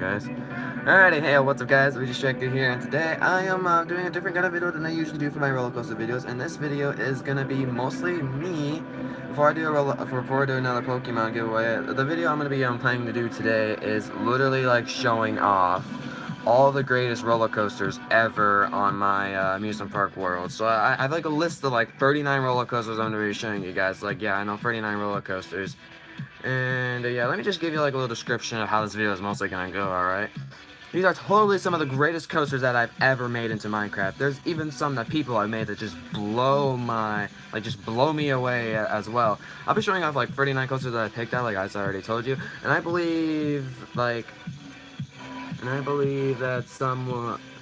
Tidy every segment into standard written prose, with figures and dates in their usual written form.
guys. Alrighty, hey, what's up guys, we just checked in here, and today I am doing a different kind of video than I usually do for my roller coaster videos, and this video is gonna be mostly me, before I do another Pokemon giveaway. The video I'm gonna be planning to do today is literally like showing off all the greatest roller coasters ever on my amusement park world. So I have like a list of like 39 roller coasters I'm gonna be showing you guys. Like, yeah, I know 39 roller coasters. And yeah, let me just give you like a little description of how this video is mostly gonna go, alright? These are totally some of the greatest coasters that I've ever made into Minecraft. There's even some that people have made that just blow me away as well. I'll be showing off like 39 coasters that I picked out, like I already told you. And I believe that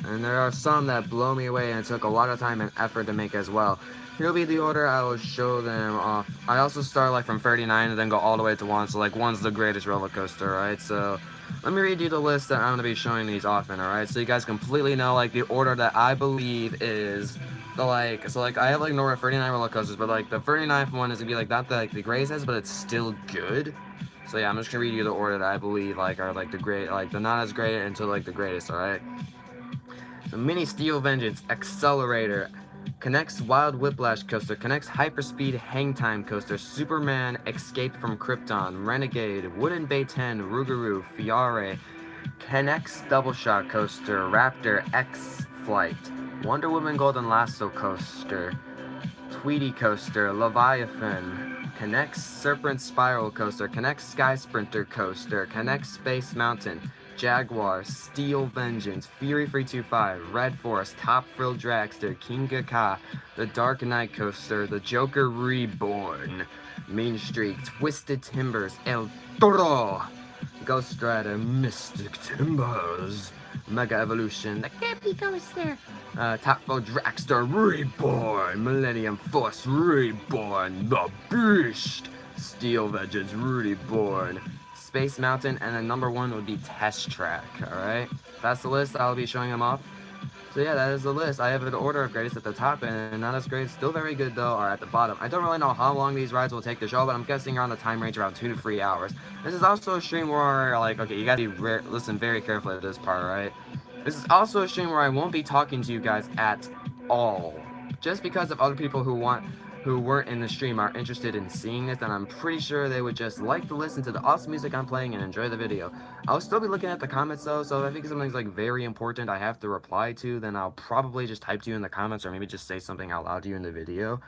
there are some that blow me away and it took a lot of time and effort to make as well. Here will be the order I will show them off. I also start like from 39 and then go all the way to 1, so like 1's the greatest roller coaster, right? So let me read you the list that I'm going to be showing these off in, alright? So you guys completely know like the order that I believe is the I have like no 39 roller coasters, but like the 39th one is going to be like not the greatest, but it's still good. So yeah, I'm just gonna read you the order that I believe like are like the not as great until like the greatest, alright? So Mini Steel Vengeance, Accelerator, KNEX Wild Whiplash Coaster, KNEX Hyperspeed Hang Time Coaster, Superman Escape from Krypton, Renegade, Wooden Baton, Rougarou, Fiare, KNEX Double Shot Coaster, Raptor X Flight, Wonder Woman Golden Lasso Coaster, Tweety Coaster, Leviathan, KNEX Serpent Spiral Coaster, KNEX Sky Sprinter Coaster, KNEX Space Mountain, Jaguar, Steel Vengeance, Fury 325, Red Forest, Top Thrill Dragster, Kingda Ka, the Dark Knight Coaster, the Joker Reborn, Main Street, Twisted Timbers, El Toro, Ghost Rider, Mystic Timbers, Mega Evolution, the Kirby Coaster, Top Thrill Dragster Reborn, Millennium Force Reborn, the Beast, Steel Vengeance Reborn, Space Mountain, and then number 1 would be Test Track, alright? That's the list, I'll be showing them off. So yeah, that is the list. I have an order of greatest at the top, and not as great, still very good though, are at the bottom. I don't really know how long these rides will take to show, but I'm guessing around the time range around 2 to 3 hours. This is also a stream where, like, okay, you gotta listen very carefully to this part, right? This is also a stream where I won't be talking to you guys at all. Just because of other people who weren't in the stream are interested in seeing this, and I'm pretty sure they would just like to listen to the awesome music I'm playing and enjoy the video. I'll still be looking at the comments though, so if I think something's like very important I have to reply to, then I'll probably just type to you in the comments or maybe just say something out loud to you in the video.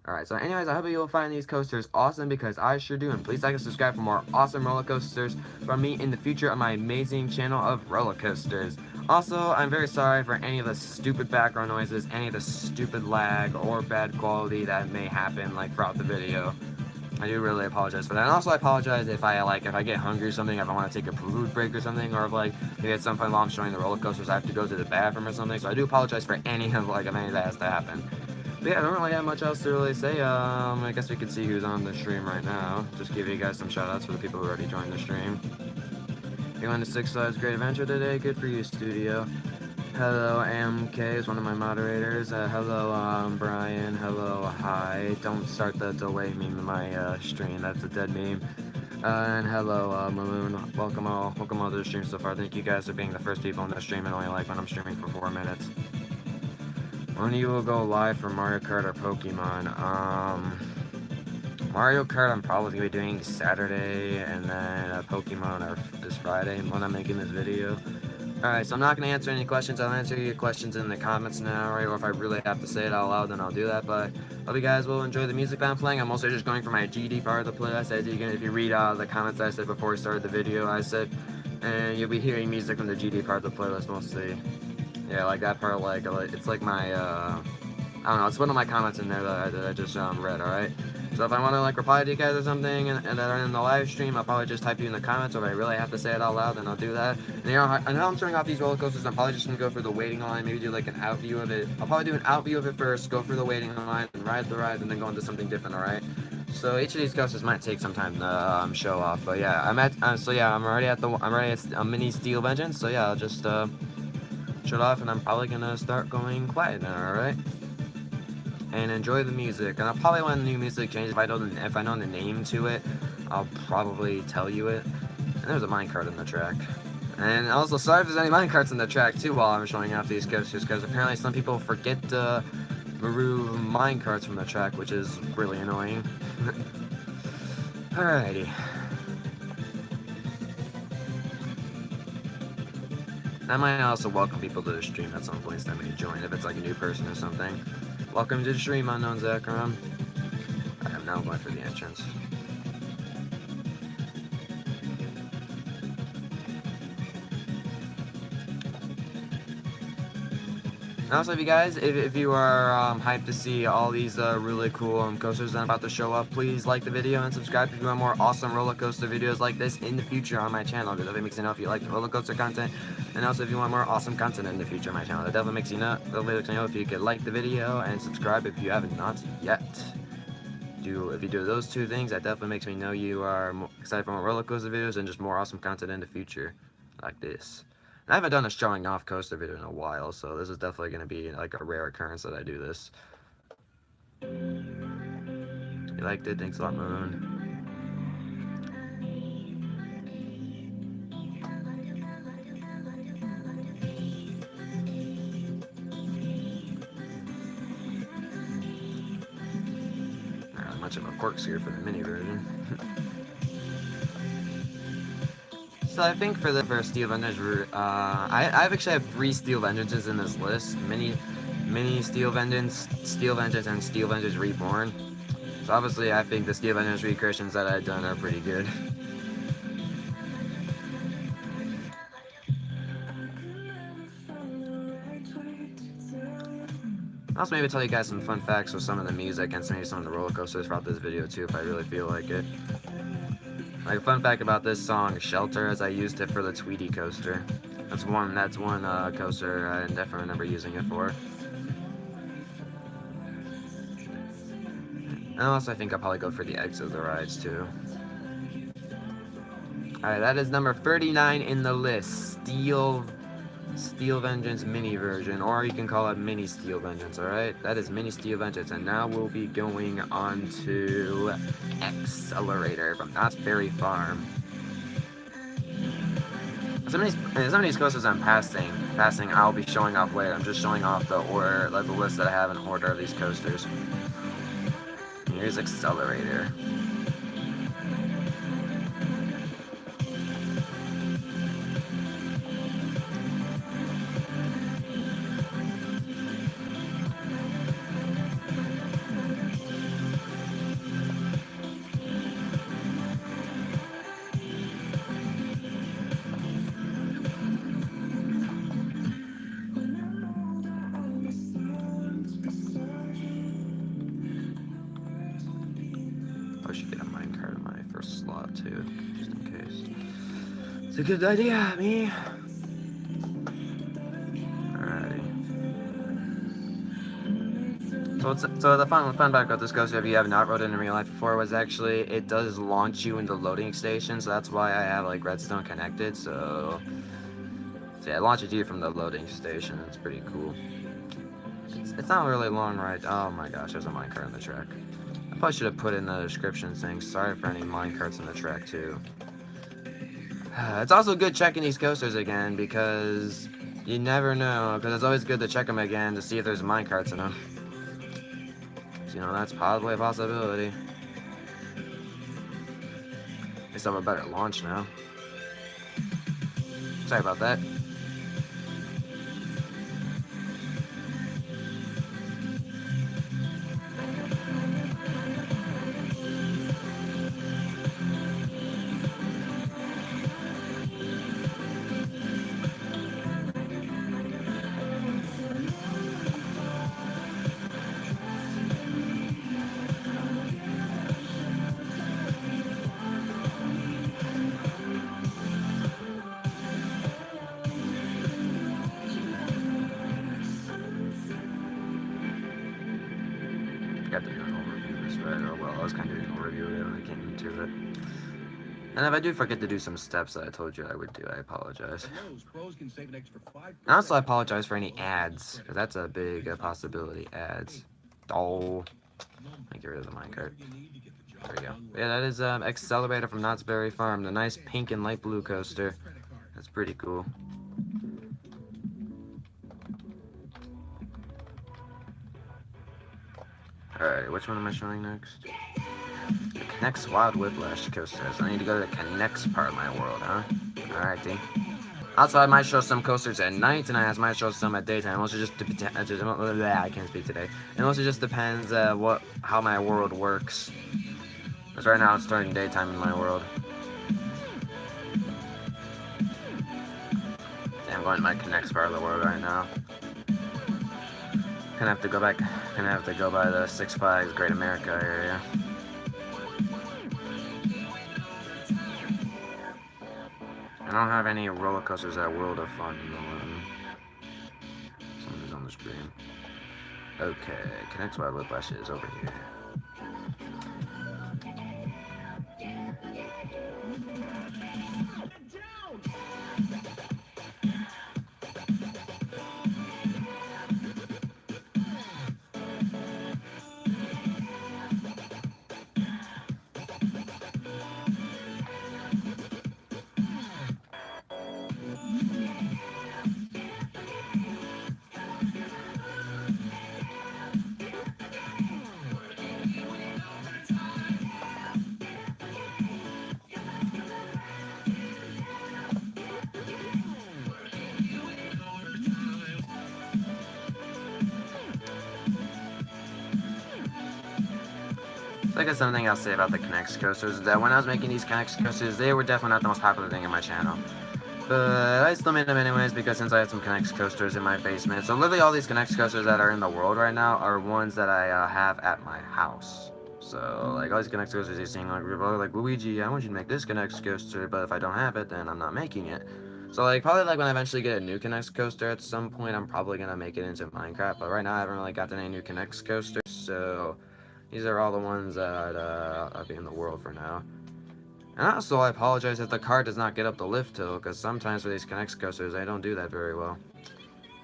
Alright, so anyways, I hope you'll find these coasters awesome because I sure do, and please like and subscribe for more awesome roller coasters from me in the future on my amazing channel of roller coasters. Also, I'm very sorry for any of the stupid background noises, any of the stupid lag or bad quality that may happen like throughout the video. I do really apologize for that. And also I apologize if I get hungry or something, if I want to take a food break or something, or if like maybe at some point while I'm showing the roller coasters I have to go to the bathroom or something. So I do apologize for any of that has to happen. But yeah, I don't really have much else to really say. I guess we can see who's on the stream right now. Just give you guys some shout outs for the people who already joined the stream. You went to Six Flags Great Adventure today? Good for you, Studio. Hello, MK is one of my moderators. Hello, Brian. Hello, hi. Don't start the delay meme in my stream. That's a dead meme. And hello, Maroon. Welcome all to the stream so far. Thank you guys for being the first people in the stream and only like when I'm streaming for 4 minutes. When you will go live for Mario Kart or Pokemon? Mario Kart I'm probably going to be doing Saturday, and then Pokemon are this Friday when I'm making this video. Alright, so I'm not going to answer any questions. I'll answer your questions in the comments now, right? Or if I really have to say it out loud, then I'll do that. But I hope you guys will enjoy the music that I'm playing. I'm also just going for my GD part of the playlist. As you can, if you read the comments I said before we started the video, and you'll be hearing music from the GD part of the playlist mostly. Yeah, like that part, like it's like my, I don't know, it's one of my comments in there that I just read, alright? So if I want to like reply to you guys or something and that are in the live stream, I'll probably just type you in the comments, or if I really have to say it out loud, then I'll do that. And you know, I know I'm showing off these roller coasters, I'm probably just going to go for the waiting line, maybe do like an out view of it. I'll probably do an out view of it first, go through the waiting line, and ride the ride, and then go into something different, alright? So each of these coasters might take some time to show off, but yeah, I'm already at a Mini Steel Vengeance, so yeah, I'll just show it off, and I'm probably going to start going quiet now, alright? And enjoy the music. And I'll probably when the new music changes, if I know the name to it, I'll probably tell you it. And there's a minecart in the track. And also, sorry if there's any minecarts in the track too while I'm showing off these coasters, because apparently some people forget to remove minecarts from the track, which is really annoying. Alrighty. I might also welcome people to the stream at some point that may join, if it's like a new person or something. Welcome to the stream, Unknown Zachram. I am now going for the entrance. And also, if you guys, if you are hyped to see all these really cool coasters that I'm about to show off, please like the video and subscribe if you want more awesome roller coaster videos like this in the future on my channel. Because that makes me know if you like the roller coaster content, and also if you want more awesome content in the future on my channel. That definitely makes you know. Definitely lets me know if you could like the video and subscribe if you haven't not yet. If you do those two things, that definitely makes me know you are excited for more roller coaster videos and just more awesome content in the future, like this. I haven't done a showing off coaster video in a while, so this is definitely going to be like a rare occurrence that I do this. You liked it? Thanks a lot, Moon. Not really much of a corkscrew for the mini version. So I think for the first Steel Vengeance route, I've actually have 3 Steel Vengeances in this list. Mini Steel Vengeance, Steel Vengeance, and Steel Vengeance Reborn. So obviously I think the Steel Vengeance recreations that I've done are pretty good. I'll also maybe tell you guys some fun facts with some of the music and maybe some of the roller coasters throughout this video too, if I really feel like it. Like a fun fact about this song, Shelter, as I used it for the Tweety Coaster. That's one coaster I definitely remember using it for. And also I think I'll probably go for the exit of the rides too. Alright, that is number 39 in the list. Steel Vengeance mini version, or you can call it mini Steel Vengeance, alright? That is mini Steel Vengeance, and now we'll be going on to Accelerator from Knott's Berry Farm. Some of these coasters I'm passing I'll be showing off later. I'm just showing off the order, like the list that I have in order of these coasters. And here's Accelerator. I should get a minecart in my first slot too, just in case. It's a good idea, me. Alrighty. So the fun fact about this coaster, if you have not rode it in real life before, was actually it does launch you into loading station. So that's why I have like redstone connected. So yeah, it launches you from the loading station. It's pretty cool. It's not really a long ride. Oh my gosh, there's a minecart in the track. I probably should have put in the description saying sorry for any minecarts in the track too. It's also good checking these coasters again because you never know, because it's always good to check them again to see if there's minecarts in them. So, you know, that's probably a possibility. At least I have a better launch now. Sorry about that. Got to do an overview of this ride. Oh well, I was kind of doing an overview of it when I came into it. And if I do forget to do some steps that I told you I would do, I apologize. And also, I apologize for any ads, because that's a big possibility. Ads. Oh. Let me get rid of the minecart. There we go. Yeah, that is Accelerator from Knott's Berry Farm, the nice pink and light blue coaster. That's pretty cool. Alright, which one am I showing next? The KNEX Wild Whiplash coasters. I need to go to the KNEX part of my world, huh? Alrighty. Also, I might show some coasters at night, and I might show some at daytime. It mostly just I can't speak today. It mostly just depends how my world works. Because right now it's starting daytime in my world. See, I'm going to my KNEX part of the world right now. Gonna have to go back. Gonna have to go by the Six Flags Great America area. I don't have any roller coasters at World of Fun. Someone's on the screen. Okay, KNEX Wild Whiplash is over here. So I guess something I'll say about the KNEX coasters is that when I was making these KNEX coasters, they were definitely not the most popular thing in my channel. But I still made them anyways because since I had some KNEX coasters in my basement. So literally all these KNEX coasters that are in the world right now are ones that I have at my house. So like all these KNEX coasters you're seeing like Luigi, I want you to make this KNEX coaster, but if I don't have it, then I'm not making it. So like probably like when I eventually get a new KNEX coaster at some point, I'm probably gonna make it into Minecraft. But right now I haven't really gotten any new KNEX coasters, so these are all the ones that I'll be in the world for now. And also, I apologize if the car does not get up the lift hill, because sometimes for these KNEX coasters, they don't do that very well.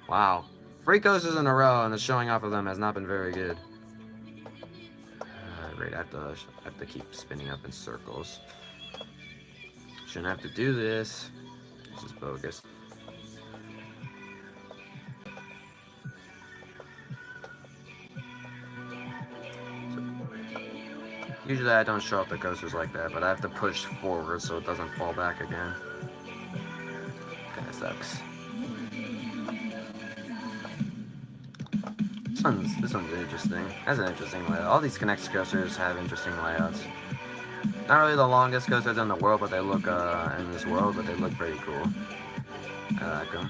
Wow. 3 coasters in a row, and the showing off of them has not been very good. Great, I have to keep spinning up in circles. Shouldn't have to do this. This is bogus. Usually I don't show off the coasters like that, but I have to push forward so it doesn't fall back again. Kinda sucks. This one's interesting. That's an interesting layout. All these KNEX coasters have interesting layouts. Not really the longest coasters in the world, but they look in this world, but they look pretty cool. I like them.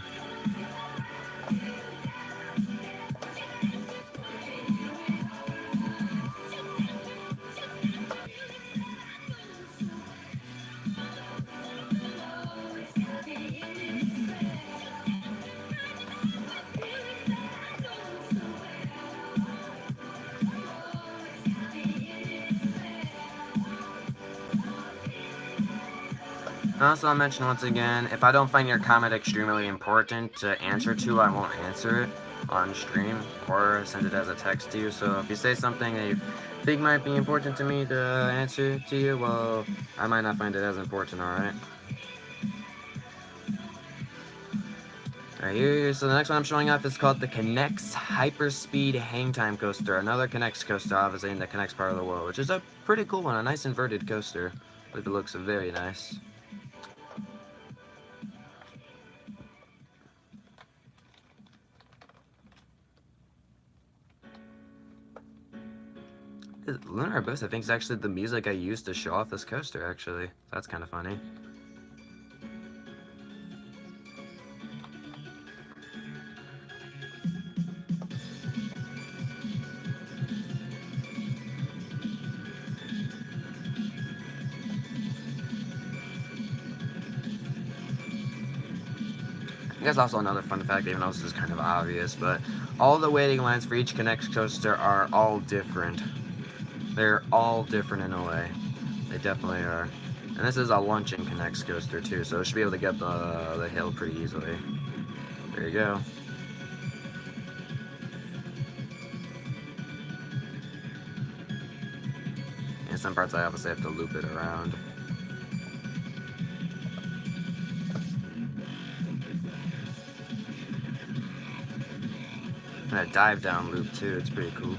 Also, I'll mention once again, if I don't find your comment extremely important to answer to, I won't answer it on stream or send it as a text to you. So if you say something that you think might be important to me to answer to you, well, I might not find it as important, alright? Alright, here, so the next one I'm showing off is called the KNEX Hyperspeed Hangtime Coaster. Another KNEX coaster, obviously, in the KNEX part of the world, which is a pretty cool one, a nice inverted coaster. I believe it looks very nice. Lunar Abyss, I think, is actually the music I used to show off this coaster, actually. That's kind of funny. I guess also another fun fact, even though this is kind of obvious, but all the waiting lines for each KNEX coaster are all different. They're all different in a way. They definitely are. And this is a luncheon KNEX coaster too, so it should be able to get the hill pretty easily. There you go. And some parts I obviously have to loop it around. And a dive down loop too, it's pretty cool.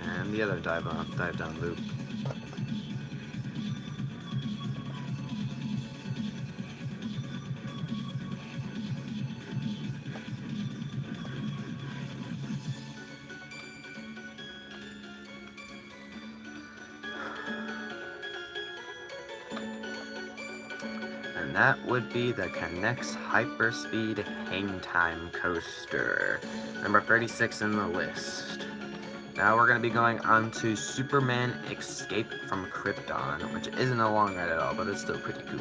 And the other dive down loop. And that would be the KNEX Hyperspeed Hang Time Coaster, number 36 in the list. Now we're going to be going on to Superman Escape from Krypton, which isn't a long ride at all, but it's still pretty cool.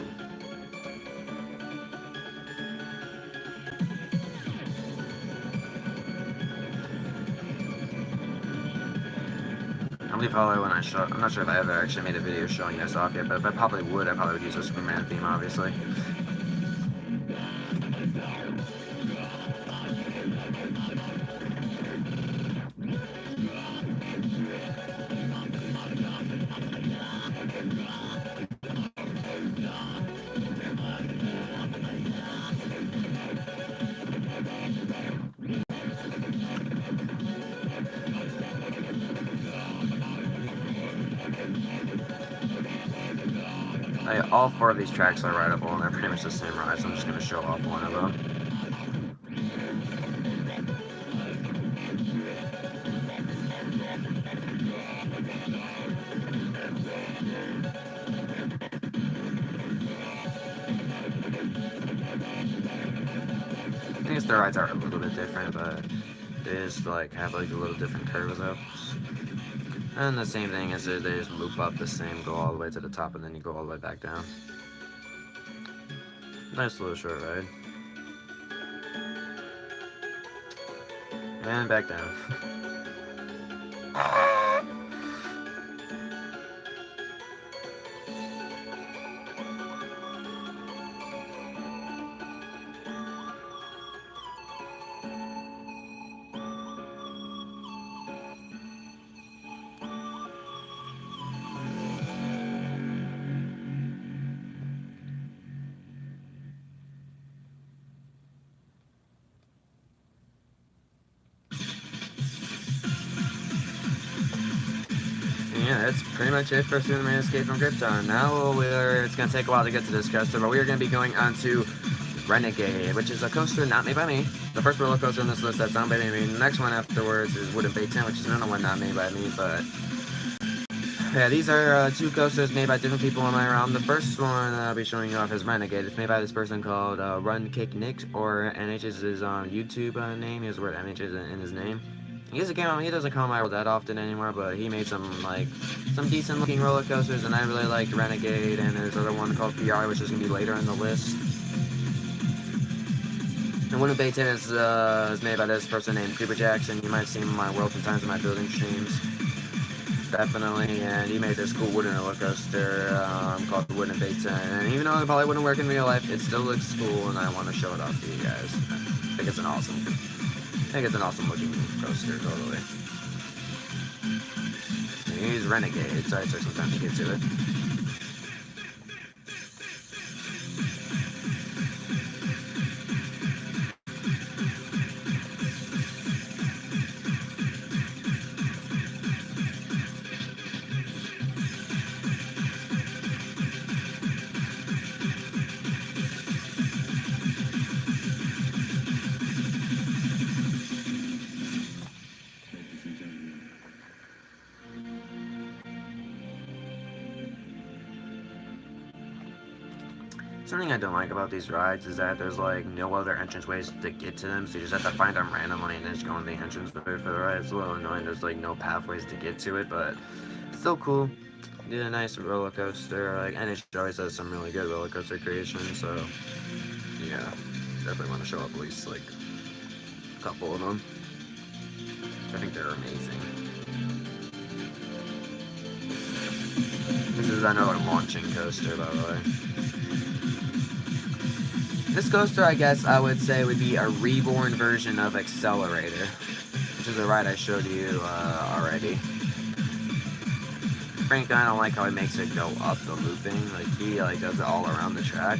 I'll leave probably when I show. I'm not sure if I ever actually made a video showing this off yet, but if I probably would use a Superman theme, obviously. All 4 of these tracks are rideable, and they're pretty much the same ride, so I'm just going to show off one of them. I guess the rides are a little bit different, but they just like have like a little different curves up. And the same thing is they just loop up the same, go all the way to the top, and then you go all the way back down. Nice little short ride. And back down. Yeah, that's pretty much it for Superman Escape from Krypton. Now it's going to take a while to get to this coaster, but we are going to be going on to Renegade, which is a coaster not made by me. The first roller coaster on this list that's not made by me. The next one afterwards is Baton, which is another one not made by me, but yeah, these are 2 coasters made by different people in my realm. The first one I'll be showing you off is Renegade. It's made by this person called KNEX, or NH is his YouTube name. He has the word NH in his name. He doesn't come on my world that often anymore, but he made some decent looking roller coasters, and I really liked Renegade, and there's another one called VR, which is going to be later in the list. And Baton is made by this person named Kirby Jackson. You might see him in my world sometimes in my building streams. Definitely, and he made this cool wooden roller coaster called the Wooden Baton. And even though it probably wouldn't work in real life, it still looks cool, and I want to show it off to you guys. I think it's an awesome looking coaster, totally. He's Renegade, so it took some time to get to it. Something I don't like about these rides is that there's like no other entrance ways to get to them, so you just have to find them randomly and then just go in the entrance for the ride. It's a little annoying, there's like no pathways to get to it, but it's still cool. Did a nice roller coaster, like, and it always does some really good roller coaster creation, so yeah, definitely want to show off at least like a couple of them. I think they're amazing. This is another launching coaster, by the way. This coaster, I guess I would say, would be a reborn version of Accelerator, which is a ride I showed you already. Frankly, I don't like how he makes it go up the looping. Like, he does it all around the track.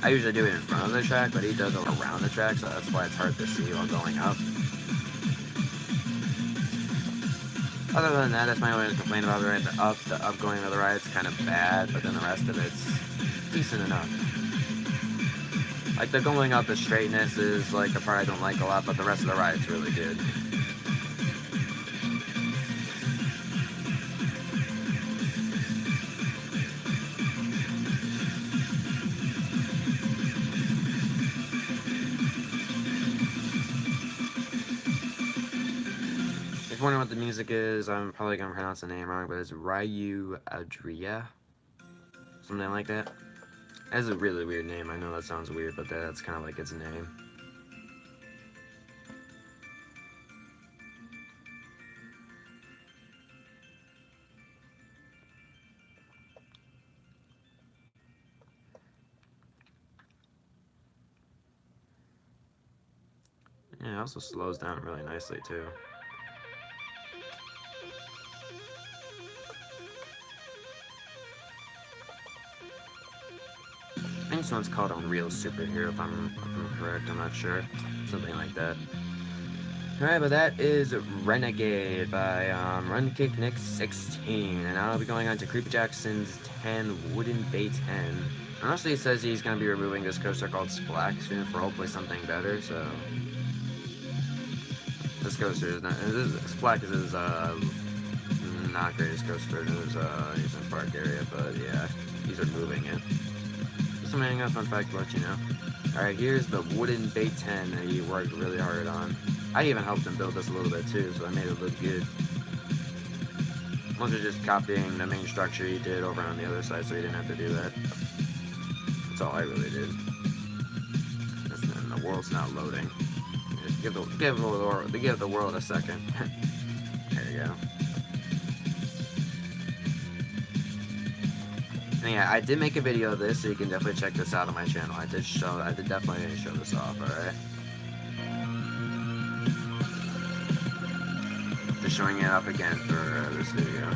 I usually do it in front of the track, but he does it around the track, so that's why it's hard to see while going up. Other than that, that's my only complaint about the ride. The upgoing of the ride is kind of bad, but then the rest of it's decent enough. Like, the going up the straightness is like the part I don't like a lot, but the rest of the ride's really good. If you're wondering what the music is, I'm probably gonna pronounce the name wrong, but it's Ryu Adria, something like that. That's a really weird name. I know that sounds weird, but that's kind of like its name. Yeah, it also slows down really nicely too. I think this one's called Unreal Superhero, if I'm correct, I'm not sure. Something like that. Alright, but that is Renegade by KNEX 16, and I'll be going on to Creepy Jackson's 10 Wooden Bay 10. Honestly, it says he's going to be removing this coaster called Splack soon for hopefully something better, so... This coaster is not... Splack is his, not greatest coaster in his amusement park area, but yeah, he's removing it. Something else, fun fact to let you know. Alright, here's the Wooden Bay 10 that he worked really hard on. I even helped him build this a little bit too, so I made it look good. Mostly just copying the main structure he did over on the other side, so he didn't have to do that. That's all I really did. And the world's not loading. Just give the world a second. There you go. And yeah, I did make a video of this, so you can definitely check this out on my channel. I did definitely show this off, alright? Just showing it up again for this video.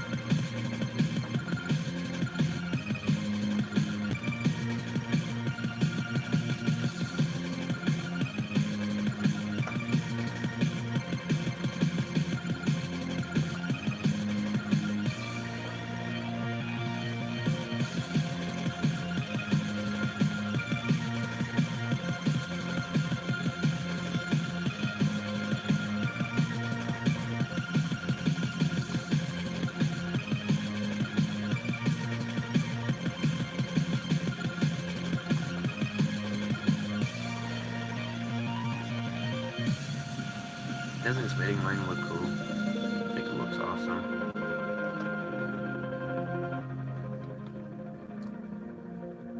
Doesn't its waiting line look cool? I think it looks awesome.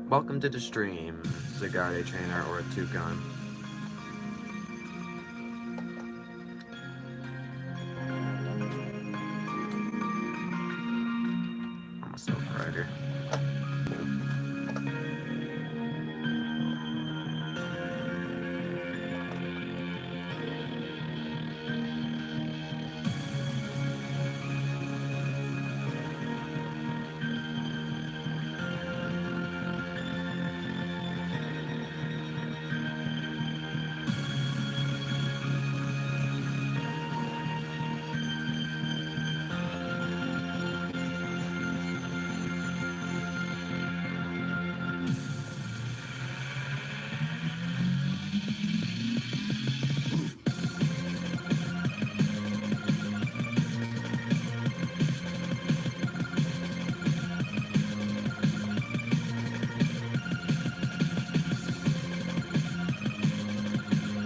Welcome to the stream, Zagade Trainer or Toucan. I'm a self-rider.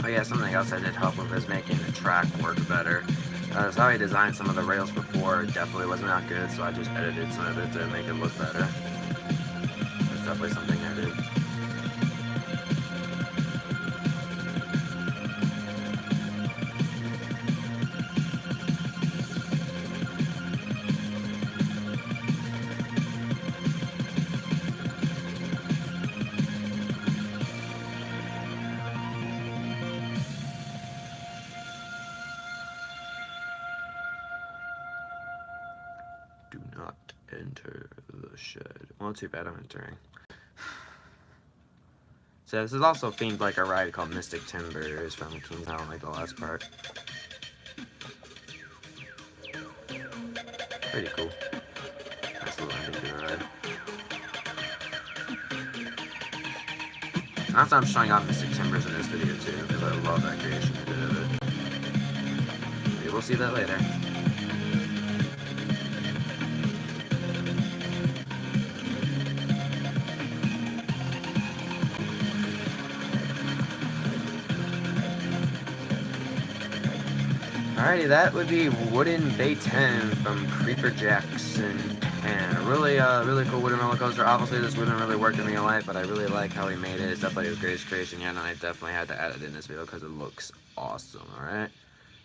Oh yeah, something else I did help with is making the track work better. So how I designed some of the rails before definitely was not good, so I just edited some of it to make it look better. That's definitely something I did. Well, too bad I'm entering. So this is also themed like a ride called Mystic Timbers from Kingda Ka, like the last part. Pretty cool. Nice little ending to the ride. Also, I'm showing off Mystic Timbers in this video too, because I love that creation they did of it. Maybe we'll see that later. Alrighty, that would be Wooden Baton from Creeper Jackson. And a really cool wooden roller coaster. Obviously, this wouldn't really work in real life, but I really like how he made it. It's definitely his greatest creation yet, and I definitely had to add it in this video because it looks awesome, alright?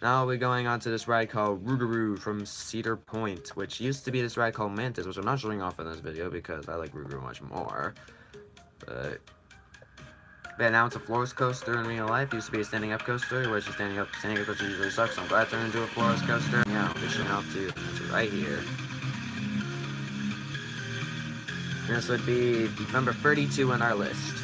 Now we're going on to this ride called Rougarou from Cedar Point, which used to be this ride called Mantis, which I'm not showing off in this video because I like Rougarou much more. But yeah, now it's a floorless coaster in real life. It used to be a standing up coaster, which is standing up coaster usually sucks, so I'm glad it turned into a floorless coaster. Yeah, I'll be showing off to you. It's right here. And this would be number 32 on our list.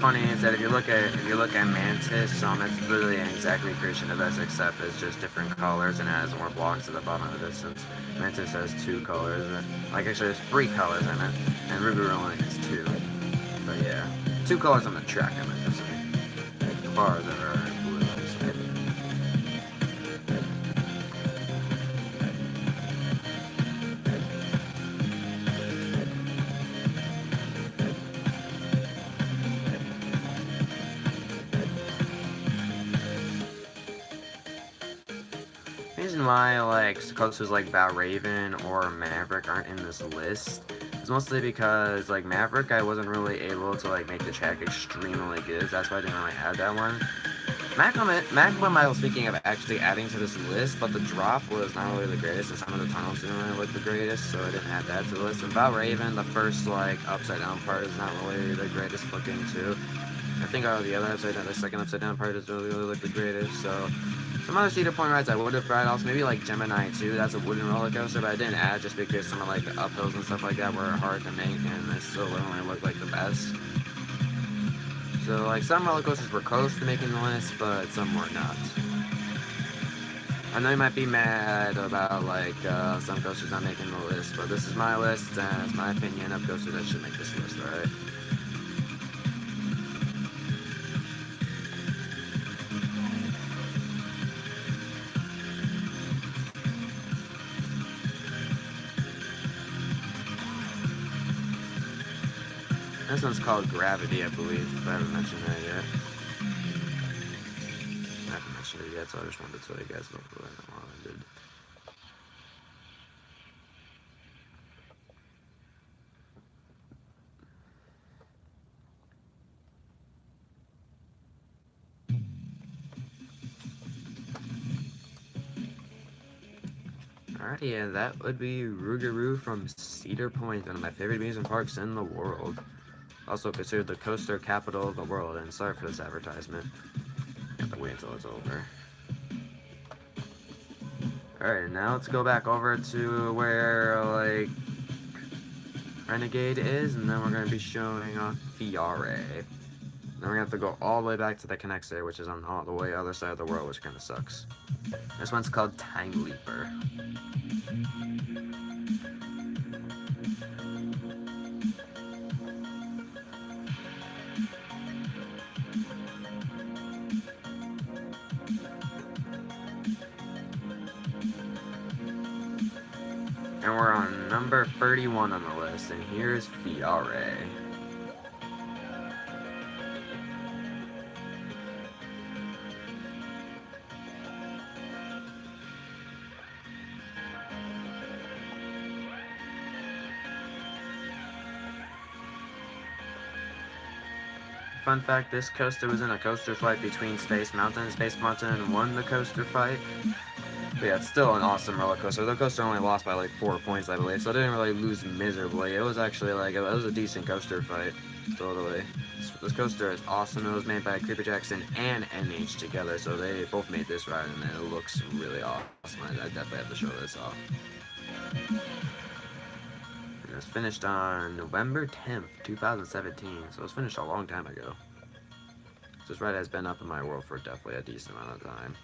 Funny is that if you look at Mantis, it's literally an exact recreation of this, except it's just different colors and it has more blocks at the bottom of it. Since Mantis has 2 colors, like actually there's 3 colors in it, and Rougarou only has 2. But yeah, 2 colors on the track, I meant to say. The bars are blue. The reason why like coasters like Valraven or Maverick aren't in this list is mostly because like Maverick I wasn't really able to like make the track extremely good. That's why I didn't really add that one. Magma I was speaking of actually adding to this list, but the drop was not really the greatest and some of the tunnels didn't really look the greatest, so I didn't add that to the list. And Valraven, the first like upside down part is not really the greatest looking too. I think the second upside down part is really look the greatest, so some other Cedar Point rides I would have tried also, maybe like Gemini 2, that's a wooden roller coaster, but I didn't add just because some of like the uphills and stuff like that were hard to make and they still didn't really look like the best. So like some roller coasters were close to making the list, but some were not. I know you might be mad about like some coasters not making the list, but this is my list and it's my opinion of coasters that should make this list, alright? This one's called Gravity, I believe, if I haven't mentioned that yet. I haven't mentioned it yet, so I just wanted to tell you guys what I did. Alrighty, and that would be Rougarou from Cedar Point, one of my favorite amusement parks in the world. Also considered the coaster capital of the world, and sorry for this advertisement. You have to wait until it's over. Alright, now let's go back over to where, like, Renegade is, and then we're going to be showing off Fiare. Then we're going to have to go all the way back to the KNEX there, which is on all the way other side of the world, which kind of sucks. This one's called Time Leaper. number 31 on the list, and here's Fiore. Fun fact, this coaster was in a coaster fight between Space Mountain, and Space Mountain won the coaster fight. But yeah, it's still an awesome roller coaster. The coaster only lost by like 4 points, I believe, so it didn't really lose miserably. It was actually like, it was a decent coaster fight, totally. This coaster is awesome. It was made by Kirby Coaster and NH together, so they both made this ride, and it looks really awesome. I definitely have to show this off. It was finished on November 10th, 2017, so it was finished a long time ago. This ride has been up in my world for definitely a decent amount of time.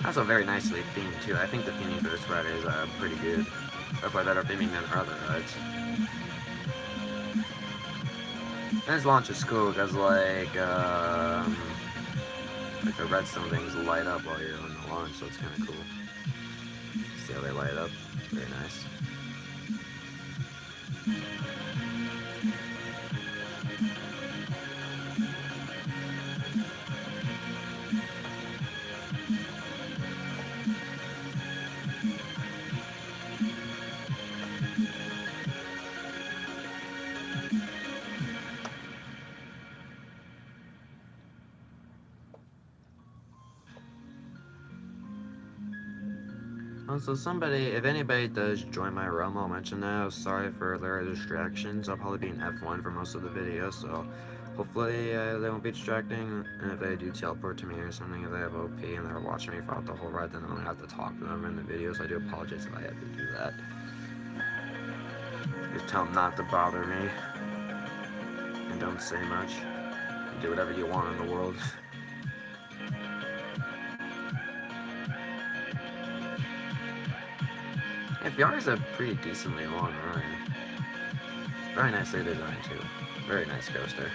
Also very nicely themed too. I think the theming for this ride is pretty good. Definitely better theming than other rides. And his launch is cool because like the redstone things light up while you're on the launch, so it's kind of cool. See how they light up? It's very nice. Also, if anybody does join my realm, I'll mention that. Sorry for their distractions. I'll probably be in F1 for most of the video, so hopefully they won't be distracting. And if they do teleport to me or something, if they have OP and they're watching me throughout the whole ride, then I'm gonna have to talk to them in the video, so I do apologize if I have to do that. Just tell them not to bother me. And don't say much. And do whatever you want in the world. Yeah, VR is a pretty decently long ride. Very nicely designed too. Very nice coaster,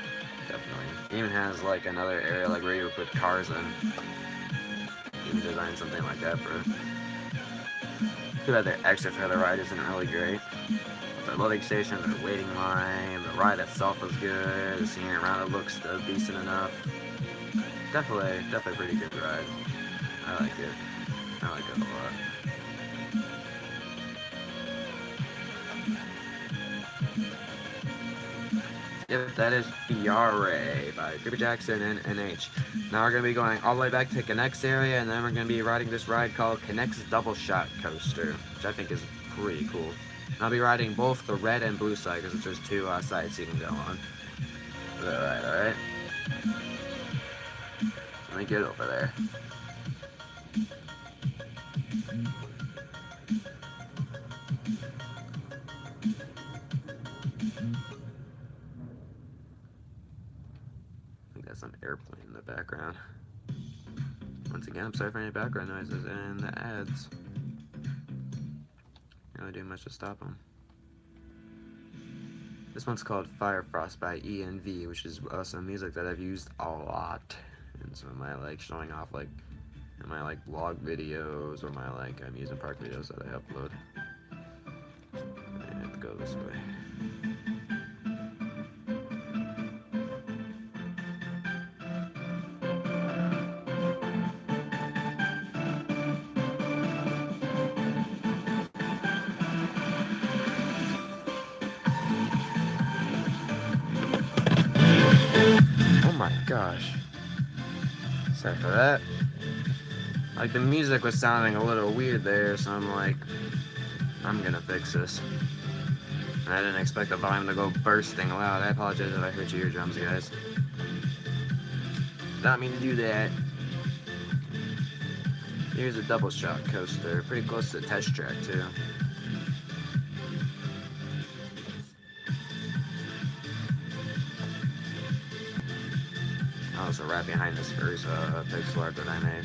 definitely. It even has like another area like where you would put cars in. You can design something like that for. Too bad the exit for the ride isn't really great. The loading station, the waiting line, the ride itself is good. The scenery around it looks decent enough. Definitely a pretty good ride. I like it. I like it a lot. Yep, that is Fiore by Kirby Jackson and NH. Now we're going to be going all the way back to KNEX area, and then we're going to be riding this ride called KNEX Double Shot Coaster, which I think is pretty cool. And I'll be riding both the red and blue side, because there's two sides you can go on. Alright. Let me get over there. Some airplane in the background. Once again, I'm sorry for any background noises and the ads. Not really doing much to stop them. This one's called Fire Frost by ENV, which is some music that I've used a lot in some of my like showing off like in my like vlog videos or my like amusement park videos that I upload. I have to go this way. Gosh, sorry for that. Like the music was sounding a little weird there, so I'm like, I'm gonna fix this. And I didn't expect the volume to go bursting loud. I apologize if I hurt your eardrums, guys. Not mean to do that. Here's a double shot coaster, pretty close to the test track too. Oh, so right behind this first pixel art that I made.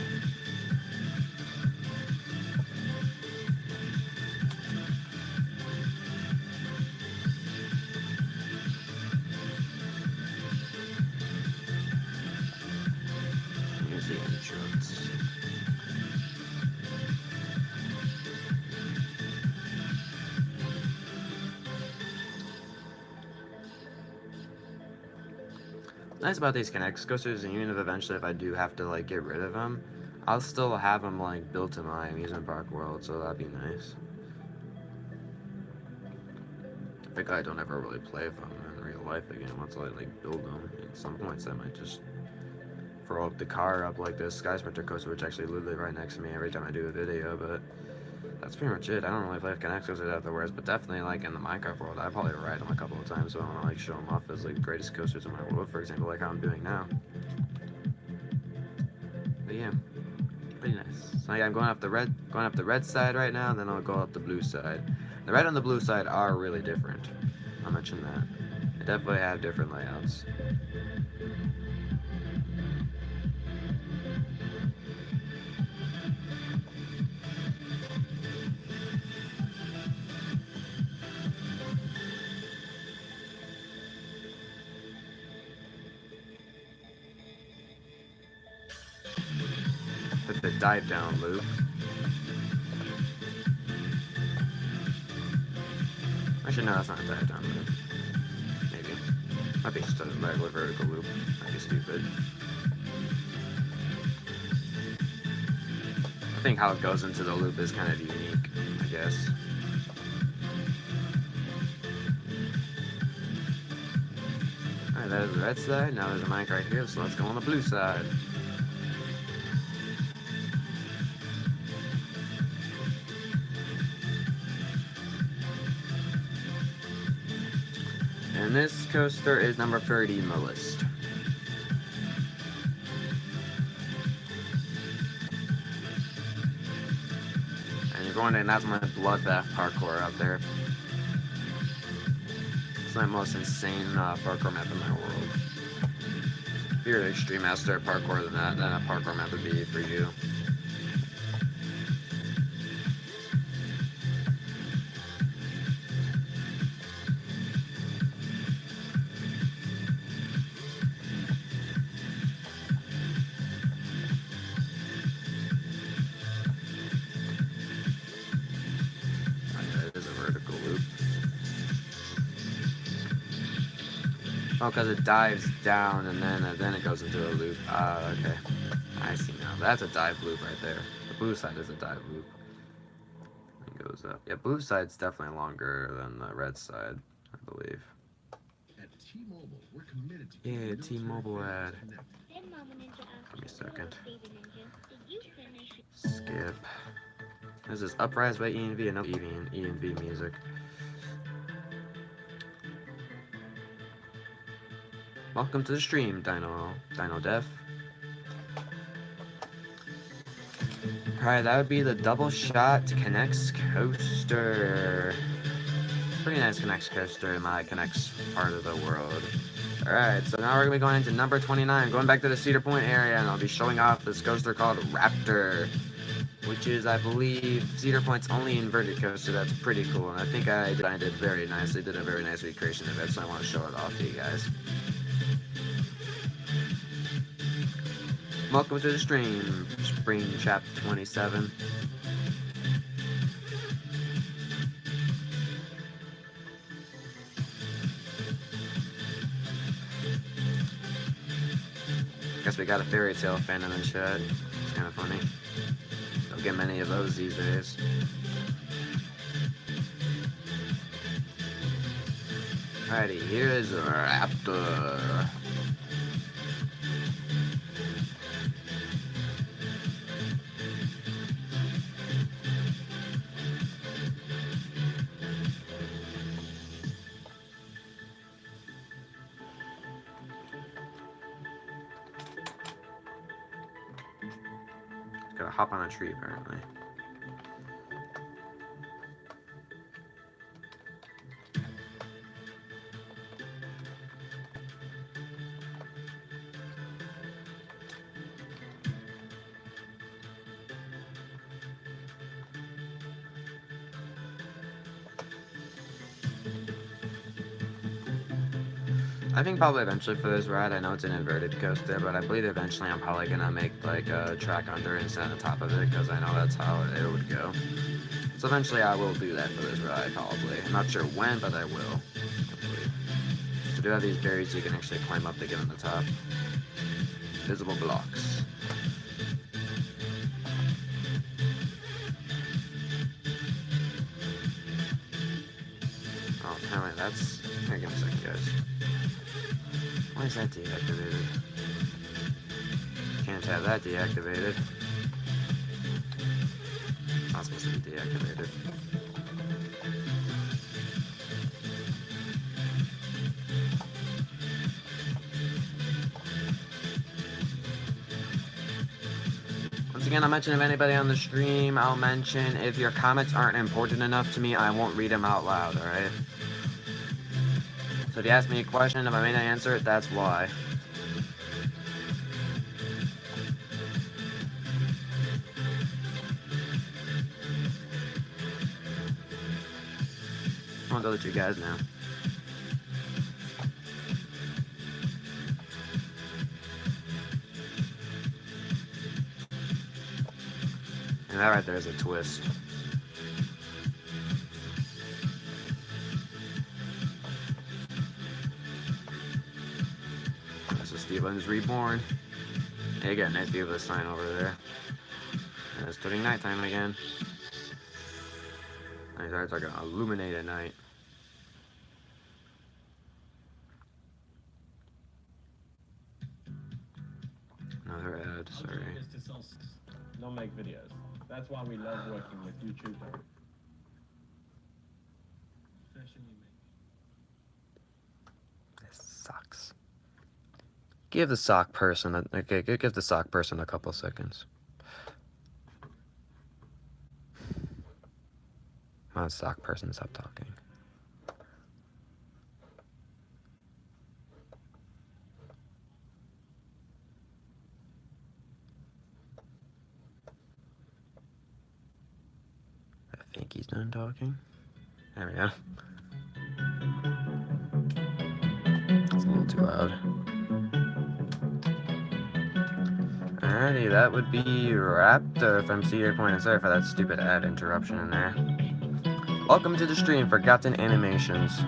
Nice about these KNEX coasters, and even if eventually if I do have to like get rid of them, I'll still have them like built in my amusement park world, so that'd be nice. I think I don't ever really play with them in real life again once I like build them. At some points I might just throw up the car up like this Sky Sprinter coaster, which actually literally right next to me every time I do a video, but that's pretty much it. I don't really play with KNEX coasters afterwards, but definitely like in the Minecraft world, I probably ride them a couple of times, so I want to like show them off as like the greatest coasters in my world, for example, like how I'm doing now. But yeah, pretty nice. So yeah, I'm going up the red side right now, and then I'll go up the blue side. The red and the blue side are really different. I'll mention that. They definitely have different layouts. With the dive down loop. Actually, no, that's not a dive down loop. Maybe. Might be just a regular vertical loop. Might be stupid. I think how it goes into the loop is kind of unique, I guess. Alright, that is the red side. Now there's a mic right here, so let's go on the blue side. And this coaster is number 30 in the list. And you're going in, that's my bloodbath parkour out there. It's my most insane parkour map in my world. If you're an extreme master at parkour, then that parkour map would be for you. Oh, because it dives down and then it goes into a loop. Okay. I see now. That's a dive loop right there. The blue side is a dive loop. It goes up. Yeah, blue side's definitely longer than the red side, I believe. At T-Mobile, we're committed to yeah, T-Mobile ad. Give me a second. Skip. This is Uprise by ENV and no ENV music. Welcome to the stream, Dino Def. Alright, that would be the double shot KNEX coaster. Pretty nice KNEX coaster in my KNEX part of the world. Alright, so now we're going to be going into number 29, going back to the Cedar Point area, and I'll be showing off this coaster called Raptor, which is, I believe, Cedar Point's only inverted coaster. That's pretty cool, and I think I designed it very nicely. Did a very nice recreation of it, so I want to show it off to you guys. Welcome to the stream, Spring Chapter 27. Guess we got a fairy tale fan in the chat. It's kind of funny. Don't get many of those these days. Alrighty, here is Raptor. Gotta hop on a tree, apparently. I think probably eventually for this ride, I know it's an inverted coaster, but I believe eventually I'm probably gonna make like a track under instead of the top of it, because I know that's how it would go. So eventually I will do that for this ride, probably. I'm not sure when, but I will. Hopefully. do have these berries so you can actually climb up to get on the top. Visible blocks. Oh, apparently that's... Here, give me a second, guys. Why is that deactivated? Can't have that deactivated. Not supposed to be deactivated. Once again, I'll mention if anybody on the stream, I'll mention if your comments aren't important enough to me, I won't read them out loud, alright? So if you ask me a question, if I may not answer it, that's why. I want to let you guys know. And that right there is a twist. That's just Steven's Reborn. Hey, you got a nice view of the sign over there. And it's turning nighttime again. These arts are going to illuminate at night. Another ad, sorry. Don't make videos. That's why we love working with YouTube. This sucks. Give the sock person give the sock person a couple seconds. My sock person, stop talking. I think he's done talking. There we go. It's a little too loud. Alrighty, that would be Raptor from Cedar Point. And sorry for that stupid ad interruption in there. Welcome to the stream, Forgotten Animations.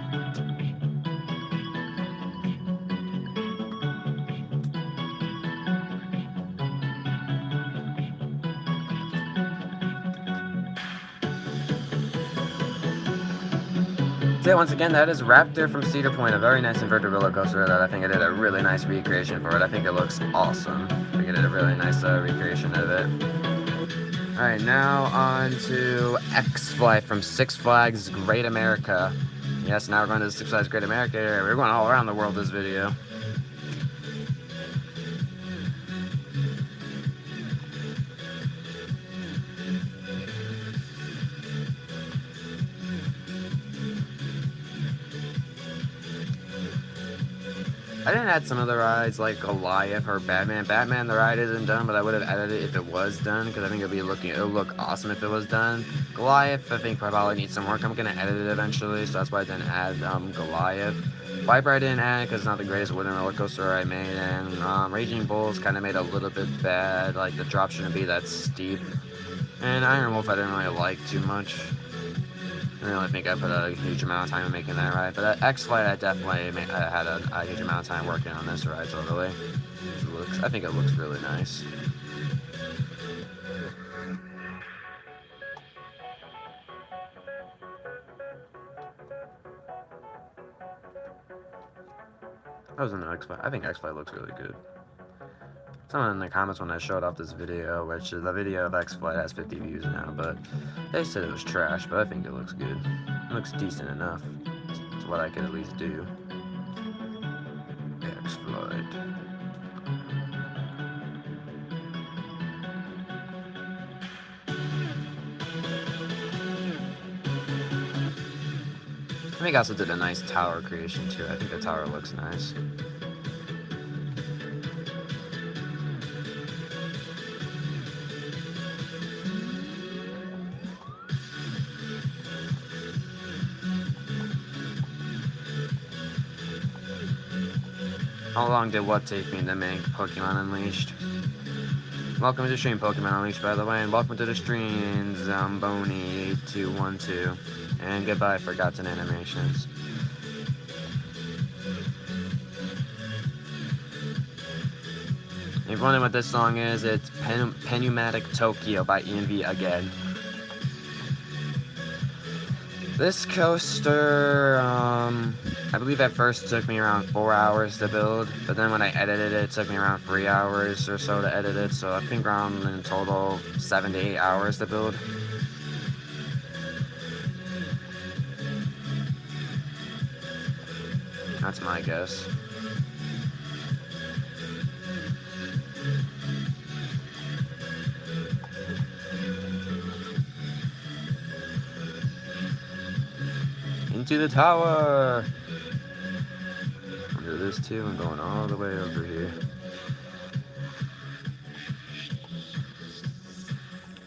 So once again, that is Raptor from Cedar Point, a very nice inverted roller coaster that I think I did a really nice recreation for it. I think it looks awesome. I think I did a really nice recreation of it. Alright, now on to X-Fly from Six Flags Great America. Yes, now we're going to Six Flags Great America. We're going all around the world this video. I didn't add some of the rides like Goliath or Batman. Batman, the ride isn't done, but I would have added it if it was done because I think it'll look awesome if it was done. Goliath, I think probably needs some work. I'm gonna edit it eventually, so that's why I didn't add Goliath. Viper I didn't add because it's not the greatest wooden roller coaster I made, and Raging Bulls kind of made a little bit bad. Like the drop shouldn't be that steep. And Iron Wolf I didn't really like too much. I really think I put a huge amount of time in making that ride, but X-Flight I definitely had a huge amount of time working on this ride totally. I think it looks really nice. That was an X-Flight. I think X-Flight looks really good. Someone in the comments when I showed off this video, which is the video of X-Flight has 50 views now, but they said it was trash, but I think it looks good. It looks decent enough. It's what I could at least do. X-Flight. I think I also did a nice tower creation too. I think the tower looks nice. How long did what take me to make Pokemon Unleashed? Welcome to the stream, Pokemon Unleashed, by the way, and welcome to the stream, Zamboni8212. And goodbye, Forgotten Animations. If you're wondering what this song is, it's Pneumatic Tokyo by ENV again. This coaster, I believe at first took me around 4 hours to build, but then when I edited it, it took me around 3 hours or so to edit it, so I think around in total 7 to 8 hours to build. That's my guess. Into the tower! I'll do this too, I'm going all the way over here.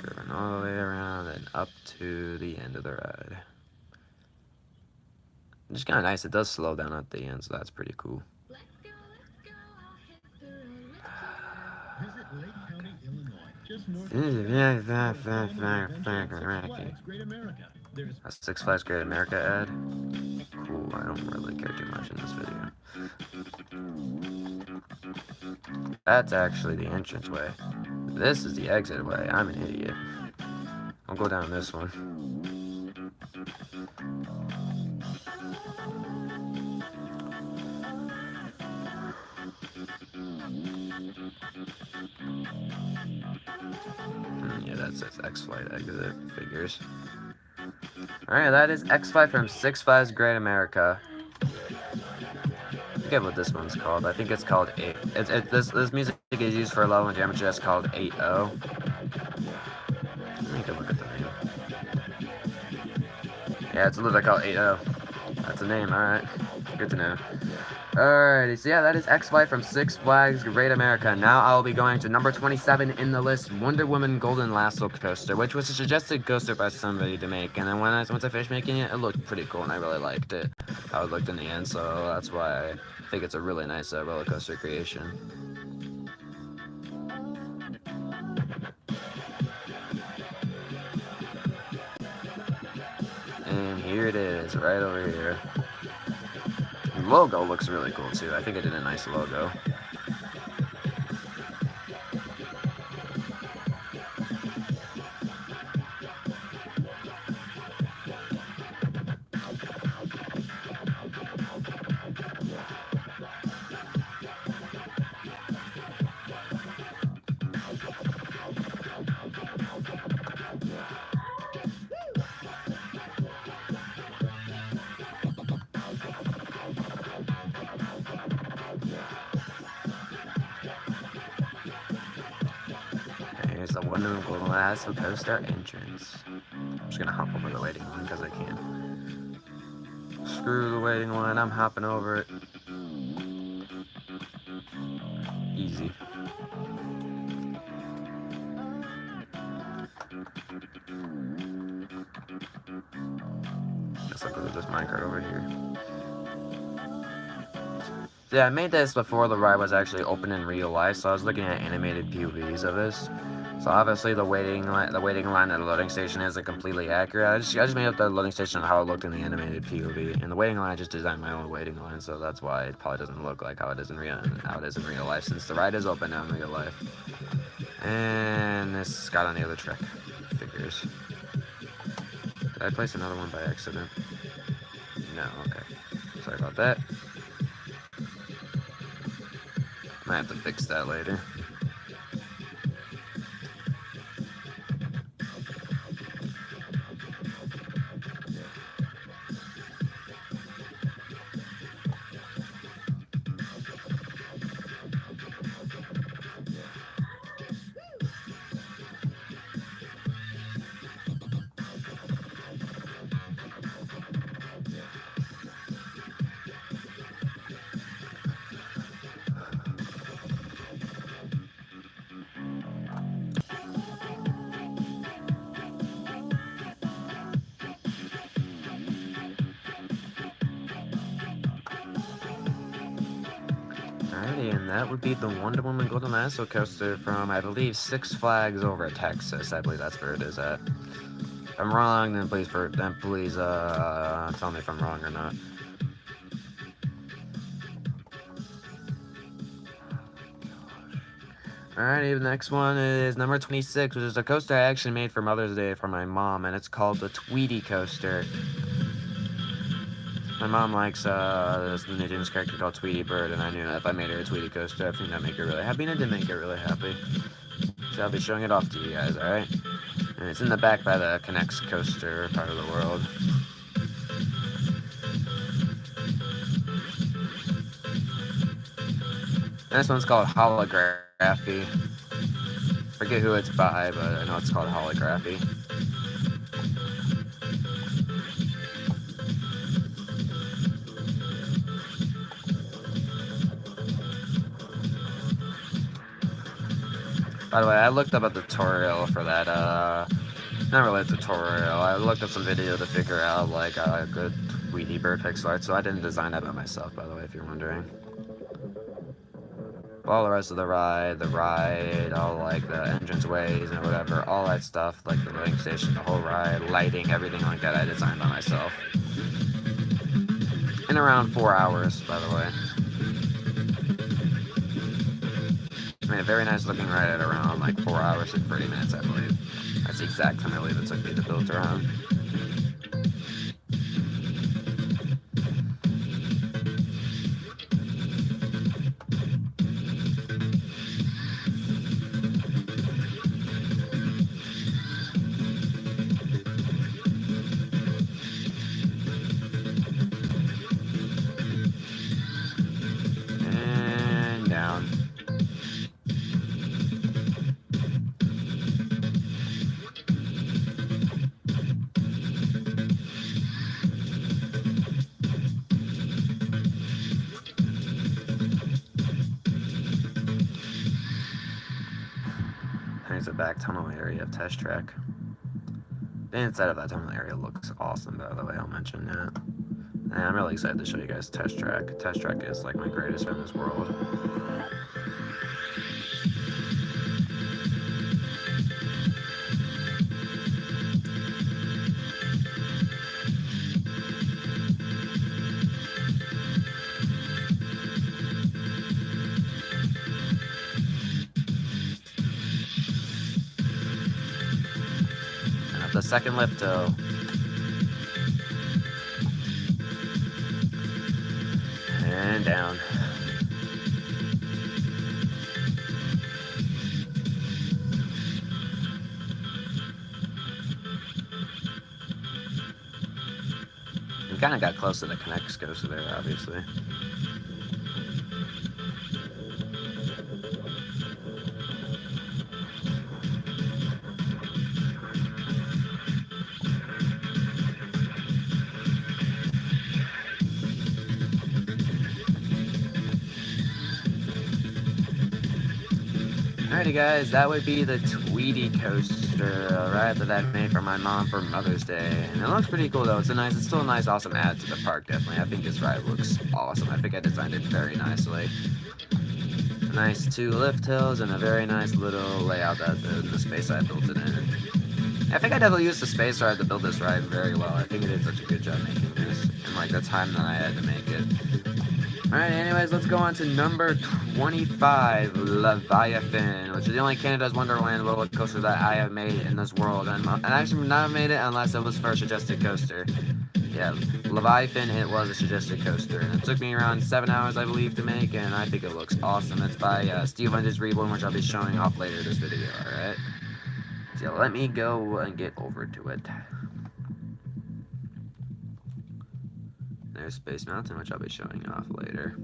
Curving all the way around and up to the end of the ride. It's kind of nice, it does slow down at the end, so that's pretty cool. Visit Lake County, Illinois, just north of Great America. A Six Flags Great America ad. Cool, I don't really care too much in this video. That's actually the entrance way. This is the exit way. I'm an idiot. I'll go down this one. Yeah, that's X-Flight exit. Figures. Alright, that is X-Flight from Six Flags Great America. I forget what this one's called. I think it's called 8. This music is used for a level in geometry that's called 8-0. Let me go look at the name. Yeah, it's literally called 8-0. That's the name, alright. Good to know. Alrighty, so yeah, that is X-Flight from Six Flags Great America. Now I'll be going to number 27 in the list, Wonder Woman Golden Lasso Coaster, which was a suggested coaster by somebody to make. And then once I finished making it, it looked pretty cool, and I really liked it, how it looked in the end. So that's why I think it's a really nice roller coaster creation. And here it is, right over here. The logo looks really cool too. I think I did a nice logo. Here's the Wonder Woman Golden Lasso Coaster entrance. I'm just gonna hop over the waiting line because I can. Screw the waiting line, I'm hopping over it. Easy. Guess I'll go to this minecart over here. So yeah, I made this before the ride was actually open in real life, so I was looking at animated POVs of this. So obviously the waiting line at the loading station isn't completely accurate. I just made up the loading station how it looked in the animated POV, and the waiting line I just designed my own waiting line, so that's why it probably doesn't look like how it is in real life, since the ride is open now in real life. And this got on the other track. Figures. Did I place another one by accident? No. Okay. Sorry about that. Might have to fix that later. Alrighty, and that would be the Wonder Woman Golden Lasso Coaster from, I believe, Six Flags over Texas. I believe that's where it is at. If I'm wrong, then please tell me if I'm wrong or not. Alrighty, the next one is number 26, which is a coaster I actually made for Mother's Day for my mom, and it's called the Tweety Coaster. My mom likes this Looney Tunes character called Tweety Bird, and I knew that if I made her a Tweety Coaster, I think that'd make her really happy, and it did make her really happy. So I'll be showing it off to you guys, alright? And it's in the back by the KNEX coaster part of the world. And this one's called Holography. Forget who it's by, but I know it's called Holography. By the way, I looked up a tutorial for that, not really a tutorial, I looked up some video to figure out, like, a good Tweety Bird pixel art, so I didn't design that by myself, by the way, if you're wondering. All the rest of the ride, all like the entranceways and whatever, all that stuff, like the loading station, the whole ride, lighting, everything like that, I designed by myself. In around 4 hours, by the way. I made a very nice looking ride at around like 4 hours and 30 minutes, I believe. That's the exact time I believe it took me to build around. There's a back tunnel area of Test Track. The inside of that tunnel area looks awesome, by the way, I'll mention that. And I'm really excited to show you guys Test Track. Test Track is like my greatest friend in this world. The second lift, though. And down. We kind of got close to the KNEX coaster there, obviously. Alrighty guys, that would be the Tweety Coaster, ride that I made for my mom for Mother's Day. And it looks pretty cool though, it's still a nice, awesome add to the park, definitely. I think this ride looks awesome. I think I designed it very nicely. Nice 2 lift hills and a very nice little layout that the space I built it in. I think I definitely used the space ride to build this ride very well. I think it did such a good job making this in like the time that I had to make it. Alright, anyways, let's go on to number 25, Leviathan, which is the only Canada's Wonderland roller coaster that I have made in this world. And I actually not made it unless it was for a suggested coaster. Yeah, Leviathan, it was a suggested coaster. And it took me around 7 hours, I believe, to make, and I think it looks awesome. It's by Joker REBORN, which I'll be showing off later this video, alright? So let me go and get over to it. There's Space Mountain, which I'll be showing off later.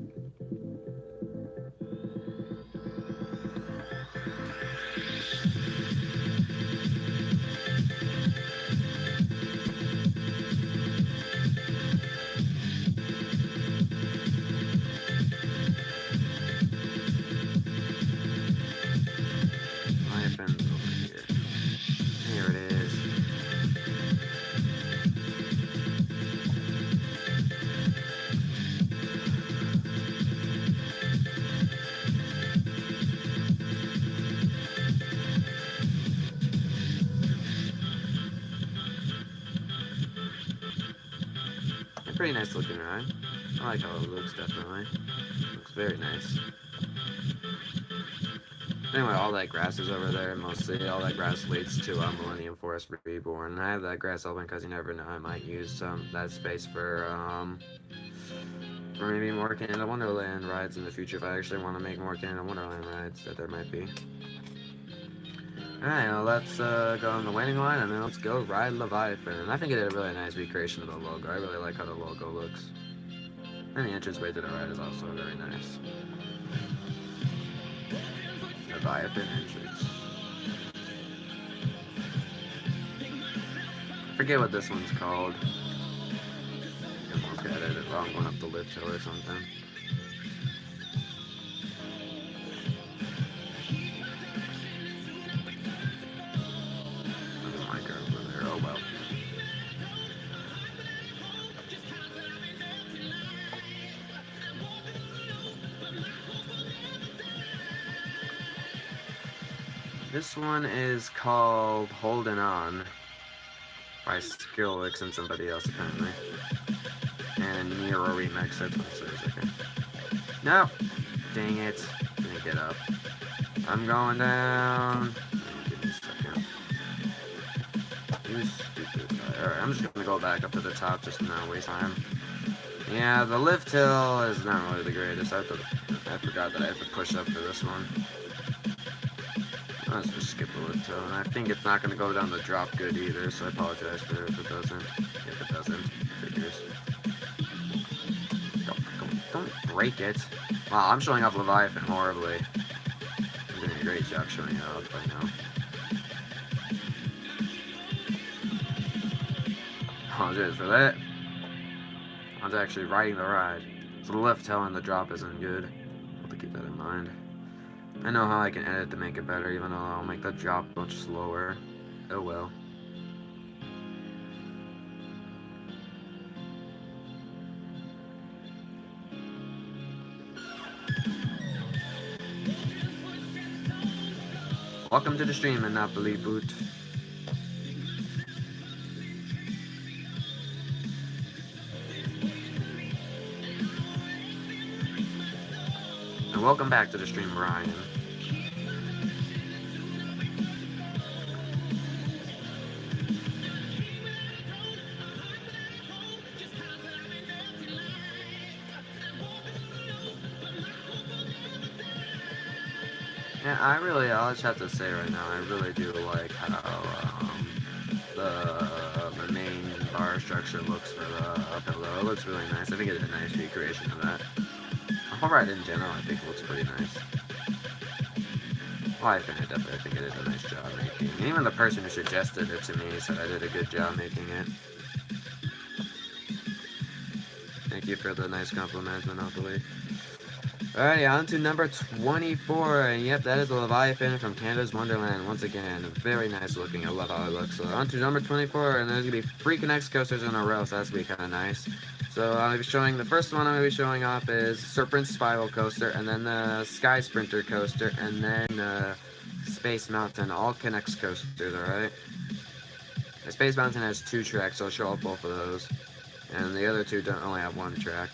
Here it is. Pretty nice looking ride. I like how it looks, definitely. Looks very nice. Anyway, all that grass is over there, mostly. All that grass leads to Millennium Forest Reborn. I have that grass open because you never know, I might use that space for maybe more Canada Wonderland rides in the future if I actually want to make more Canada Wonderland rides that there might be. Alright, well, let's go on the waiting line and then let's go ride Leviathan. And I think it did a really nice recreation of the logo. I really like how the logo looks. And the entranceway to the ride is also very nice. Leviathan entrance. I forget what this one's called. I'm look at it while I'm going up the lift hill or something. There's a mic over there, oh well. This one is called Holding On by Skillix and somebody else apparently. And Nero Remix, that's what it says, okay. No! Dang it. Didn't get up. I'm going down. Give me a second. You stupid guy. Alright, I'm just gonna go back up to the top just to not waste time. Yeah, the lift hill is not really the greatest. I forgot that I have to push up for this one. Let's just skip the lift hill, and I think it's not going to go down the drop good either, so I apologize for if it doesn't. If it doesn't, figures. Don't break it. Wow, I'm showing off Leviathan horribly. I'm doing a great job showing it off right now. Apologize for that. I was actually riding the ride, so the lift hill and the drop isn't good. I'll have to keep that in mind. I know how I can edit to make it better, even though I'll make the drop much slower. Oh well. Welcome to the stream, Monopoly Boot. And welcome back to the stream, Ryan. Yeah, I'll just have to say right now, I really do like how the main bar structure looks for the uphill though. It looks really nice. I think it's a nice recreation of that. The whole ride in general, I think looks pretty nice. Well, I definitely think it did a nice job making. And even the person who suggested it to me said I did a good job making it. Thank you for the nice compliment, Monopoly. Alrighty, on to number 24, and yep, that is the Leviathan from Canada's Wonderland. Once again, very nice looking. I love how it looks. So on to number 24, and there's gonna be 3 KNEX coasters in a row, so that's gonna be kind of nice. So I'm gonna be showing the first one I'm gonna be showing off is Serpent Spiral Coaster, and then the Sky Sprinter Coaster, and then Space Mountain. All KNEX coasters, alright. The Space Mountain has 2 tracks, so I'll show off both of those, and the other 2 don't only have 1 track.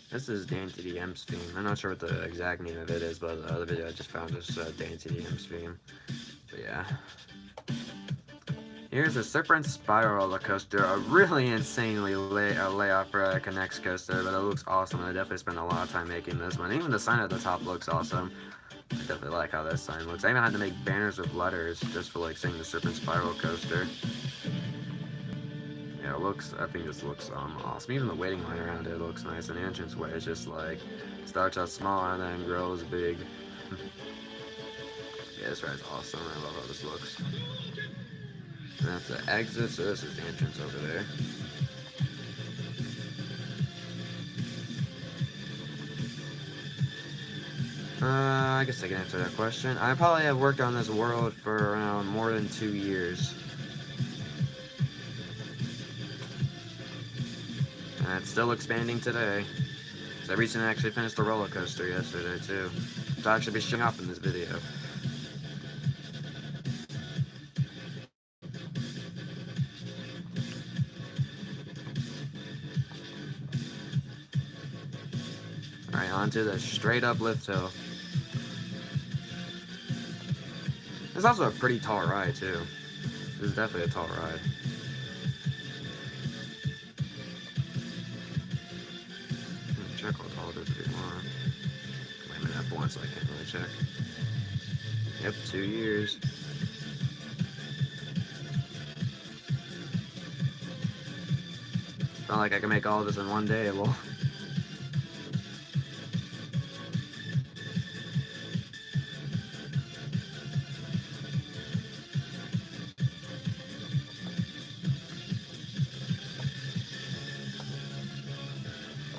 This is Dan TDM's theme. I'm not sure what the exact name of it is, but the other video I just found is Dan TDM's theme. But yeah. Here's a Serpent Spiral roller coaster, a really insanely layout for a KNEX coaster, but it looks awesome. I definitely spent a lot of time making this one. Even the sign at the top looks awesome. I definitely like how this sign looks. I even had to make banners with letters just for like saying the Serpent Spiral coaster. Yeah, it looks, I think this looks awesome. Even the waiting line around it looks nice, and the entranceway is just like, starts out small and then grows big. Yeah, this ride's awesome. I love how this looks. And that's the exit, so this is the entrance over there. I guess I can answer that question. I probably have worked on this world for around more than 2 years. And it's still expanding today. So I recently actually finished the roller coaster yesterday too. So I'll actually be showing off in this video. Alright, onto the straight up lift hill. It's also a pretty tall ride too. This is definitely a tall ride. Check how tall it is if you want. Wait a minute, F1, so I can't really check. Yep, 2 years. Not like I can make all of this in one day, well.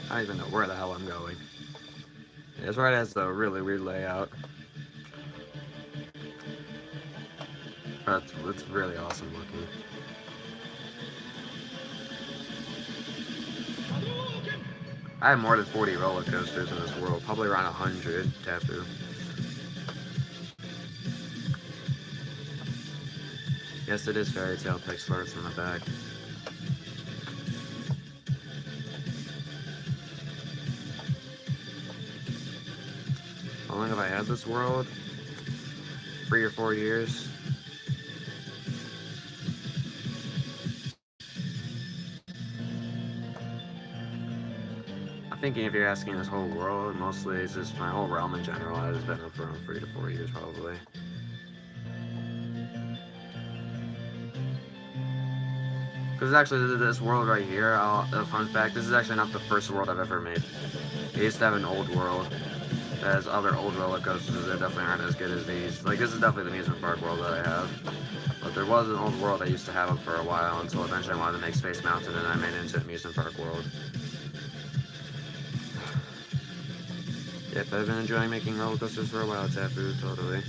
I don't even know where the hell I'm going. Yeah, this ride has a really weird layout. It's really awesome looking. I have more than 40 roller coasters in this world, probably around 100, Tapu. Yes, it is Fairy Tale pixel arts in the back. How long have I had this world? 3 or 4 years. I think if you're asking this whole world, mostly it's just my whole realm in general has been up for around 3 to 4 years probably. Because actually this world right here, a fun fact, this is actually not the first world I've ever made. I used to have an old world that has other old roller coasters that definitely aren't as good as these. Like, this is definitely the amusement park world that I have. But there was an old world I used to have up for a while until eventually I wanted to make Space Mountain and I made it into an amusement park world. Yep, I've been enjoying making roller coasters for a while, Tapu, totally.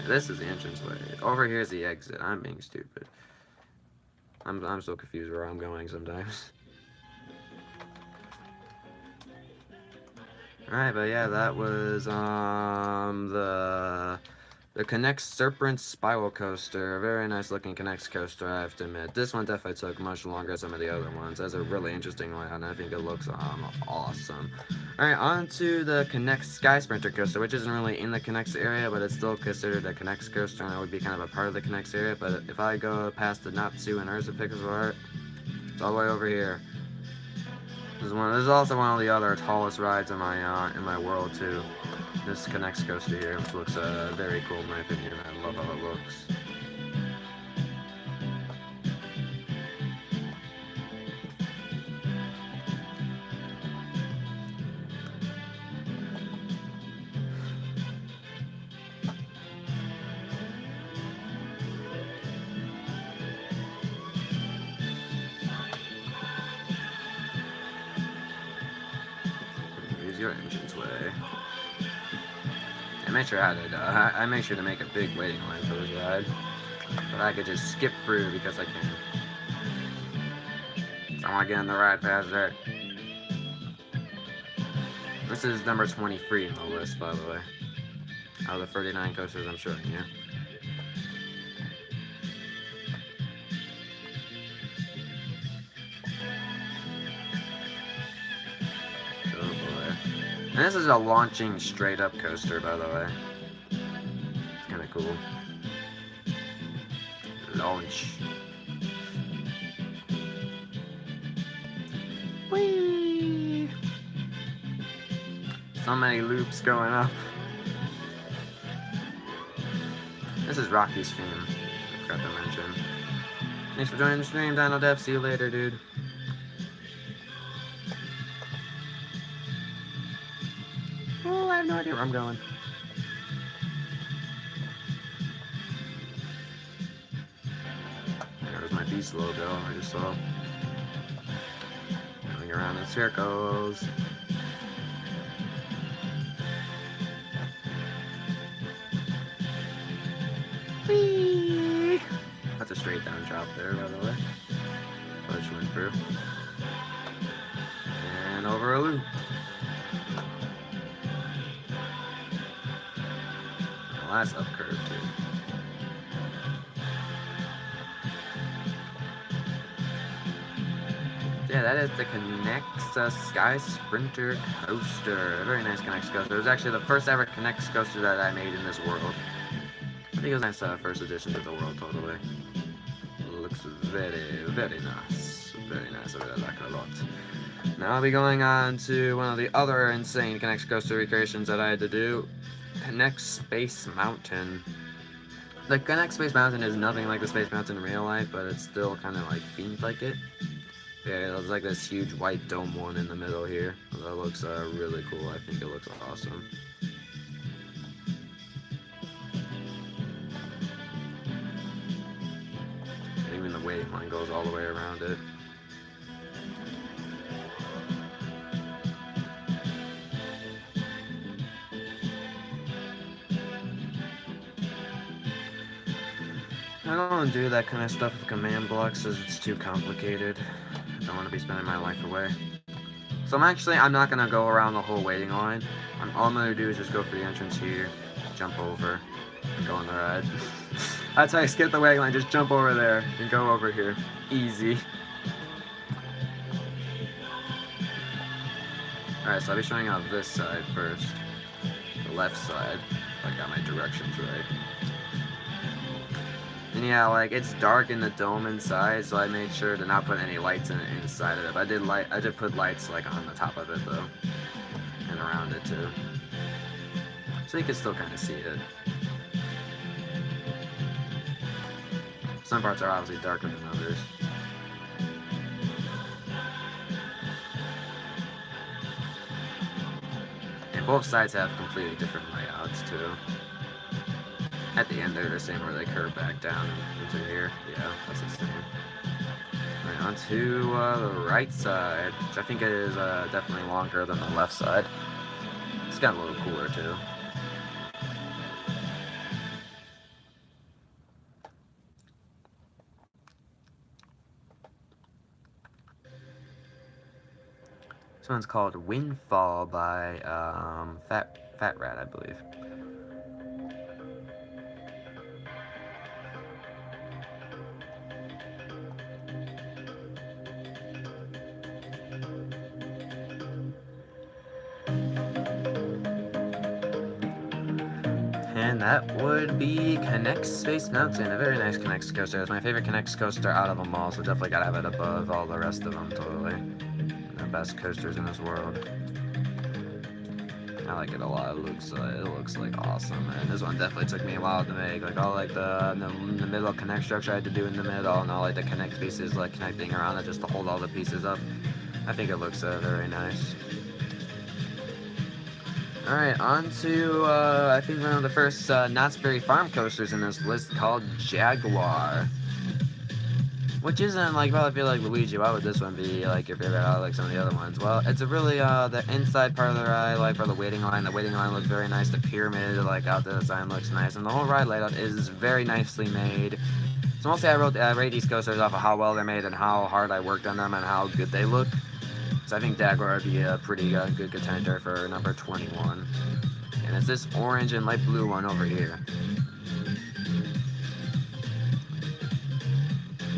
This is the entranceway. Over here is the exit. I'm being stupid. I'm so confused where I'm going sometimes. Alright, but yeah, that was the KNEX Serpent Spiral Coaster. A very nice looking KNEX coaster, I have to admit. This one definitely took much longer than some of the other ones. It has a really interesting layout, and I think it looks awesome. Alright, on to the KNEX Sky Sprinter Coaster, which isn't really in the KNEX area, but it's still considered a KNEX coaster, and it would be kind of a part of the KNEX area. But if I go past the Natsu and Urza pixel art, it's all the way over here. This is also one of the other tallest rides in my world too. This KNEX coaster here, which looks very cool in my opinion. I love how it looks. Here's your entranceway. I made sure to make a big waiting line for this ride, but I could just skip through because I can. I want to get on the ride faster. This is number 23 in the list, by the way. Out of the 39 coasters I'm showing you. Oh boy. And this is a launching straight up coaster, by the way. It's kind of cool. Launch. Whee! So many loops going up. This is Rocky's theme. I forgot to mention. Thanks for joining the stream, Dino Dev. See you later, dude. Oh, I have no idea where I'm going. There's my Beast logo I just saw. Going around in circles. Whee! That's a straight down drop there, by the way. Fudge went through. And over a loop. Well, that's up curve too. Yeah, that is the KNEX Sky Sprinter Coaster. A very nice KNEX coaster. It was actually the first ever KNEX coaster that I made in this world. I think it was a nice first addition to the world, totally. Looks very, very nice. Very nice. I really like it a lot. Now I'll be going on to one of the other insane KNEX coaster recreations that I had to do. KNEX Space Mountain. The KNEX Space Mountain is nothing like the Space Mountain in real life, but it's still kind of like themed like it. Yeah, there's like this huge white dome one in the middle here. That looks really cool. I think it looks awesome. Even the waiting line goes all the way around it. I don't want to do that kind of stuff with command blocks as it's too complicated. I don't want to be spending my life away. So I'm not going to go around the whole waiting line. All I'm going to do is just go for the entrance here, jump over, and go on the ride. That's how I skip the waiting line, just jump over there and go over here. Easy. Alright, so I'll be showing off this side first. The left side, if I got my directions right. And yeah, like it's dark in the dome inside, so I made sure to not put any lights inside of it. But I did put lights like on the top of it though, and around it too, so you can still kind of see it. Some parts are obviously darker than others. And both sides have completely different layouts too. At the end, they're the same where they curve back down into here. Yeah, that's the same. Alright, on to the right side, which I think is definitely longer than the left side. It's got a little cooler too. This one's called Windfall by Fat Rat, I believe. And that would be KNEX Space Mountain, a very nice KNEX coaster. It's my favorite KNEX coaster out of them all, so definitely gotta have it above all the rest of them, totally. The best coasters in this world. I like it a lot. It looks like awesome, and this one definitely took me a while to make. Like all like the middle KNEX structure I had to do in the middle, and all like the KNEX pieces like connecting around it just to hold all the pieces up. I think it looks very nice. Alright, on to, I think one of the first Knott's Berry Farm coasters in this list called Jaguar. Which isn't, like, well, I feel like Luigi, why would this one be, like, your favorite out of, like, some of the other ones? Well, it's a really, the inside part of the ride, like, for the waiting line looks very nice, the pyramid, like, out the design looks nice, and the whole ride layout is very nicely made. So mostly I rate these coasters off of how well they're made and how hard I worked on them and how good they look. So I think Jaguar would be a pretty good contender for number 21. And it's this orange and light blue one over here.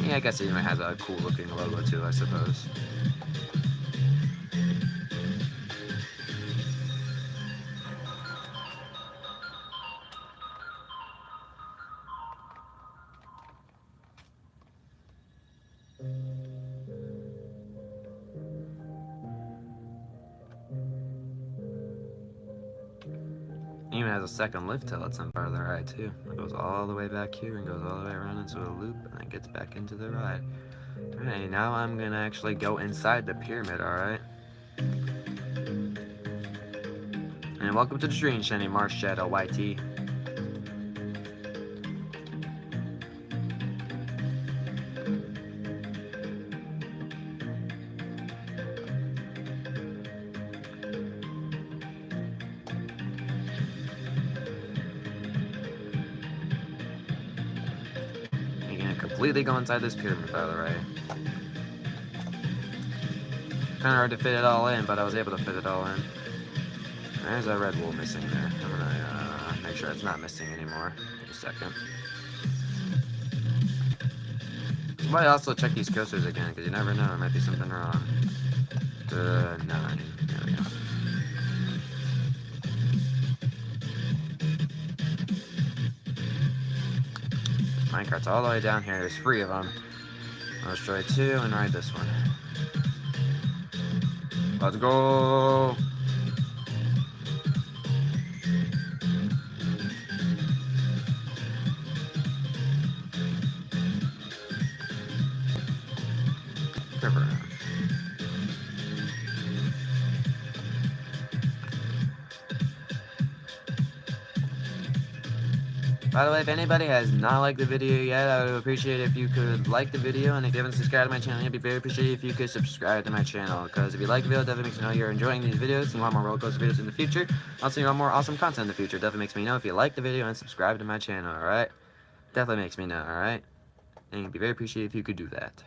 Yeah, I guess it even has a cool looking logo too, I suppose. Even has a second lift till it's on part of the ride too. It goes all the way back here and goes all the way around into a loop and then gets back into the ride. Alright, now I'm gonna actually go inside the pyramid, alright? And welcome to the stream, Shiny Marsh Shadow YT. completely go inside this pyramid, by the way. Kind of hard to fit it all in, but I was able to fit it all in. There's a red wool missing there. I'm gonna make sure it's not missing anymore. Take a second. So might also check these coasters again, because you never know, there might be something wrong. 9. There we go. Minecart's all the way down here. There's 3 of them. Let's try 2 and ride this one. Let's go! River. By the way, if anybody has not liked the video yet, I would appreciate it if you could like the video, and if you haven't subscribed to my channel, it'd be very appreciated if you could subscribe to my channel, because if you like the video, it definitely makes me know you're enjoying these videos, and you want more roller coaster videos in the future. Also, you want more awesome content in the future. It definitely makes me know if you like the video and subscribe to my channel, alright? Definitely makes me know, alright? And it'd be very appreciated if you could do that.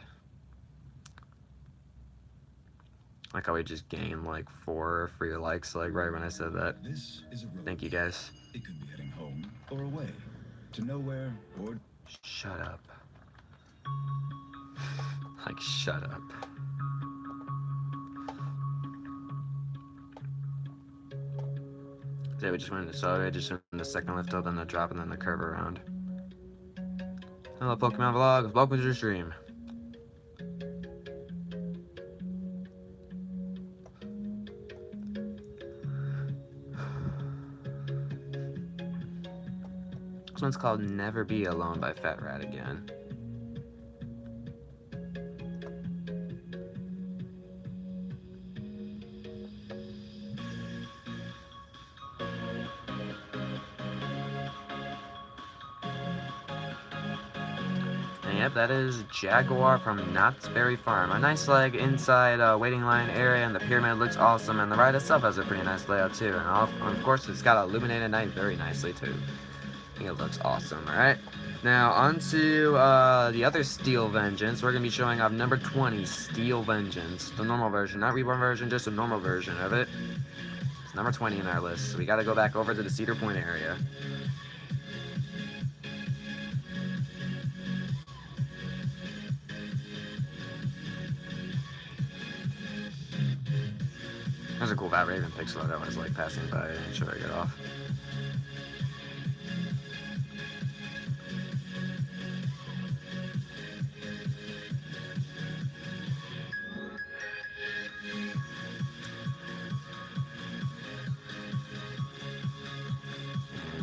Like how we just gained like 4 free likes, like right when I said that. This is a road. Thank you guys. It could be heading home or away to nowhere or. Shut up. Like, shut up. So we just went to the second lift up, then the drop, and then the curve around. Hello, Pokemon Vlog. Welcome to the stream. This one's called Never Be Alone by Fat Rat again. And yep, that is Jaguar from Knott's Berry Farm. A nice like inside waiting line area, and the pyramid looks awesome, and the ride itself has a pretty nice layout too. And of course, it's got illuminated night very nicely too. I think it looks awesome, alright? Now, on to the other Steel Vengeance. We're going to be showing off number 20, Steel Vengeance. The normal version, not Reborn version, just a normal version of it. It's number 20 in our list, so we got to go back over to the Cedar Point area. There's a cool Vat Raven pixel that was like passing by. I ain't sure I get off.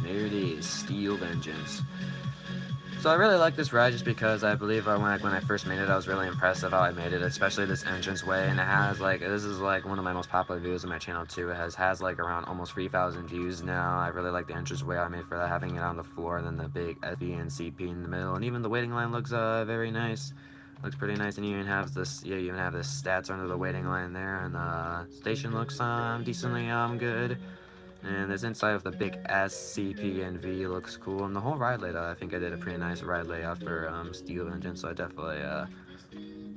There it is, Steel Vengeance. So I really like this ride just because I believe when I first made it, I was really impressed with how I made it, especially this entrance way. And it has like, this is like one of my most popular views on my channel too. It has like around almost 3,000 views now. I really like the entrance way I made for that, having it on the floor and then the big FE and CP in the middle. And even the waiting line looks very nice. Looks pretty nice, and you even have this. Yeah, you even have the stats under the waiting line there, and the station looks decently good. And this inside of the big S, CP, and V looks cool, and the whole ride layout, I think I did a pretty nice ride layout for Steel Vengeance, so I definitely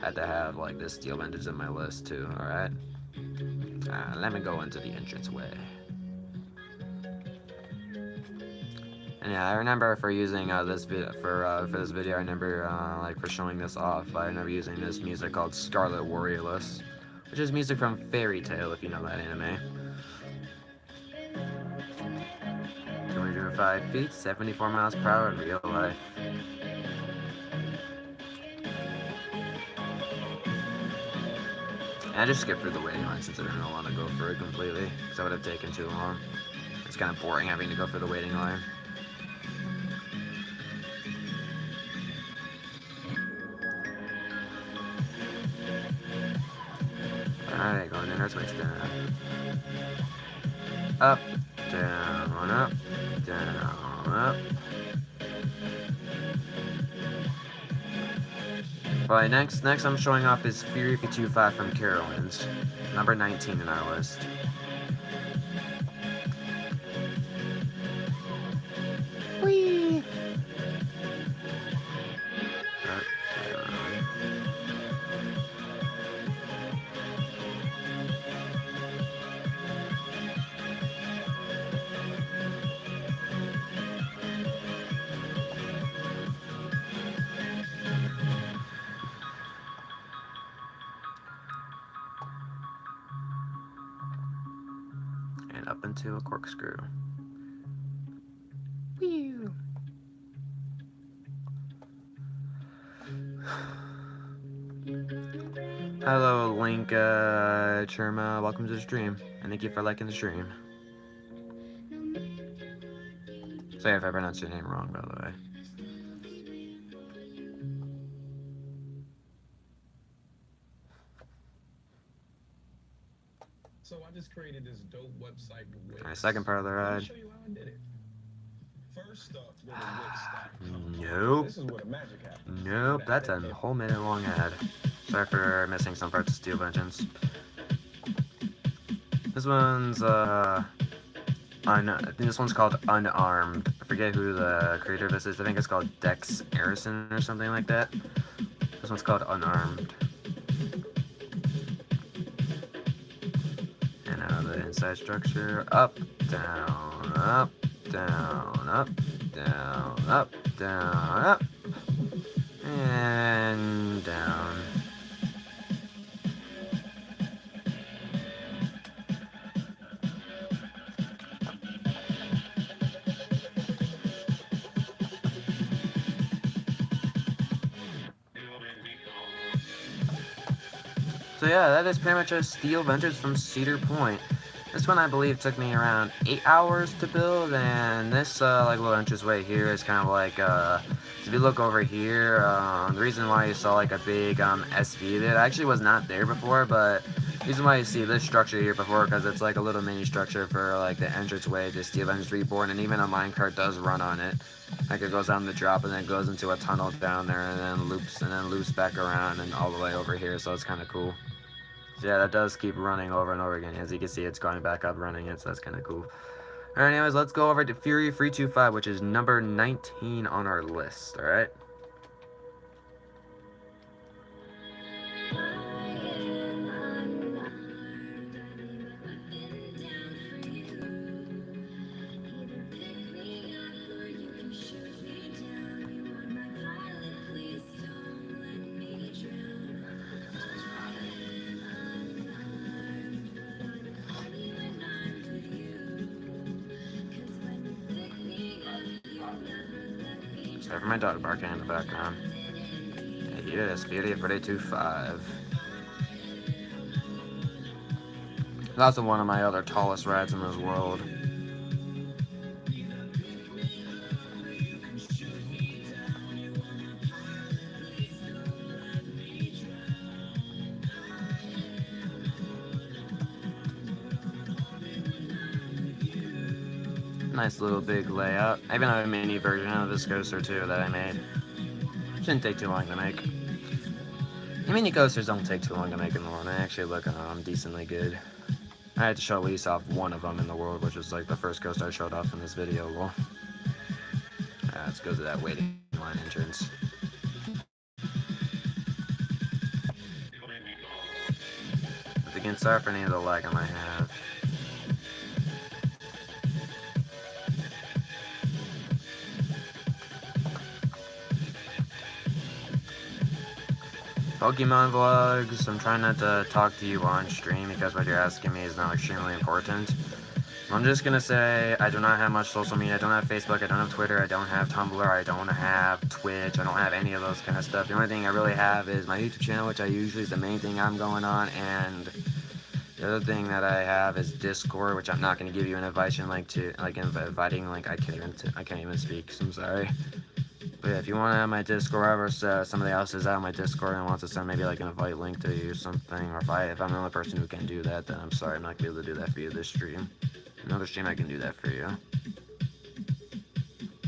had to have like this Steel Vengeance in my list too. All right, let me go into the entranceway. And yeah, I remember for using this for this video, I remember like for showing this off, I remember using this music called Scarlet Warriorless, which is music from Fairy Tail, if you know that anime. 205 feet, 74 miles per hour in real life. And I just skipped through the waiting line since I didn't want to go for it completely, because that would have taken too long. It's kind of boring having to go for the waiting line. Alright, going in our twist down. Up, down, up, down, up. Alright, next I'm showing off is Fury 25 from Carowinds, number 19 in our list. Whee! and up into a corkscrew. Whew. Hello, Link Chirma. Welcome to the stream, and thank you for liking the stream. Sorry if I pronounced your name wrong, by the way. So I just created this dope website with Wix. Alright, second part of the Let me ride. show you how I did it. First off, go to Wix.com. Nope. This is where the magic happens. Nope, that's a whole minute long ad. Sorry for missing some parts of Steel Vengeance. This one's, this one's called Unarmed. I forget who the creator of this is. I think it's called Dex Arison or something like that. This one's called Unarmed. And now the inside structure. Up, down, up, down, up, down, up, down, up. And down. So yeah, that is pretty much a Steel Vengeance from Cedar Point. This one I believe took me around 8 hours to build, and this like little entranceway here is kind of like so if you look over here, the reason why you saw like a big SV there, actually was not there before, but the reason why you see this structure here before, because it's like a little mini structure for like the entranceway to Steel Vengeance Reborn, and even a minecart does run on it. Like it goes down the drop and then goes into a tunnel down there and then loops back around and all the way over here, so it's kind of cool. So yeah, that does keep running over and over again. As you can see, it's going back up running it, so that's kind of cool. Alright, anyways, let's go over to Fury 325, which is number 19 on our list, alright? Sorry for my dog barking in the background. Yes, Beauty of 325. It's also one of my other tallest rides in this world. Nice little big layout. I even have a mini version of this coaster too that I made. Shouldn't take too long to make. The mini coasters don't take too long to make in the world. They actually look decently good. I had to show at least off one of them in the world, which was like the first coaster I showed off in this video. Well, let's go to that waiting line entrance. Once again, sorry for any of the lag I might have. Pokemon vlogs, I'm trying not to talk to you on stream because what you're asking me is not extremely important. I'm just gonna say I do not have much social media. I don't have Facebook, I don't have Twitter, I don't have Tumblr, I don't have Twitch, I don't have any of those kind of stuff. The only thing I really have is my YouTube channel, which I usually is the main thing I'm going on, and the other thing that I have is Discord, which I'm not gonna give you an invitation link to, like inviting, like I can't even speak, so I'm sorry. But yeah, if you want to have my Discord, or somebody else is out on my Discord and wants to send maybe like an invite link to you or something, or if I'm the only person who can do that, then I'm sorry, I'm not going to be able to do that for you this stream. Another stream I can do that for you.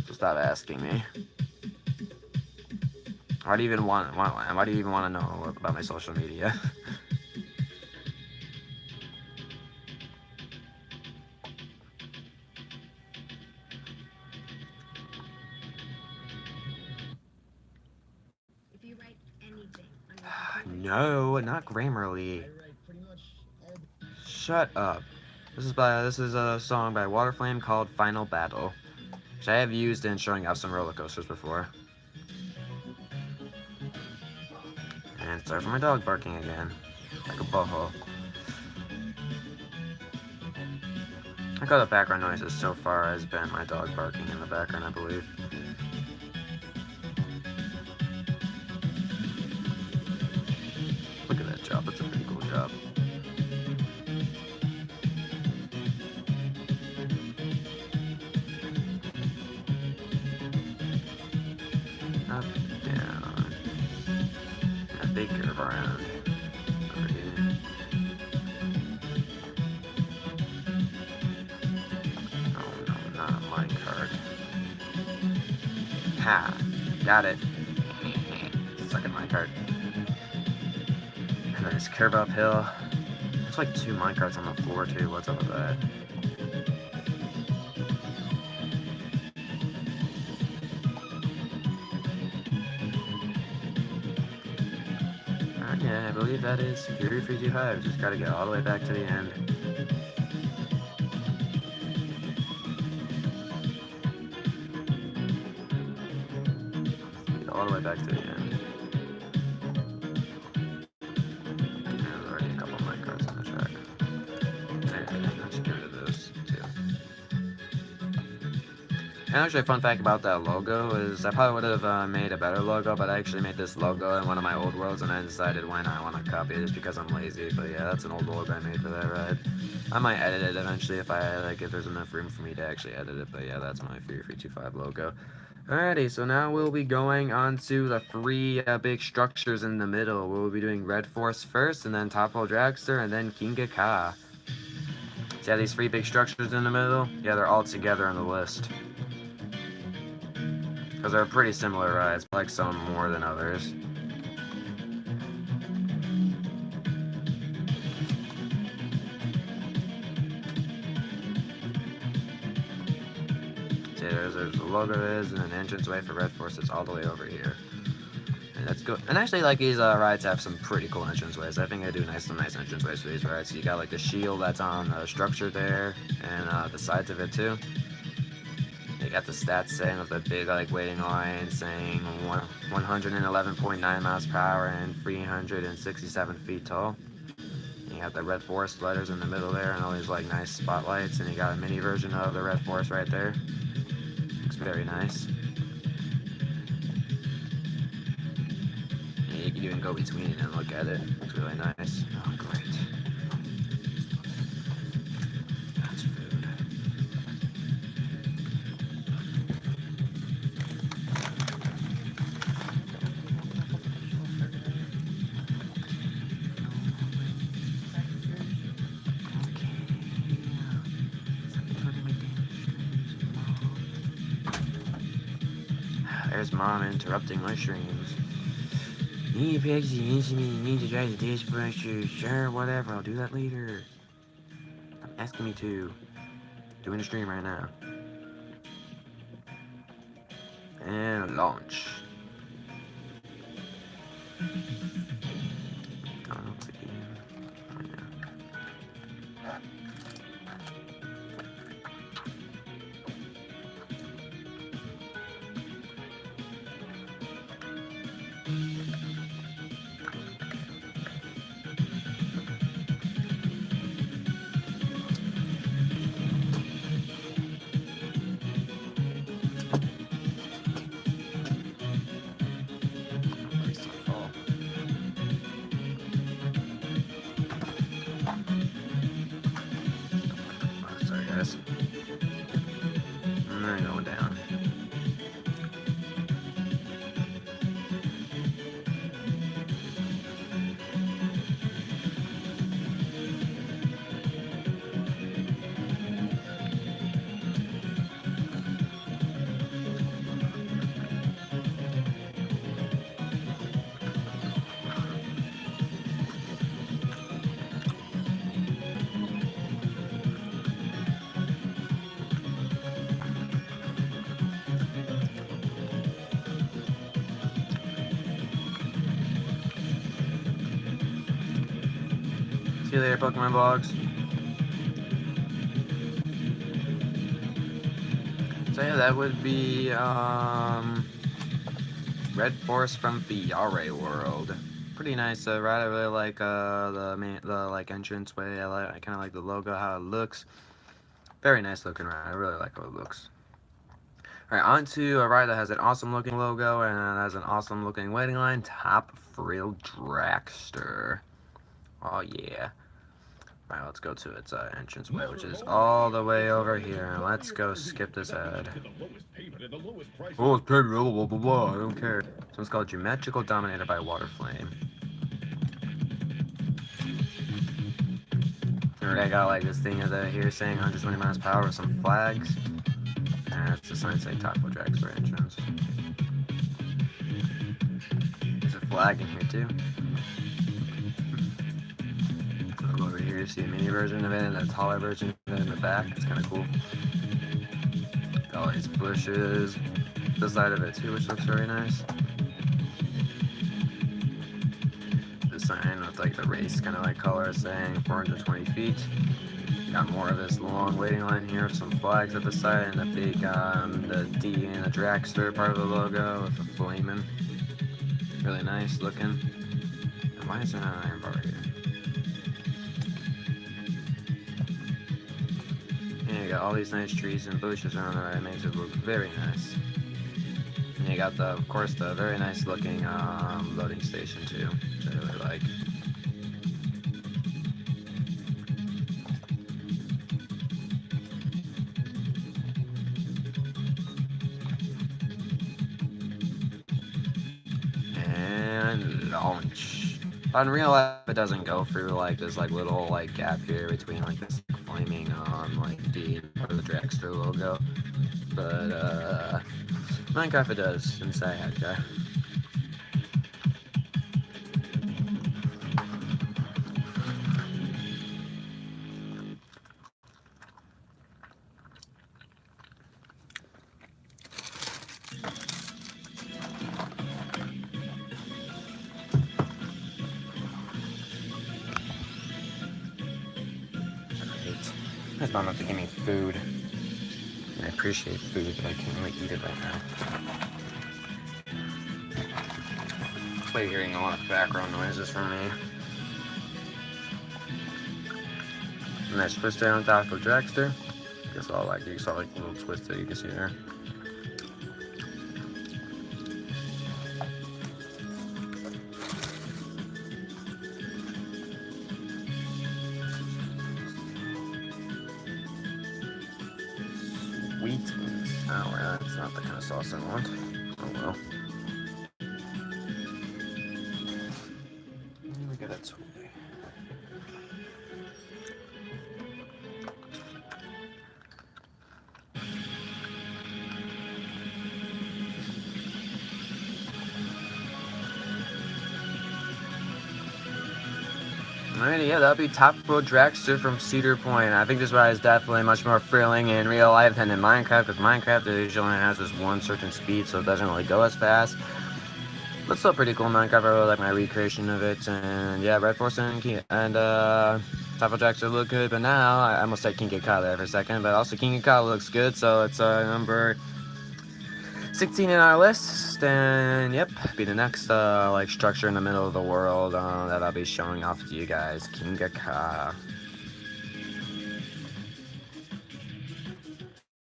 So stop asking me. Why do you even want to know about my social media? No, not Grammarly. Shut up. This is a song by Waterflame called Final Battle, which I have used in showing off some roller coasters before. And sorry for my dog barking again, like a boho. I got the background noises so far has been my dog barking in the background, I believe. Look at that job, that's a pretty cool job. Up, down. And a big curve around. Over here. Oh no, not a minecart. Ha! Got it. Suck at minecart. And nice curve uphill. There's like 2 minecarts on the floor too. What's up with that? Yeah, I believe that is Security 325. Just gotta get all the way back to the end. Get all the way back to the end. There's already a couple of minecarts on the track. I should get rid of those too. And actually, a fun fact about that logo is I probably would have made a better logo, but I actually made this logo in one of my old worlds, and I decided why not, I want to copy it just because I'm lazy. But yeah, that's an old logo I made for that ride. I might edit it eventually if there's enough room for me to actually edit it. But yeah, that's my Fury 325 logo. Alrighty, so now we'll be going on to the 3 big structures in the middle. We'll be doing Red Force first, and then Thrill Dragster, and then Kingda Ka. So yeah, these 3 big structures in the middle, yeah, they're all together on the list. Because they're pretty similar rides, but like some more than others. See, there's the logo is, and an entranceway for Red Force is all the way over here. And that's good. And actually, like, these rides have some pretty cool entranceways. I think they do some nice entranceways for these rides. So you got like the shield that's on the structure there, and the sides of it too. You got the stats saying with the big like waiting line saying 111.9 miles per hour and 367 feet tall. And you got the Red Forest letters in the middle there and all these like nice spotlights, and you got a mini version of the Red Forest right there. Looks very nice. And you can even go between it and look at it. Looks really nice. Oh, great. That's food. There's Mom interrupting my streams. Need Pixie, instantly need to drive the dishwasher. Sure, whatever, I'll do that later. Stop asking me to. Doing a stream right now. And launch. McDonald's again. Oh, yeah. Please don't fall. Oh, sorry guys. And then going down. See you later, Pokemon vlogs. So yeah, that would be Red Forest from Fiare World. Pretty nice ride. I really like the like entranceway. I kind of like the logo, how it looks. Very nice looking ride. I really like how it looks. Alright, on to a ride that has an awesome looking logo and has an awesome looking waiting line. Top Thrill Dragster. Oh yeah. Alright, let's go to its entranceway, which is all the way over here. Let's go skip this ad. Oh, it's paid, blah, blah, blah, blah. I don't care. This one's called Geometrical Dominator by Water Flame. Alright, I got like this thing here saying 120 miles per hour with some flags. And it's the sign saying Top Thrill Dragster entrance. There's a flag in here too. Over here you see a mini version of it and a taller version of it in the back. It's kind of cool. Got all these bushes. The side of it too, which looks very nice. The sign with like the race kind of like color saying 420 feet. Got more of this long waiting line here with some flags at the side and a big the D and the dragster part of the logo with the flaming. Really nice looking. And why is there not an iron bar here? And you got all these nice trees and bushes around the ride. It makes it look very nice. And you got of course, the very nice looking loading station too, which I really like. And launch. On real life, it doesn't go through like this like little like gap here between like this flaming like D and the dragster logo, but Minecraft it does, since I had to. That's not enough to give me food. I appreciate food, but I can't really eat it right now. That's why you're hearing a lot of background noises from me. Nice twister on top of dragster. Guess all like you saw like a little twist that you can see there. Sweet. Oh, well, that's not the kind of sauce I want. Oh well. Look at that toy. Alrighty, yeah, that'll be Top Thrill Dragster from Cedar Point. I think this ride is definitely much more thrilling in real life than in Minecraft, because Minecraft usually only has this one certain speed, so it doesn't really go as fast. But still pretty cool in Minecraft. I really like my recreation of it, and yeah, Red Force and Top Thrill Dragster look good, but now, I almost said Kingda Ka there for a second, but also Kingda Ka looks good, so it's number 16 in our list, and yep, be the next like structure in the middle of the world that I'll be showing off to you guys. Kingda Ka.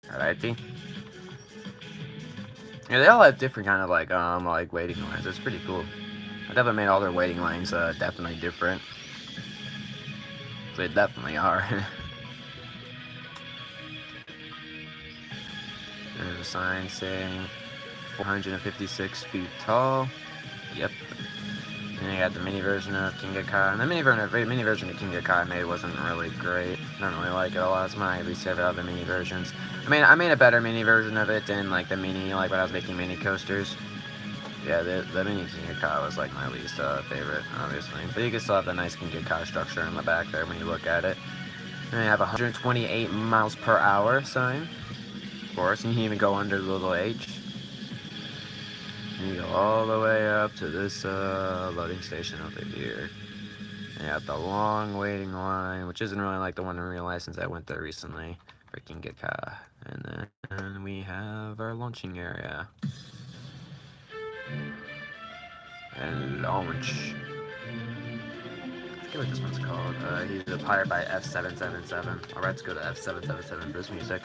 Alrighty. Yeah, they all have different kind of like waiting lines. It's pretty cool. I definitely made all their waiting lines definitely different. They definitely are. There's a sign saying 456 feet tall. Yep. And you got the mini version of Kingda Ka. And the mini version of Kingda Ka I made wasn't really great. I don't really like it a lot. It's my least favorite of the mini versions. I made a better mini version of it than like the mini, like when I was making mini coasters. Yeah, the mini Kingda Ka was like my least favorite, obviously. But you can still have the nice Kingda Ka structure in the back there when you look at it. And you have a 128 miles per hour sign. Of course, and you can even go under the little H. And you go all the way up to this loading station over here. And you have the long waiting line, which isn't really like the one in real life since I went there recently for Kingda Ka. And then we have our launching area. And launch. forget what this one's called. He's a pirate by F777. Alright, let's go to F777 for this music.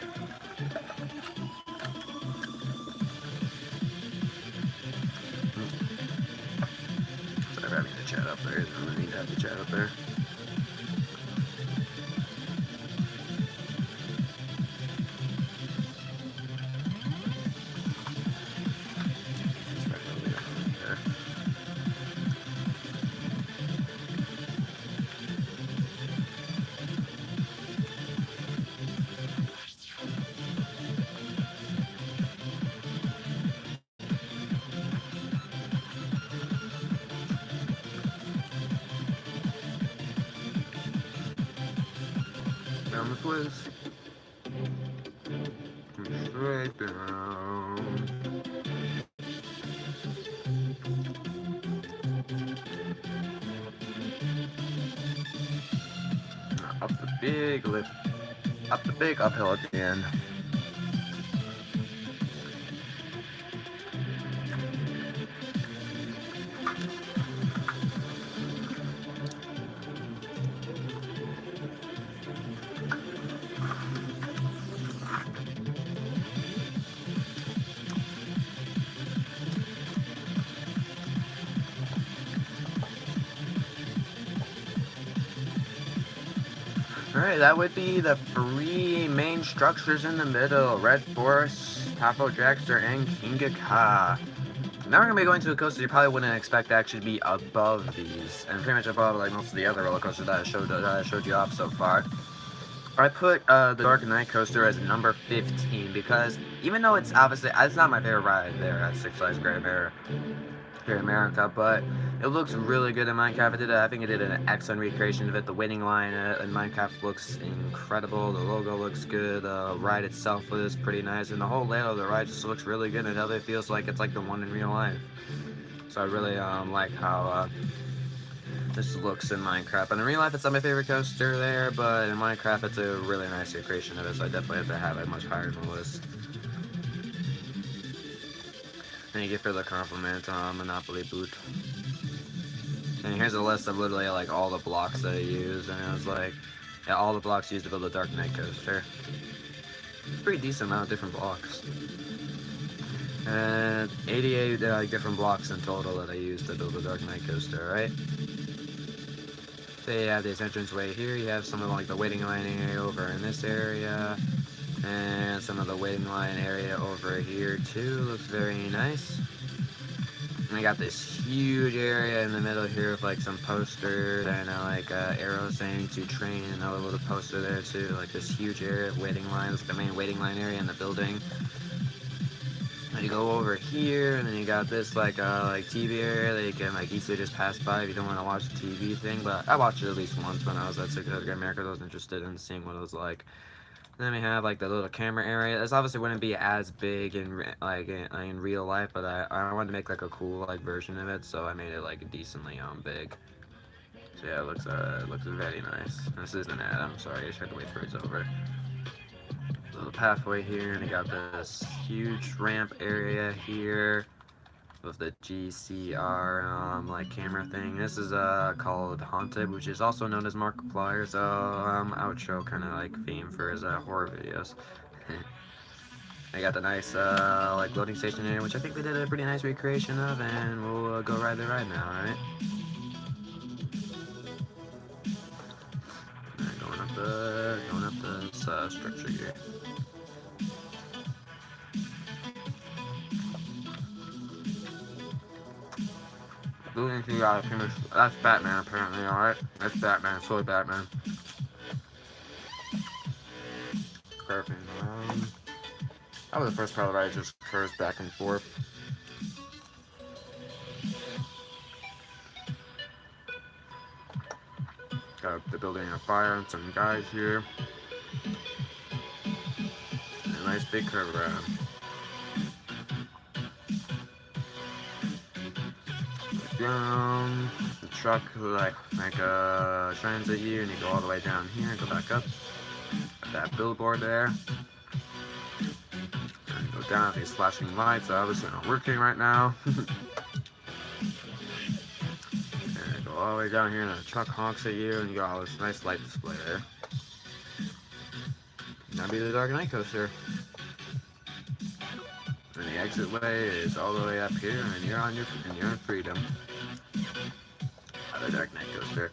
Sorry for having the chat up there. I don't need to have the chat up there. Down the twist. Straight down. Up the big lift. Up the big uphill at the end. Alright, that would be the three main structures in the middle. Red Forest, Thrill Dragster, and Kingda Ka. Now we're going to be going to a coaster you probably wouldn't expect to actually be above these. And pretty much above like most of the other roller coasters that I showed you off so far. I put the Dark Knight coaster as number 15 because even though it's obviously, it's not my favorite ride there at Six Flags Great America, but it looks really good in Minecraft. I think it did an excellent recreation of it. The waiting line in Minecraft looks incredible. The logo looks good. The ride itself is pretty nice, and the whole layout of the ride just looks really good. And it feels like it's like the one in real life. So I really like how this looks in Minecraft. And in real life, it's not my favorite coaster there, but in Minecraft, it's a really nice recreation of it. So I definitely have to have it much higher on the list. Thank you for the compliment, Monopoly Boot. And here's a list of literally like all the blocks that I used, and it was like, yeah, all the blocks used to build the Dark Knight coaster. It's a pretty decent amount of different blocks. And 88 different blocks in total that I used to build the Dark Knight coaster, right? So you have this entranceway here, you have some of like the waiting line area over in this area. And some of the waiting line area over here too, looks very nice. And I got this huge area in the middle here with like some posters and like arrows saying to train, and another little poster there too, like this huge area of waiting lines, the main waiting line area in the building. And you go over here, and then you got this like TV area that you can like easily just pass by if you don't want to watch the TV thing, but I watched it at least once when I was at Six Flags Great America. I was interested in seeing what it was like. Then we have like the little camera area. This obviously wouldn't be as big in in real life, but I wanted to make like a cool like version of it, so I made it like decently big. So yeah, it looks very nice. This is an ad. I'm sorry, I just had to wait for it's over. Little pathway here, and we got this huge ramp area here with the GCR like camera thing. This is called Haunted, which is also known as Markiplier's outro kind of like theme for his horror videos. I got the nice like loading station area, which I think they did a pretty nice recreation of, and we'll go ride the ride now. All right. Going up this structure here. That's Batman apparently, alright? That's Batman, it's totally Batman. Curving around. That was the first part of the ride, just curves back and forth. Got the building on fire and some guys here. And a nice big curve around. Down, the truck like shines at you, and you go all the way down here and go back up. Got that billboard there. And go down, these flashing lights are obviously not working right now. And go all the way down here, and the truck honks at you, and you got all this nice light display there. That'd be the Dark Knight Coaster. And the exit way is all the way up here, and you're on your freedom. Other Dark Knight Coaster.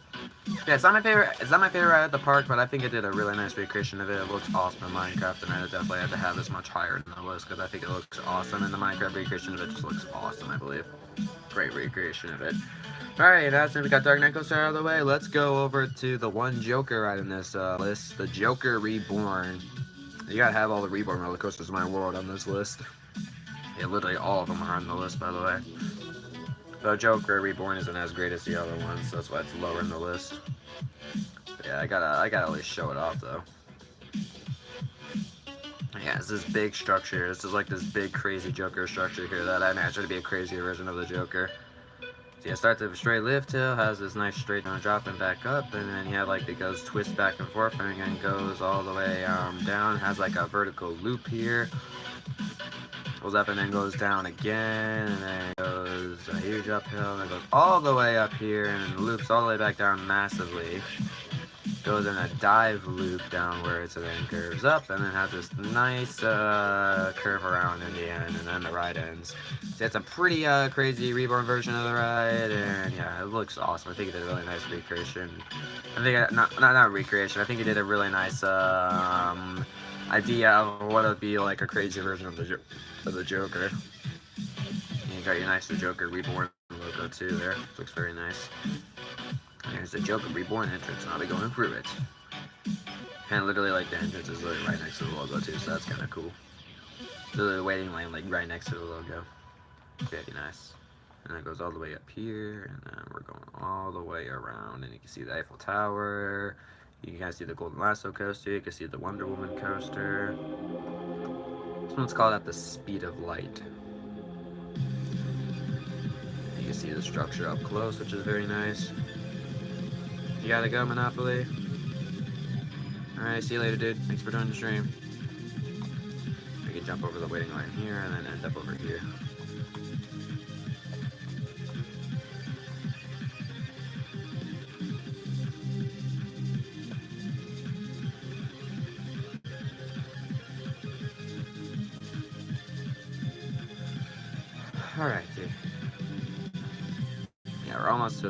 Yeah, it's not my favorite. It's not my favorite ride at the park, but I think it did a really nice recreation of it. It looks awesome in Minecraft, and I definitely had to have this much higher in the list because I think it looks awesome. And the Minecraft recreation of it just looks awesome, I believe. Great recreation of it. Alright, that's it. We got Dark Knight Coaster out of the way. Let's go over to the one Joker ride in this list, the Joker Reborn. You gotta have all the Reborn roller coasters in my world on this list. Yeah, literally all of them are on the list, by the way. The Joker Reborn isn't as great as the other ones, so that's why it's lower in the list. But yeah, I gotta at least show it off, though. Yeah, it's this big structure. This is like this big, crazy Joker structure here that I imagine to be a crazier version of the Joker. So yeah, starts with a straight lift hill, has this nice straight down drop and back up, and then you have like it goes twist back and forth, and then goes all the way down. Has like a vertical loop here. Goes up and then goes down again, and then goes a huge uphill, and then goes all the way up here, and loops all the way back down massively. Goes in a dive loop downwards, and then curves up, and then has this nice curve around in the end, and then the ride ends. So it's a pretty crazy Reborn version of the ride, and yeah, it looks awesome. I think it did a really nice recreation. I think not recreation. I think it did a really nice idea of what would be like a crazy version of the Joker. And you got your nice Joker Reborn logo too there. Looks very nice. There's the Joker Reborn entrance, and I'll be going through it. And literally, like, the entrance is literally right next to the logo too, so that's kind of cool. Literally the waiting lane, like, right next to the logo. Very nice. And it goes all the way up here, and then we're going all the way around, and you can see the Eiffel Tower. You can kind of see the Golden Lasso Coaster. You can see the Wonder Woman Coaster. This one's called at the Speed of Light. You can see the structure up close, which is very nice. You gotta go, Monopoly. Alright, see you later, dude. Thanks for joining the stream. We can jump over the waiting line here and then end up over here. Alright, dude. Yeah, we're almost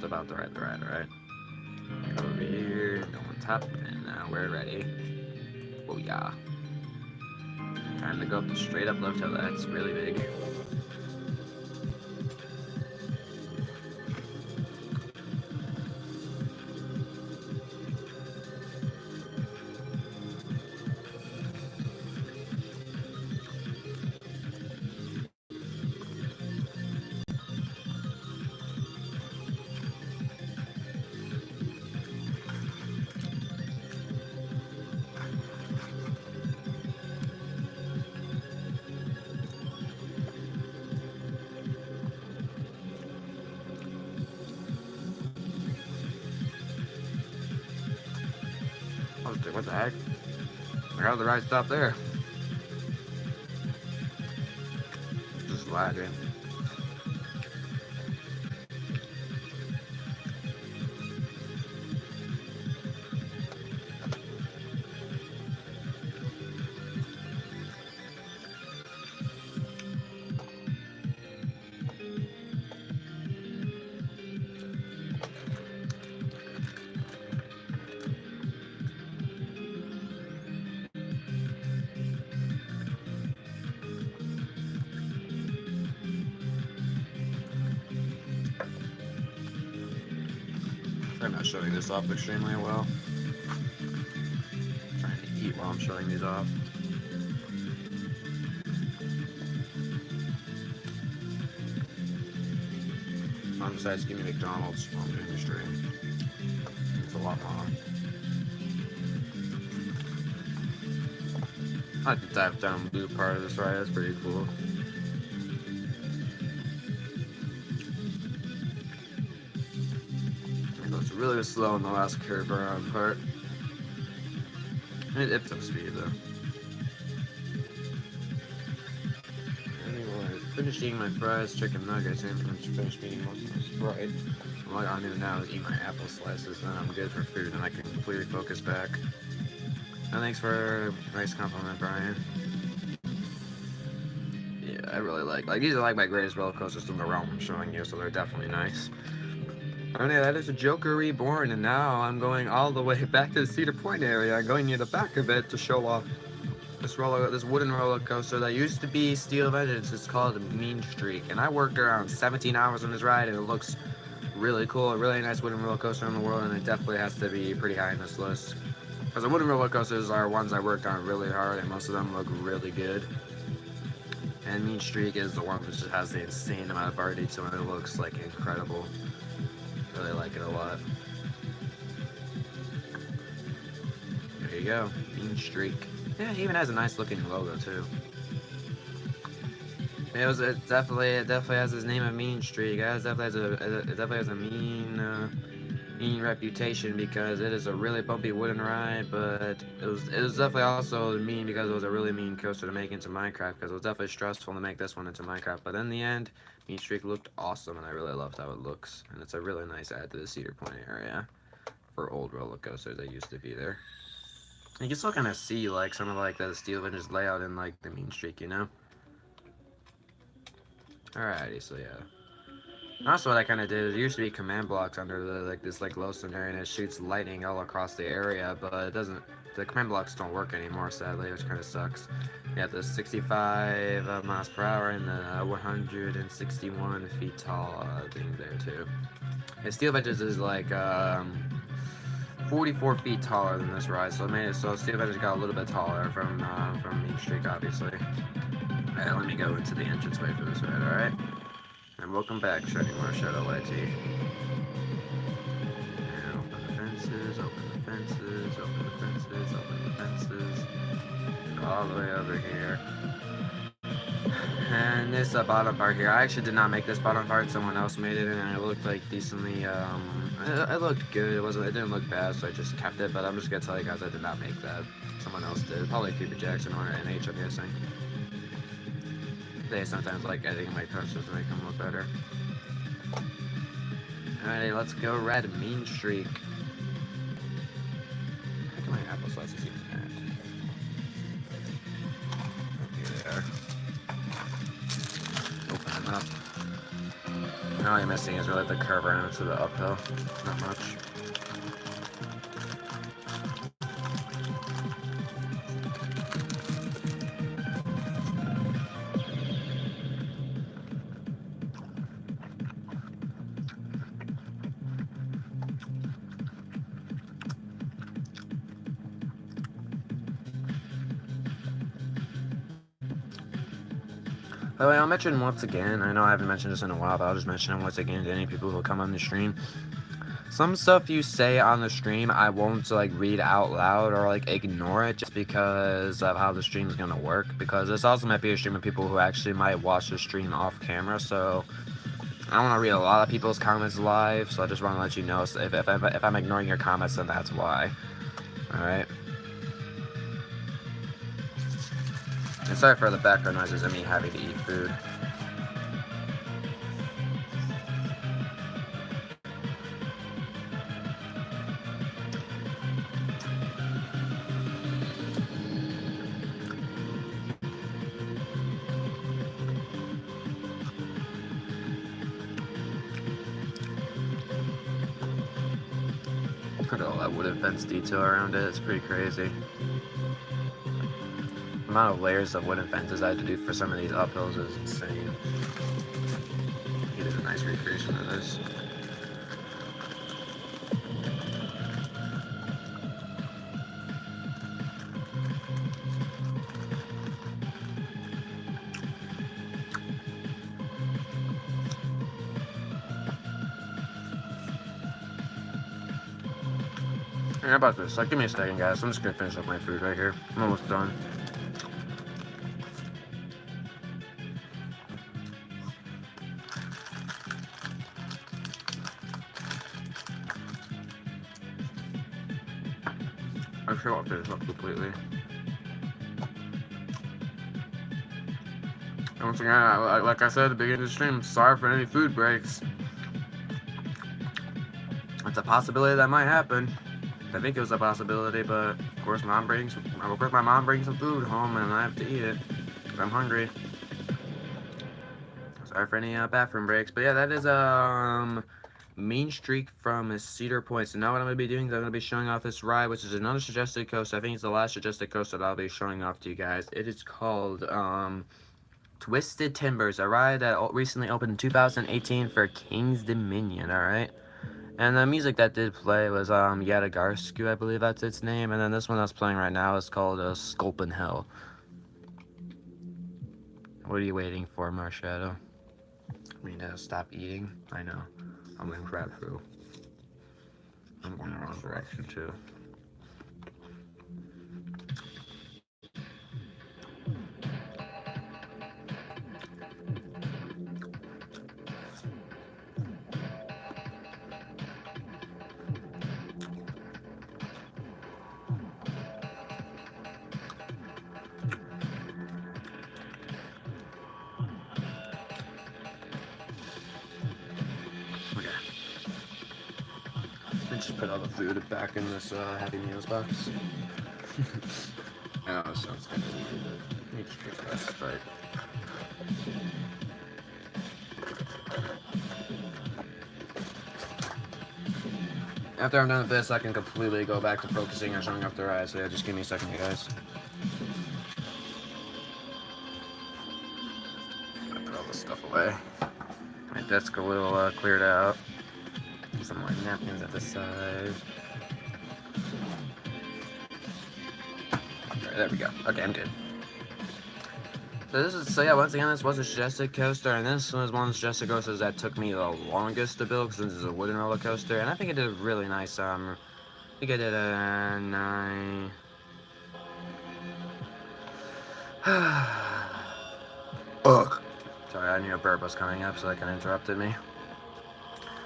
about to ride the ride, alright? Over here, go on top, and now we're ready. Oh yeah. Time to go up the straight up left hill. That's really big. What the heck? How did the ride stop there? Just lagging. I'm not showing this off extremely well. I'm trying to eat while I'm showing these off. Mom decides to give me McDonald's while I'm doing the stream. It's a lot more. I like the dive down blue part of this ride. That's pretty cool. It's really slow in the last curve around part. It picks up speed though. Anyways, finished eating my fries, chicken nuggets, and finished eating most of my Sprite. All I gotta do now is eat my apple slices, and then I'm good for food, and I can completely focus back. And thanks for a nice compliment, Brian. Yeah, I really like these are like my greatest roller coasters in the realm I'm showing you, so they're definitely nice. And yeah, that is a Joker Reborn, and now I'm going all the way back to the Cedar Point area. I'm going near the back of it to show off this wooden roller coaster that used to be Steel Vengeance. It's called Mean Streak, and I worked around 17 hours on this ride, and it looks really cool. A really nice wooden roller coaster in the world, and it definitely has to be pretty high on this list. Because the wooden roller coasters are ones I worked on really hard, and most of them look really good. And Mean Streak is the one that just has the insane amount of bar detail, and it looks like incredible. Really like it a lot. There you go, Mean Streak. Yeah, it even has a nice looking logo too. It definitely has his name of Mean Streak. It definitely has a mean reputation because it is a really bumpy wooden ride, but it was definitely also mean because it was a really mean coaster to make into Minecraft, because it was definitely stressful to make this one into Minecraft. But in the end, Mean Streak looked awesome, and I really loved how it looks, and it's a really nice add to the Cedar Point area for old roller coasters that used to be there. You can still kind of see like some of like the Steel Vengeance layout in like the Mean Streak, you know. Alrighty, so yeah. Also, what I kind of did is there used to be command blocks under this glowstone area, and it shoots lightning all across the area, but it doesn't. The command blocks don't work anymore, sadly, which kind of sucks. You have the 65 miles per hour and the 161 feet tall thing there too. And Steel Vengeance is like 44 feet taller than this ride, so it made it so Steel Vengeance got a little bit taller from Mean Streak, obviously. Alright, let me go into the entranceway for this ride, alright? And welcome back, Shining More Shadow YT. And open the fences, open the fences, open the fences, open the fences. All the way over here. And this bottom part here, I actually did not make this bottom part, someone else made it, and it looked like decently, it looked good, it didn't look bad, so I just kept it, but I'm just gonna tell you guys I did not make that. Someone else did, probably Kirby Jackson or NH, I'm guessing. They sometimes like editing my coasters to make them look better. Alrighty, let's go red Mean Streak. How come my apple slices even that? Here they are. Open them up. All you're missing is really the curve around to the uphill. Not much. By the way, I'll mention once again, I know I haven't mentioned this in a while, but I'll just mention it once again to any people who come on the stream. Some stuff you say on the stream, I won't like read out loud or like ignore it just because of how the stream's gonna work, because this also might be a stream of people who actually might watch the stream off camera, so I don't want to read a lot of people's comments live, so I just want to let you know, so if I'm ignoring your comments, then that's why. Alright? And sorry for the background noises of me having to eat food. Look at all that wooden fence detail around it, it's pretty crazy. The amount of layers of wooden fences I had to do for some of these uphills is insane. He did a nice recreation of this. How about this? Like, give me a second, guys. I'm just gonna finish up my food right here. I'm almost done. I'm sure I'll finish up completely. Once again, like I said at the beginning of the stream, sorry for any food breaks. It's a possibility that might happen. I think it was a possibility, but of course, my mom brings some food home, and I have to eat it. 'Cause I'm hungry. Sorry for any bathroom breaks, but yeah, that is Mean Streak from Cedar Point. So now what I'm going to be doing is I'm going to be showing off this ride, which is another suggested coaster. I think it's the last suggested coaster that I'll be showing off to you guys. It is called Twisted Timbers, a ride that recently opened in 2018 for King's Dominion, alright? And the music that did play was Jaguar, I believe that's its name. And then this one that's playing right now is called Sculpin Hell. What are you waiting for, Marshadow? I mean, stop eating? I know. I'm going to grab through. I'm going the wrong direction, too. Just put all the food back in this Happy Meals box. I know it sounds kind of weird, but you just get the rest right. After I'm done with this, I can completely go back to focusing on showing off the ride, so yeah, just give me a second, guys. I put all this stuff away. My desk a little cleared out. Some more napkins at the side. Alright, there we go. Okay, I'm good. So yeah, once again, this was a suggested coaster, and this was one of the suggested coasters that took me the longest to build, because this is a wooden roller coaster, and I think it did a really nice, I think I did a 9... Ugh. Sorry, I knew a burp was coming up, so that kind of interrupted me.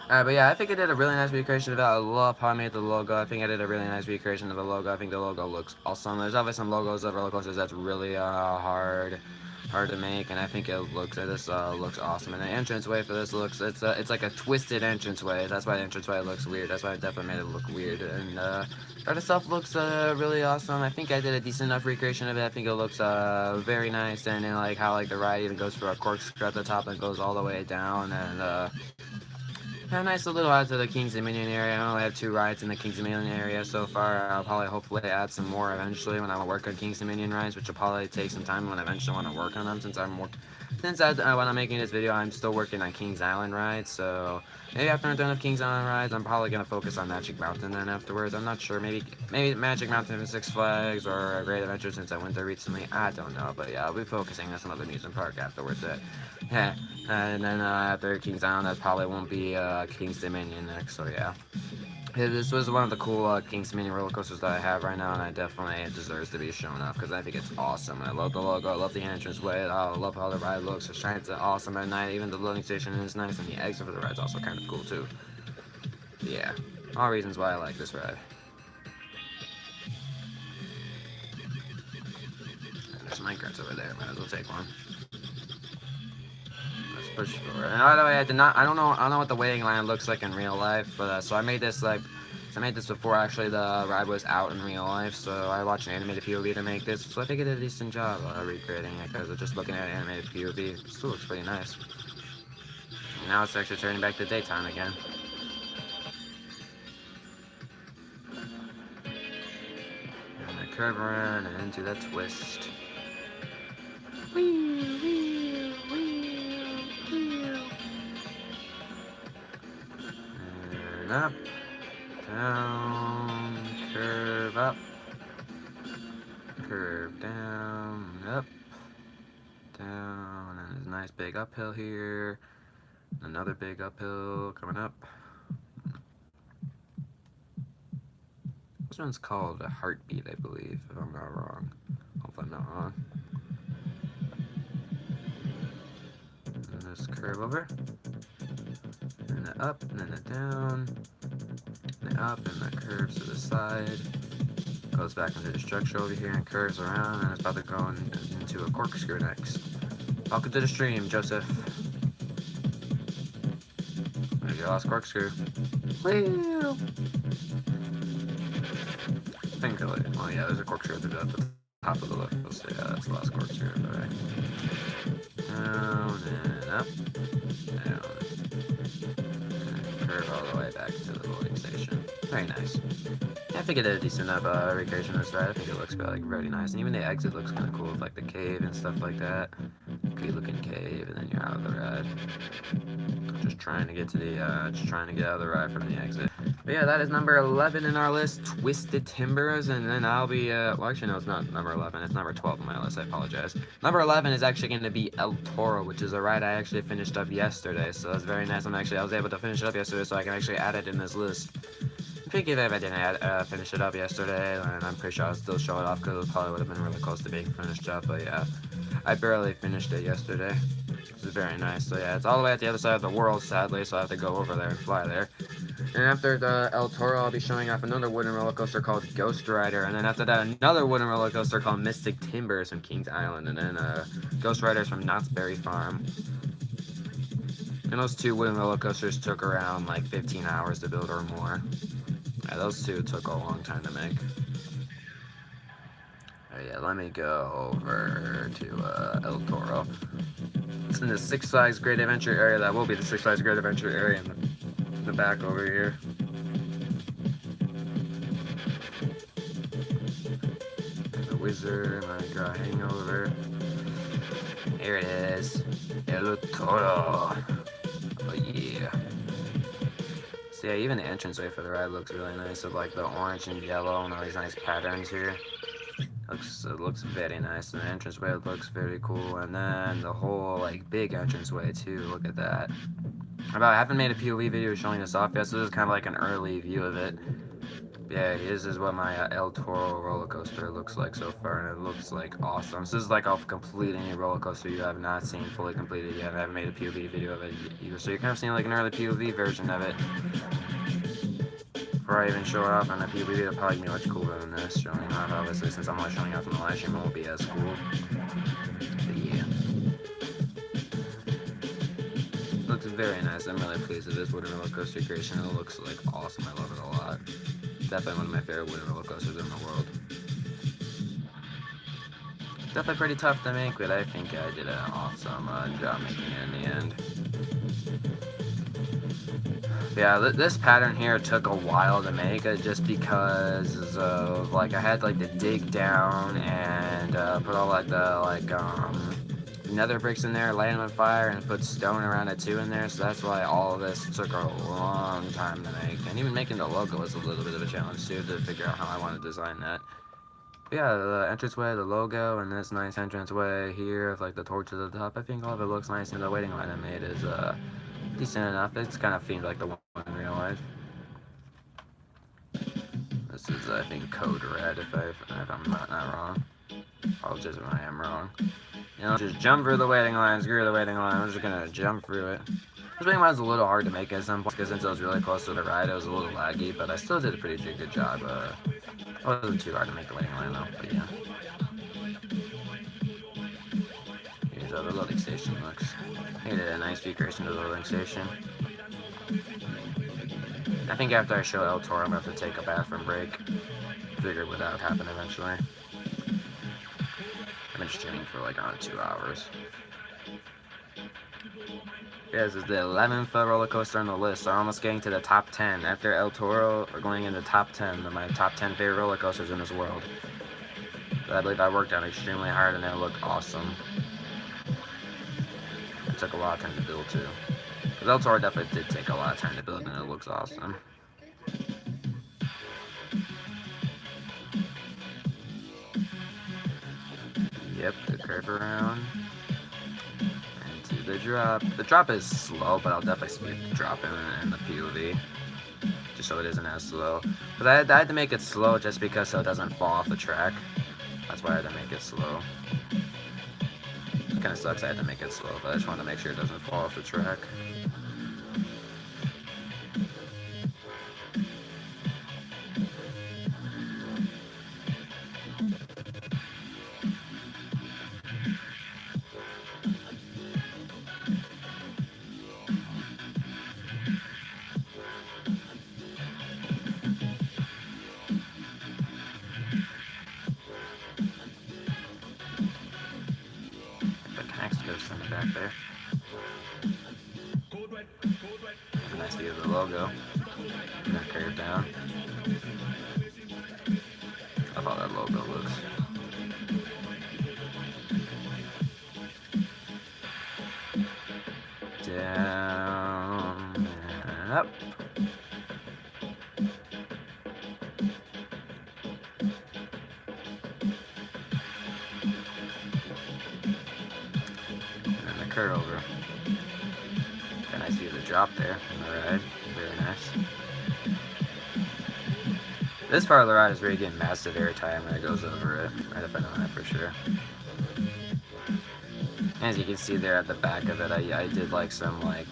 But yeah, I think I did a really nice recreation of that. I love how I made the logo. I think I did a really nice recreation of the logo. I think the logo looks awesome. There's obviously some logos of roller coasters that's really hard to make, and I think looks awesome. And the entranceway for this looks it's like a twisted entranceway. That's why the entranceway looks weird. That's why I definitely made it look weird. And the ride itself looks really awesome. I think I did a decent enough recreation of it. I think it looks very nice, and then like how the ride even goes for a corkscrew at the top and goes all the way down, and a nice little add to the King's Dominion area. I only have 2 rides in the King's Dominion area so far. I'll probably hopefully add some more eventually when I work on King's Dominion rides, which will probably take some time when I eventually want to work on them, when I'm making this video, I'm still working on King's Island rides, so maybe after I'm done with King's Island rides, I'm probably going to focus on Magic Mountain then afterwards. I'm not sure, maybe Magic Mountain and Six Flags or a Great Adventure since I went there recently. I don't know, but yeah, I'll be focusing on some other amusement park afterwards. Yeah, and then after King's Island, that probably won't be King's Dominion next, so yeah. This was one of the cool King's Dominion roller coasters that I have right now, and it definitely deserves to be shown off because I think it's awesome. I love the logo, I love the entranceway, I love how the ride looks. The shines are awesome at night, even the loading station is nice, and the exit for the ride's also kind of cool too. Yeah, all reasons why I like this ride. And there's minecarts over there, might as well take one. Push forward. And by the way, I don't know what the waiting line looks like in real life, but so I made this before actually the ride was out in real life, so I watched an animated POV to make this, so I think I did a decent job recreating it, because just looking at animated POV, it still looks pretty nice. And now it's actually turning back to daytime again. And I curve around and into that twist. Up, down, curve up, curve down, up, down, and there's a nice big uphill here, another big uphill coming up. This one's called a Heartbeat, I believe, if I'm not wrong. Hopefully I'm not wrong. And this curve over. And then up, and then the down, and then up, and that curves to the side, goes back into the structure over here, and curves around, and it's about to go into a corkscrew next. Welcome to the stream, Joseph. There's your last corkscrew. Woo! Thankfully. Oh yeah, there's a corkscrew at the top of the list. Yeah, that's the last corkscrew. Alright. Down and up. Down. And curve all the way back to the loading station. Very nice. Yeah, I think it did a decent enough recreation of this ride. I think it looks like very nice. And even the exit looks kind of cool with like the cave and stuff like that. Good looking cave, and then you're out of the ride. Just trying to get out of the ride from the exit. But yeah, that is number 11 in our list, Twisted Timbers, and then I'll be, well actually no, it's not number 11, it's number 12 on my list, I apologize. Number 11 is actually going to be El Toro, which is a ride I actually finished up yesterday, so that's very nice. I was able to finish it up yesterday, so I can actually add it in this list. I think if I didn't finish it up yesterday, then I'm pretty sure I'll still show it off, because it probably would have been really close to being finished up, but yeah. I barely finished it yesterday. This is very nice. So yeah, it's all the way at the other side of the world, sadly, so I have to go over there and fly there. And after the El Toro, I'll be showing off another wooden roller coaster called Ghost Rider. And then after that, another wooden roller coaster called Mystic Timbers from Kings Island. And then Ghost Riders from Knott's Berry Farm. And those two wooden roller coasters took around like 15 hours to build or more. Yeah, those two took a long time to make. Oh yeah, let me go over to El Toro. It's in the Six Flags Great Adventure area. That will be the Six Flags Great Adventure area in the back over here. And the Wizard, my God, Hangover. Here it is. El Toro. Oh yeah. So yeah, even the entranceway for the ride looks really nice with like the orange and yellow and all these nice patterns here. It looks very nice, and the entranceway looks very cool, and then the whole like big entranceway too. Look at that. I haven't made a POV video showing this off yet, so this is kind of like an early view of it. But yeah, this is what my El Toro roller coaster looks like so far, and it looks like awesome. So this is like a complete any roller coaster you have not seen fully completed yet. I haven't made a POV video of it either, so you're kind of seeing like an early POV version of it. Before I even show it off on the POV video, it'll probably be much cooler than this. Showing off, obviously, since I'm only showing off on the live stream, it won't be as cool. But yeah. Looks very nice. I'm really pleased with this wooden roller coaster creation. It looks like awesome. I love it a lot. Definitely one of my favorite wooden roller coasters in the world. Definitely pretty tough to make, but I think I did an awesome job making it in the end. Yeah, this pattern here took a while to make, just because of like I had like to dig down and put all like the nether bricks in there, light them on fire, and put stone around it too in there. So that's why all of this took a long time to make, and even making the logo was a little bit of a challenge too to figure out how I want to design that. But yeah, the entranceway, the logo, and this nice entranceway here with like the torch at the top. I think all of it looks nice, and the waiting line I made is decent enough. It's kind of themed like the one in real life. This is, I think, code red, if I'm not wrong. Apologies if I am wrong. You know, just jump through the waiting line, screw the waiting line. I'm just gonna jump through it. This waiting line was a little hard to make at some point, because since it was really close to the ride, it was a little laggy, but I still did a pretty good job. It wasn't too hard to make the waiting line, though, but yeah. Here's how the loading station looks. I did a nice recreation of the loading station. I think after I show El Toro, I'm going to have to take a bathroom break. Figured what that would happen eventually. I've been streaming for like around 2 hours. Yeah, this is the 11th roller coaster on the list, so we're almost getting to the top 10. After El Toro, we're going into the top 10 of my top 10 favorite roller coasters in this world. But I believe I worked on extremely hard and they look awesome. It took a lot of time to build too. Because El Toro definitely did take a lot of time to build and it looks awesome. Yep, the curve around. And to the drop. The drop is slow, but I'll definitely speed the drop in the POV. Just so it isn't as slow. But I had to make it slow just because so it doesn't fall off the track. That's why I had to make it slow. It kind of sucks I had to make it slow, but I just wanted to make sure it doesn't fall off the track. back there. That's a nice view of the logo. And then curve down. I love how that logo looks. Down and up. And then the curve over. Got a nice view of the drop there on the ride. Very nice. This part of the ride is really getting massive airtime when it goes over it. Right if I know that for sure. As you can see there at the back of it, I did like some I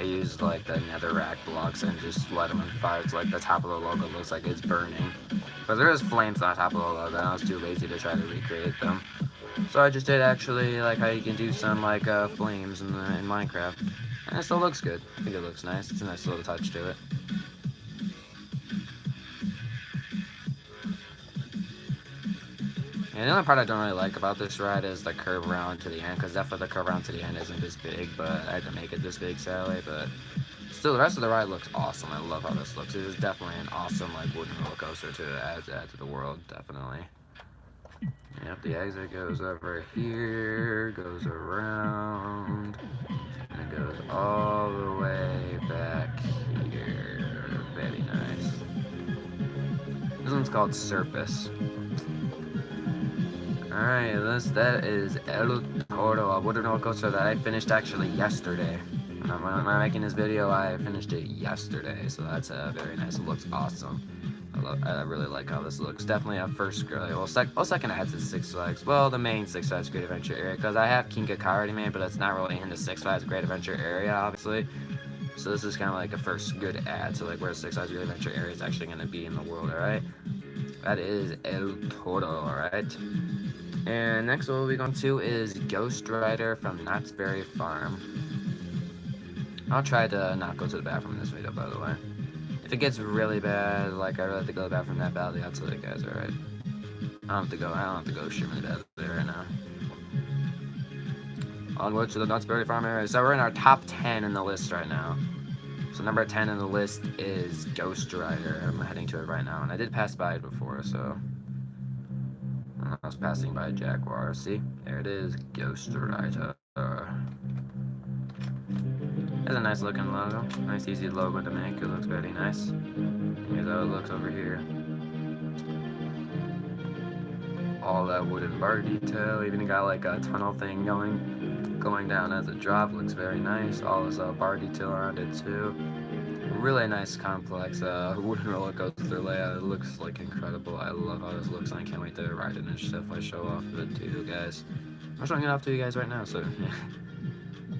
used like the netherrack blocks and just let them on fire. It's like the top of the logo looks like it's burning. But there is flames on top of the logo and I was too lazy to try to recreate them. So I just did actually like how you can do some like flames in Minecraft. And it still looks good. I think it looks nice. It's a nice little touch to it. And the only part I don't really like about this ride is the curve around to the end, because definitely the curve around to the end isn't this big, but I had to make it this big sadly. But still, the rest of the ride looks awesome. I love how this looks. It is definitely an awesome like wooden roller coaster to add to the world, definitely. Yep, the exit goes over here, goes around, and it goes all the way back here. Very nice. This one's called Surface. Alright, that is El Toro, a wooden roller coaster that I finished actually yesterday. When I'm making this video, I finished it yesterday, so that's very nice. It looks awesome. I really like how this looks. Definitely a first, second I had to Six Flags. Well, the main Six Flags Great Adventure area, because I have Kingda Ka already made, but it's not really in the Six Flags Great Adventure area, obviously. So this is kind of like a first good add to like where Six Flags Great Adventure area is actually going to be in the world, alright? That is El Toro, alright? And next what we'll be going to is Ghost Rider from Knott's Berry Farm. I'll try to not go to the bathroom in this video, by the way. If it gets really bad, like I really have to go to the bathroom that badly, I'll tell you guys, alright? I don't have to go shit really bad there right now. Onward to the Knott's Berry Farm area. So we're in our top 10 in the list right now. So number 10 in the list is Ghost Rider. I'm heading to it right now, and I did pass by it before, so I was passing by Jaguar. See? There it is, Ghost Rider. It's a nice looking logo. Nice easy logo to make. It looks very nice. Here's how it looks over here. All that wooden bar detail. Even got like a tunnel thing going down as a drop. Looks very nice. All this bar detail around it too. Really nice complex wooden roller coaster layout. It looks like incredible. I love how this looks and I can't wait to ride it and just definitely show off it to you guys. I'm showing it off to you guys right now, so yeah.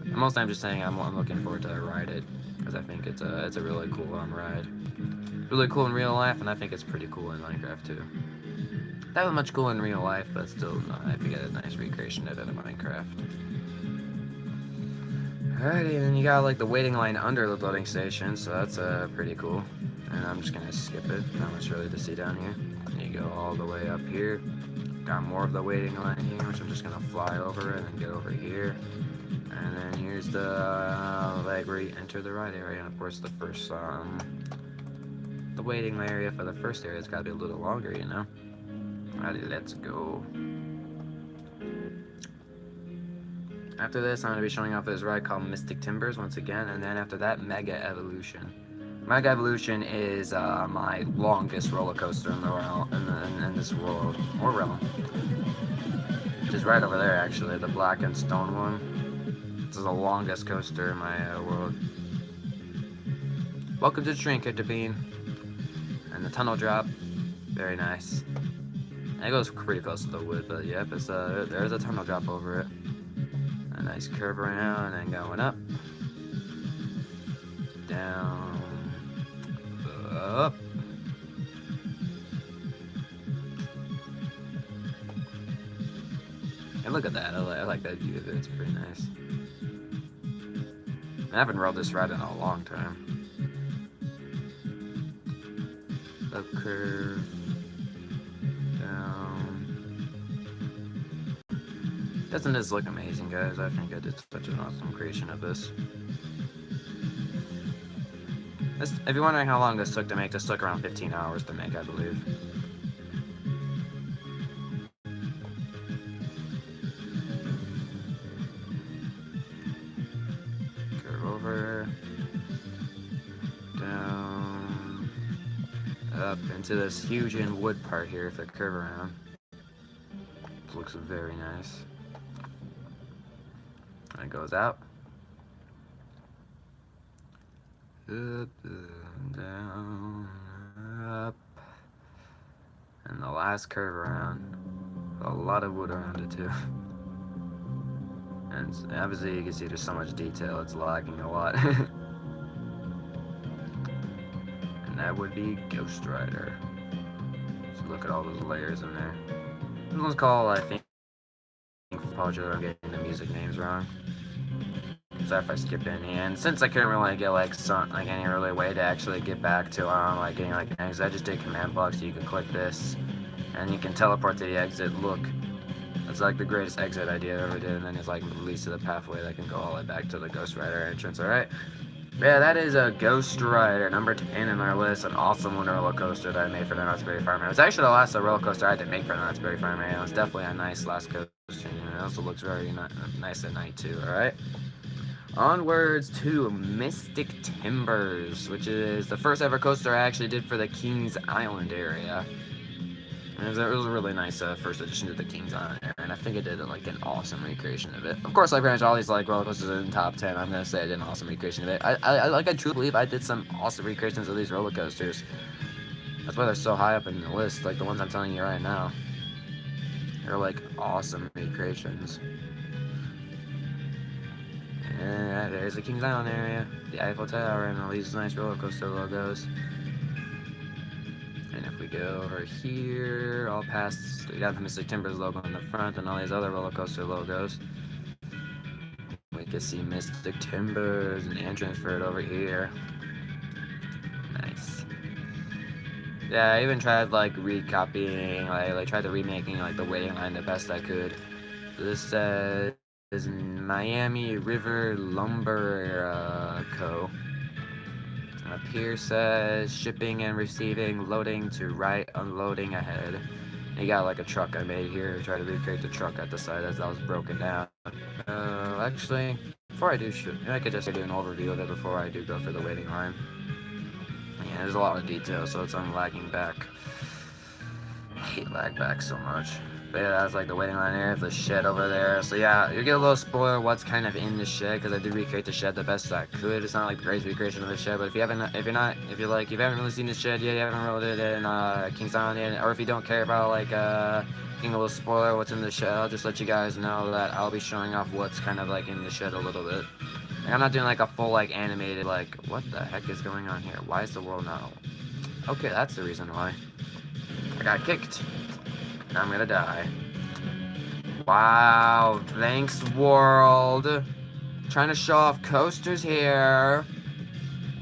Most I'm just saying I'm looking forward to ride it because I think it's a really cool ride. It's really cool in real life, and I think it's pretty cool in Minecraft too. That was much cool in real life, but still, I think it's a nice recreation of it in Minecraft. Alrighty, and then you got like the waiting line under the loading station, so that's pretty cool. And I'm just gonna skip it. Not much really to see down here. And you go all the way up here. Got more of the waiting line here, which I'm just gonna fly over and then get over here. And then here's the leg where you enter the ride area, and of course the first the waiting area for the first area has got to be a little longer, you know. Alrighty, let's go. After this, I'm going to be showing off this ride called Mystic Timbers once again, and then after that, Mega Evolution. Mega Evolution is my longest roller coaster in the world, in this world, or realm. Which is right over there, actually, the black and stone one. This is the longest coaster in my world. Welcome to the train, Kingda Bean. And the tunnel drop, very nice. And it goes pretty close to the wood, but yep, there's a tunnel drop over it. A nice curve around and going up, down, up. And look at that, I like that view of it, it's pretty nice. I haven't rode this ride in a long time. Up curve, down, Doesn't this look amazing, guys? I think I did such an awesome creation of this. If you're wondering how long this took to make, this took around 15 hours to make, I believe. Curve over, down, up into this huge in wood part here if I curve around. This looks very nice. And it goes out. Up, down, up. And the last curve around. A lot of wood around it too. And obviously you can see there's so much detail, it's lagging a lot. And that would be Ghost Rider. So look at all those layers in there. This one's called, I think, apologize I'm getting the music names wrong. Sorry if I skip any, and since I couldn't really get any really way to actually get back to like getting like an exit, I just did command block, so you can click this and you can teleport to the exit. Look, that's like the greatest exit idea I ever did, and then it's like leads to the pathway that can go all the way back to the Ghost Rider entrance. Alright, yeah, that is a Ghost Rider number 10 in our list, an awesome roller coaster that I made for the Knott's Berry Farm. It was actually the last roller coaster I had to make for the Knott's Berry Farm. It was definitely a nice last coaster. It also looks very nice at night too. Alright, onwards to Mystic Timbers, which is the first ever coaster I actually did for the Kings Island area. And it was a really nice first addition to the Kings Island area, and I think I did like an awesome recreation of it. Of course, like pretty much all these like roller coasters in the top 10, I'm gonna say I did an awesome recreation of it. I truly believe I did some awesome recreations of these roller coasters. That's why they're so high up in the list, like the ones I'm telling you right now. They're like awesome recreations. And there's the Kings Island area, the Eiffel Tower, and all these nice roller coaster logos. And if we go over here, all past, we got the Mystic Timbers logo in the front and all these other roller coaster logos. We can see Mystic Timbers and the entrance for it over here. Nice. Yeah, I even tried like recopying, like tried to remaking like the waiting line the best I could. So this says Miami River Lumber Co. Up here says shipping and receiving, loading to right, unloading ahead. You got like a truck I made here. Try to recreate the truck at the side as that was broken down. Actually, before I do shoot, I could just do an overview of it before I do go for the waiting line. Yeah, there's a lot of detail, so I'm lagging back. I hate lag back so much. But yeah, that's like the waiting line area, the shed over there. So yeah, you get a little spoiler what's kind of in the shed, because I did recreate the shed the best I could. It's not like the greatest recreation of the shed, but if you haven't really seen the shed yet, you haven't really did it in Kings Island yet, or if you don't care about like getting a little spoiler what's in the shed, I'll just let you guys know that I'll be showing off what's kind of like in the shed a little bit. Like, I'm not doing like a full like animated like what the heck is going on here? Why is the world not? Okay, that's the reason why. I got kicked. Now I'm gonna die. Wow, thanks world. Trying to show off coasters here.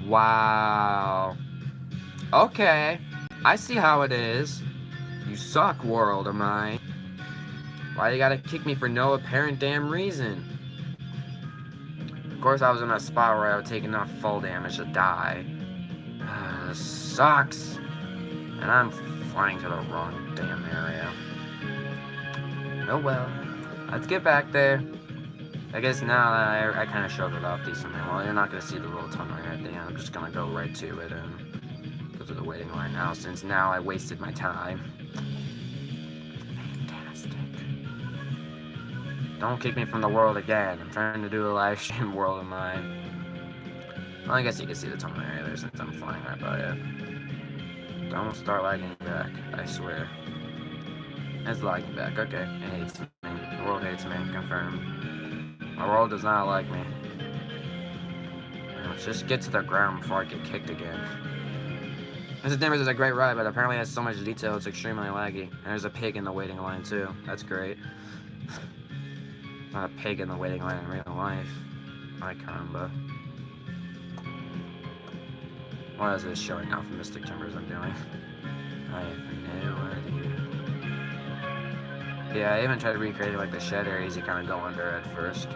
Wow. Okay, I see how it is. You suck, world of mine. Why you gotta kick me for no apparent damn reason? Of course, I was in a spot where I would take enough fall damage to die. This sucks. And I'm flying to the wrong damn area. Oh well. Let's get back there. I guess now that I kind of showed it off decently well, you're not going to see the little tunnel right at the end. I'm just going to go right to it and go to the waiting line now, since now I wasted my time. Fantastic. Don't kick me from the world again. I'm trying to do a live stream world of mine. Well, I guess you can see the tunnel area there since I'm flying right by it. Don't start lagging back, I swear. It's lagging back, okay. It hates me. The world hates me, confirmed. My world does not like me. Let's just get to the ground before I get kicked again. Mystic Timbers is a great ride, but apparently it has so much detail it's extremely laggy. And there's a pig in the waiting line too. That's great. Not a pig in the waiting line in real life. My caramba. What is this showing off Mystic Timbers I'm doing? I have no idea. Yeah, I even tried recreating like the shed areas you kind of go under at first.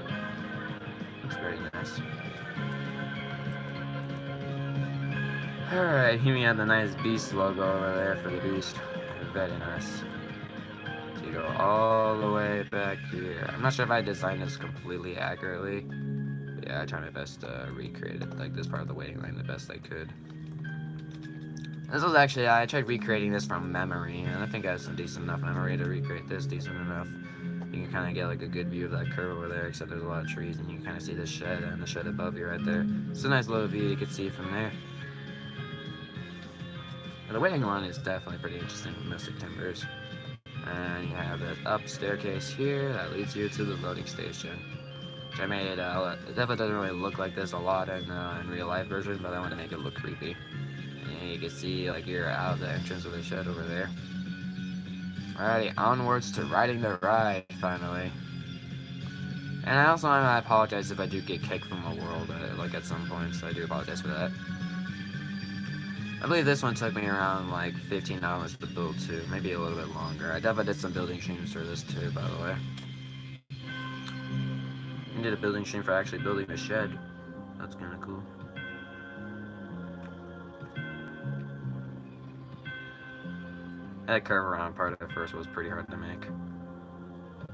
Looks very nice. Alright, here we have the nice beast logo over there for the beast. Very nice. So you go all the way back here. I'm not sure if I designed this completely accurately. But yeah, I tried my best to recreate it, like this part of the waiting line the best I could. This was actually, I tried recreating this from memory, and I think I have some decent enough memory to recreate this decent enough. You can kind of get like a good view of that curve over there, except there's a lot of trees, and you can kind of see the shed and the shed above you right there. It's a nice little view you can see from there. The waiting line is definitely pretty interesting with Mystic Timbers. And you have this up staircase here that leads you to the loading station. Which I made, it definitely doesn't really look like this a lot in real life version, but I want to make it look creepy. And you can see like you're out the entrance of the shed over there. Alrighty, onwards to riding the ride, finally. And I also want to apologize if I do get kicked from a world, like at some point, so I do apologize for that. I believe this one took me around like 15 hours to build too, maybe a little bit longer. I definitely did some building streams for this too, by the way. I did a building stream for actually building a shed. That's kind of cool. That curve around part at first was pretty hard to make.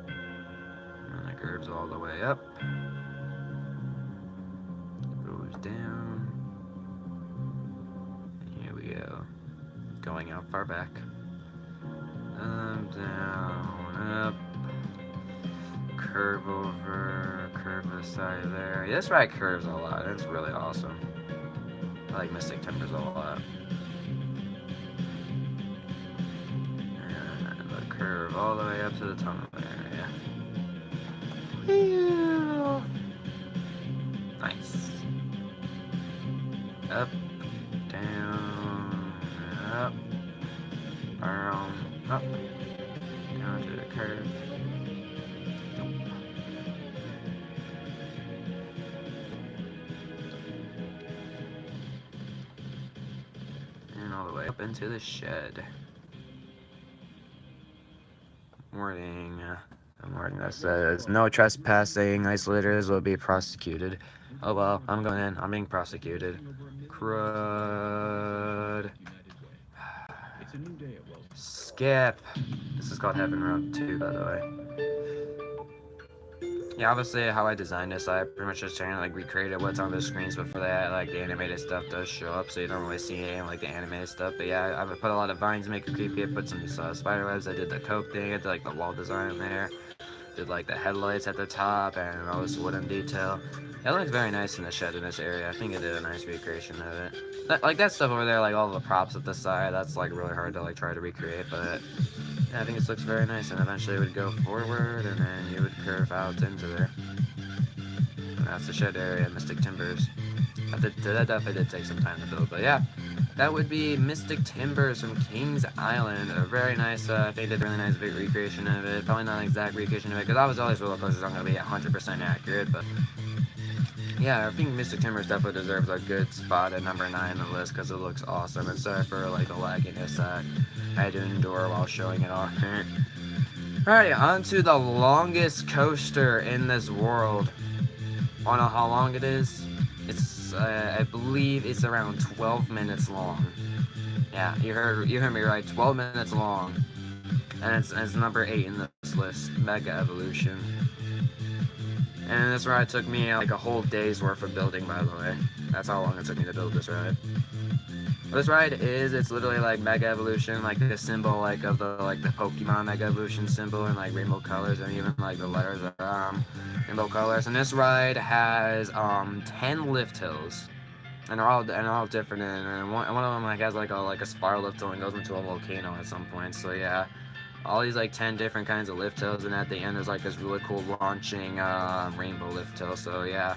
And it curves all the way up. Goes down. And here we go. Going out far back. Down, up. Curve over, curve aside there. Yeah, this ride curves a lot. It's really awesome. I like Mystic Timbers a lot. And the curve all the way up to the tunnel area. Wheel. Nice. Up, down, up, around, up, down to the curve. All the way up into the shed. Warning. A warning that says no trespassing. Isolators will be prosecuted. Oh well, I'm going in. I'm being prosecuted. Crud. Skip. This is called Heaven Road 2, by the way. Yeah, obviously how I designed this, I pretty much just trying to like recreate what's on the screens, but for that, like the animated stuff does show up, so you don't really see any like the animated stuff. But yeah, I put a lot of vines to make it creepy. I put some spider webs. I did the coke thing. I did like the wall design there. Did like the headlights at the top and all this wooden detail. It looks very nice in the shed in this area. I think I did a nice recreation of it. Like that stuff over there, like all the props at the side, that's like really hard to like try to recreate, but yeah, I think this looks very nice, and eventually it would go forward, and then you would curve out into there. And that's the shed area, Mystic Timbers. That definitely did take some time to build, but yeah. That would be Mystic Timbers from Kings Island. A very nice, I think they did a really nice big recreation of it. Probably not an exact recreation of it, because obviously all these roller coasters aren't going to be 100% accurate, but yeah, I think Mystic Timbers definitely deserves a good spot at number 9 on the list, because it looks awesome. And sorry for like the lagginess that I had to endure while showing it off. Alrighty, on to the longest coaster in this world. Wanna know how long it is? It's, I believe it's around 12 minutes long. Yeah, you heard me right, 12 minutes long. And it's number 8 in this list, Mega Evolution. And this ride took me like a whole day's worth of building, by the way. That's how long it took me to build this ride. What this ride is, it's literally like Mega Evolution, like the symbol like of the Pokemon Mega Evolution symbol in like rainbow colors, and even like the letters are rainbow colors. And this ride has 10 lift hills, and they're all different. And one of them like has like a spiral lift hill and goes into a volcano at some point. So yeah, all these like 10 different kinds of lift hills, and at the end there's like this really cool launching rainbow lift hill. So yeah.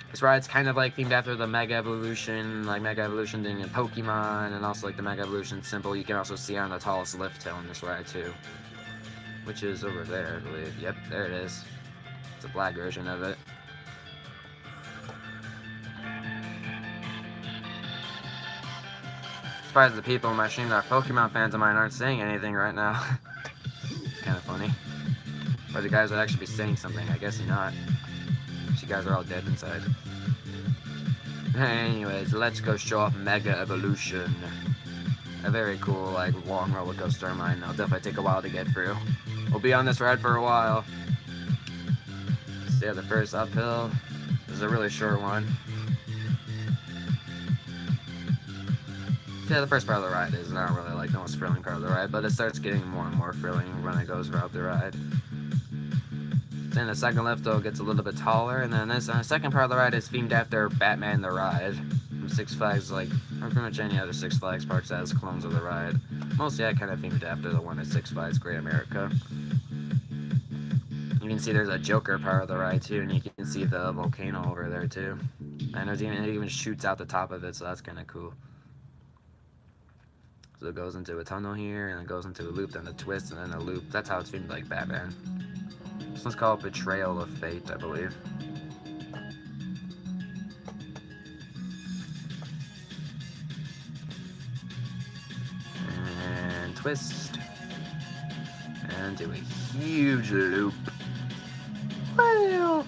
This ride's kind of like themed after the Mega Evolution, like Mega Evolution thing in Pokemon, and also like the Mega Evolution symbol you can also see on the tallest lift hill in this ride too. Which is over there, I believe. Yep, there it is. It's a black version of it. As far as the people in my stream that are Pokemon fans of mine aren't saying anything right now. kind of funny. But the guys would actually be saying something. I guess not. You guys are all dead inside. Anyways, let's go show off Mega Evolution. A very cool, like, long roller coaster of mine. It'll definitely take a while to get through. We'll be on this ride for a while. So yeah, the first uphill is a really short one. So yeah, the first part of the ride is not really like the most thrilling part of the ride, but it starts getting more and more thrilling when it goes throughout the ride. Then the second lift though gets a little bit taller, and then this second part of the ride is themed after Batman the Ride from Six Flags, like or pretty much any other Six Flags parks that has clones of the ride. Mostly I kind of themed after the one at Six Flags Great America. You can see there's a Joker part of the ride too, and you can see the volcano over there too. And it even shoots out the top of it, so that's kind of cool. So it goes into a tunnel here, and it goes into a loop, then a twist, and then a loop. That's how it's themed like Batman. This one's called Betrayal of Fate, I believe. And twist. And do a huge loop. Well,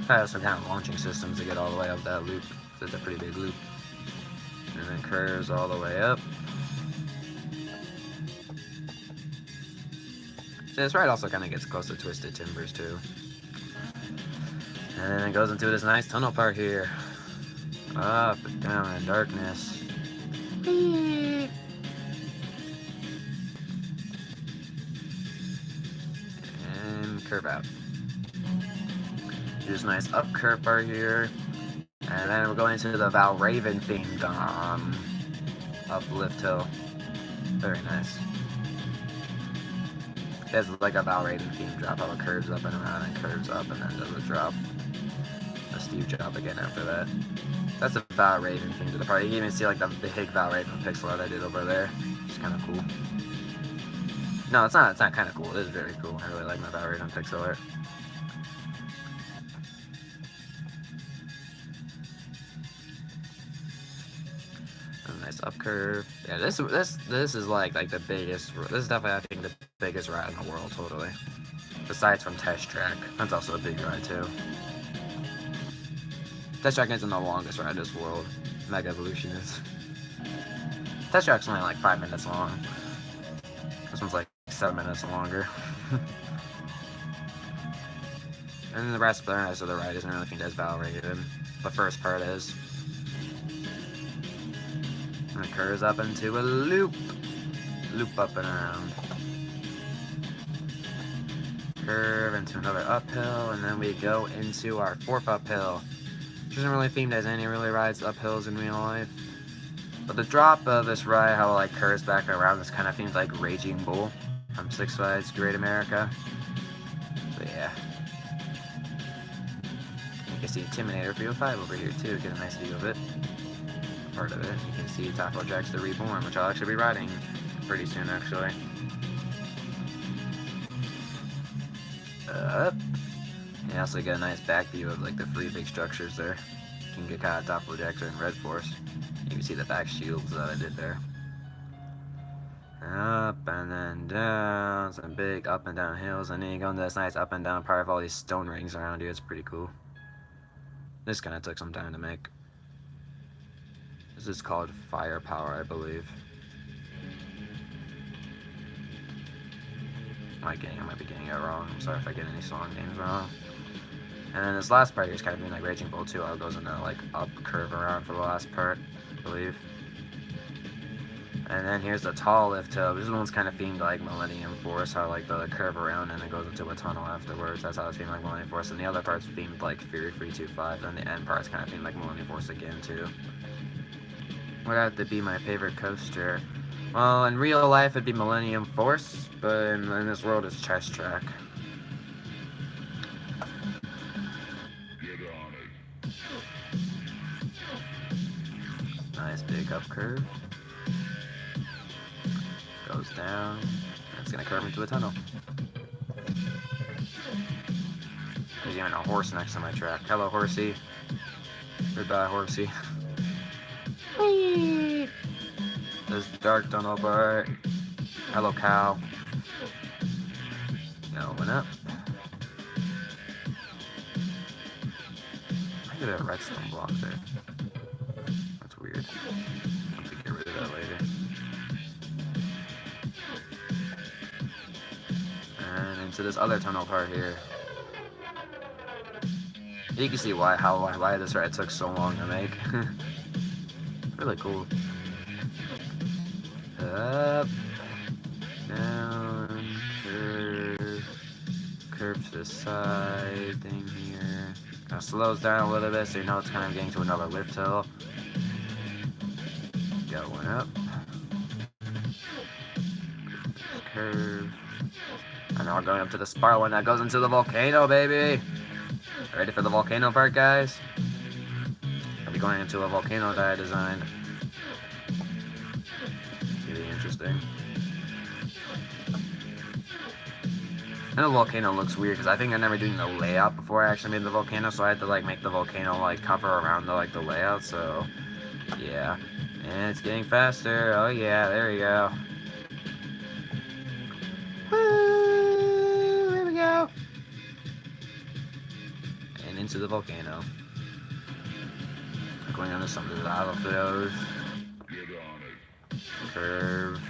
I have some kind of launching systems to get all the way up that loop. So it's a pretty big loop. And then curves all the way up. So this ride also kind of gets close to Twisted Timbers too. And then it goes into this nice tunnel part here. Up and down in darkness. And curve out. Do this nice up curve part here. And then we're going into the Valraven themed uplift hill. Very nice. There's like a Valraven theme drop, how it curves up and around and curves up and then does a drop. A steep drop again after that. That's a Valraven theme to the part. You can even see like the big Valraven pixel art I did over there. It's kind of cool. No, it's not kind of cool. It is very cool. I really like my Valraven pixel art. Nice up curve. Yeah, this is like the biggest. This is definitely I think the biggest ride in the world totally. Besides from Test Track, that's also a big ride too. Test Track isn't the longest ride in this world. Mega Evolution is. Test Track's only like 5 minutes long. This one's like 7 minutes longer. And then the rest of the ride isn't really themed as Valraven. The first part is. And it curves up into a loop. Loop up and around. Curve into another uphill, and then we go into our fourth uphill. Which isn't really themed as any really rides uphills in real life. But the drop of this ride, how it like curves back around, is kind of themed like Raging Bull from Six Flags Great America. So yeah. You can see Intimidator 305 over here too, get a nice view of it. Part of it. You can see Thrill Dragster REBORN, which I'll actually be riding pretty soon, actually. Up. You also get a nice back view of like the three big structures there. Kingda Ka, Thrill Dragster, and Red Force. You can see the back shields that I did there. Up and then down, some big up and down hills, and then you go into this nice up and down part of all these stone rings around you. It's pretty cool. This kind of took some time to make. This is called Firepower, I believe. I might be getting it wrong. I'm sorry if I get any song names wrong. And then this last part here is kind of being like Raging Bull too. How it goes into like up curve around for the last part, I believe. And then here's the tall lift hill. This one's kind of themed like Millennium Force, how like the curve around and it goes into a tunnel afterwards. That's how it's themed like Millennium Force. And the other part's themed like Fury 325. And the end part's kind of themed like Millennium Force again too. Would have to be my favorite coaster. Well, in real life it'd be Millennium Force, but in this world it's Test Track. Nice big up curve. Goes down. And it's gonna curve into a tunnel. There's even a horse next to my track. Hello, horsey. Goodbye, horsey. Whee! This dark tunnel part. Hello, cow. up. I get a redstone block there. That's weird. I'll have to get rid of that later. And into this other tunnel part here. You can see why this ride took so long to make. Really cool. Up, down, curve to the side thing here. Kind of slows down a little bit, so you know it's kind of getting to another lift hill. Going up. Curve. And now we're going up to the spar one that goes into the volcano, baby. Ready for the volcano part, guys? I'll be going into a volcano that I designed. It's really interesting. And the volcano looks weird because I think I never doing the layout before I actually made the volcano, so I had to like make the volcano like cover around the layout. So yeah, and it's getting faster. Oh yeah, there we go. Woo! Here we go. And into the volcano. Going under some of the lava flows. Curve.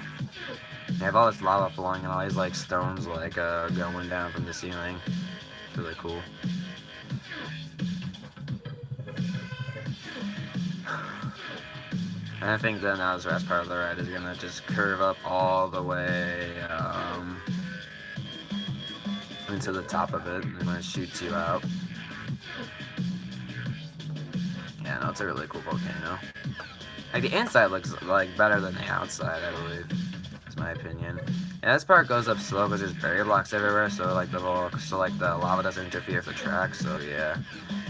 They have all this lava flowing and all these like stones like going down from the ceiling. It's really cool. And I think then now this last part of the ride is gonna just curve up all the way into the top of it, and then it shoots you out. Yeah, no, it's a really cool volcano. Like the inside looks like better than the outside, I believe. That's my opinion. Yeah, this part goes up slow because there's barrier blocks everywhere, so like the lava doesn't interfere with the track. So yeah,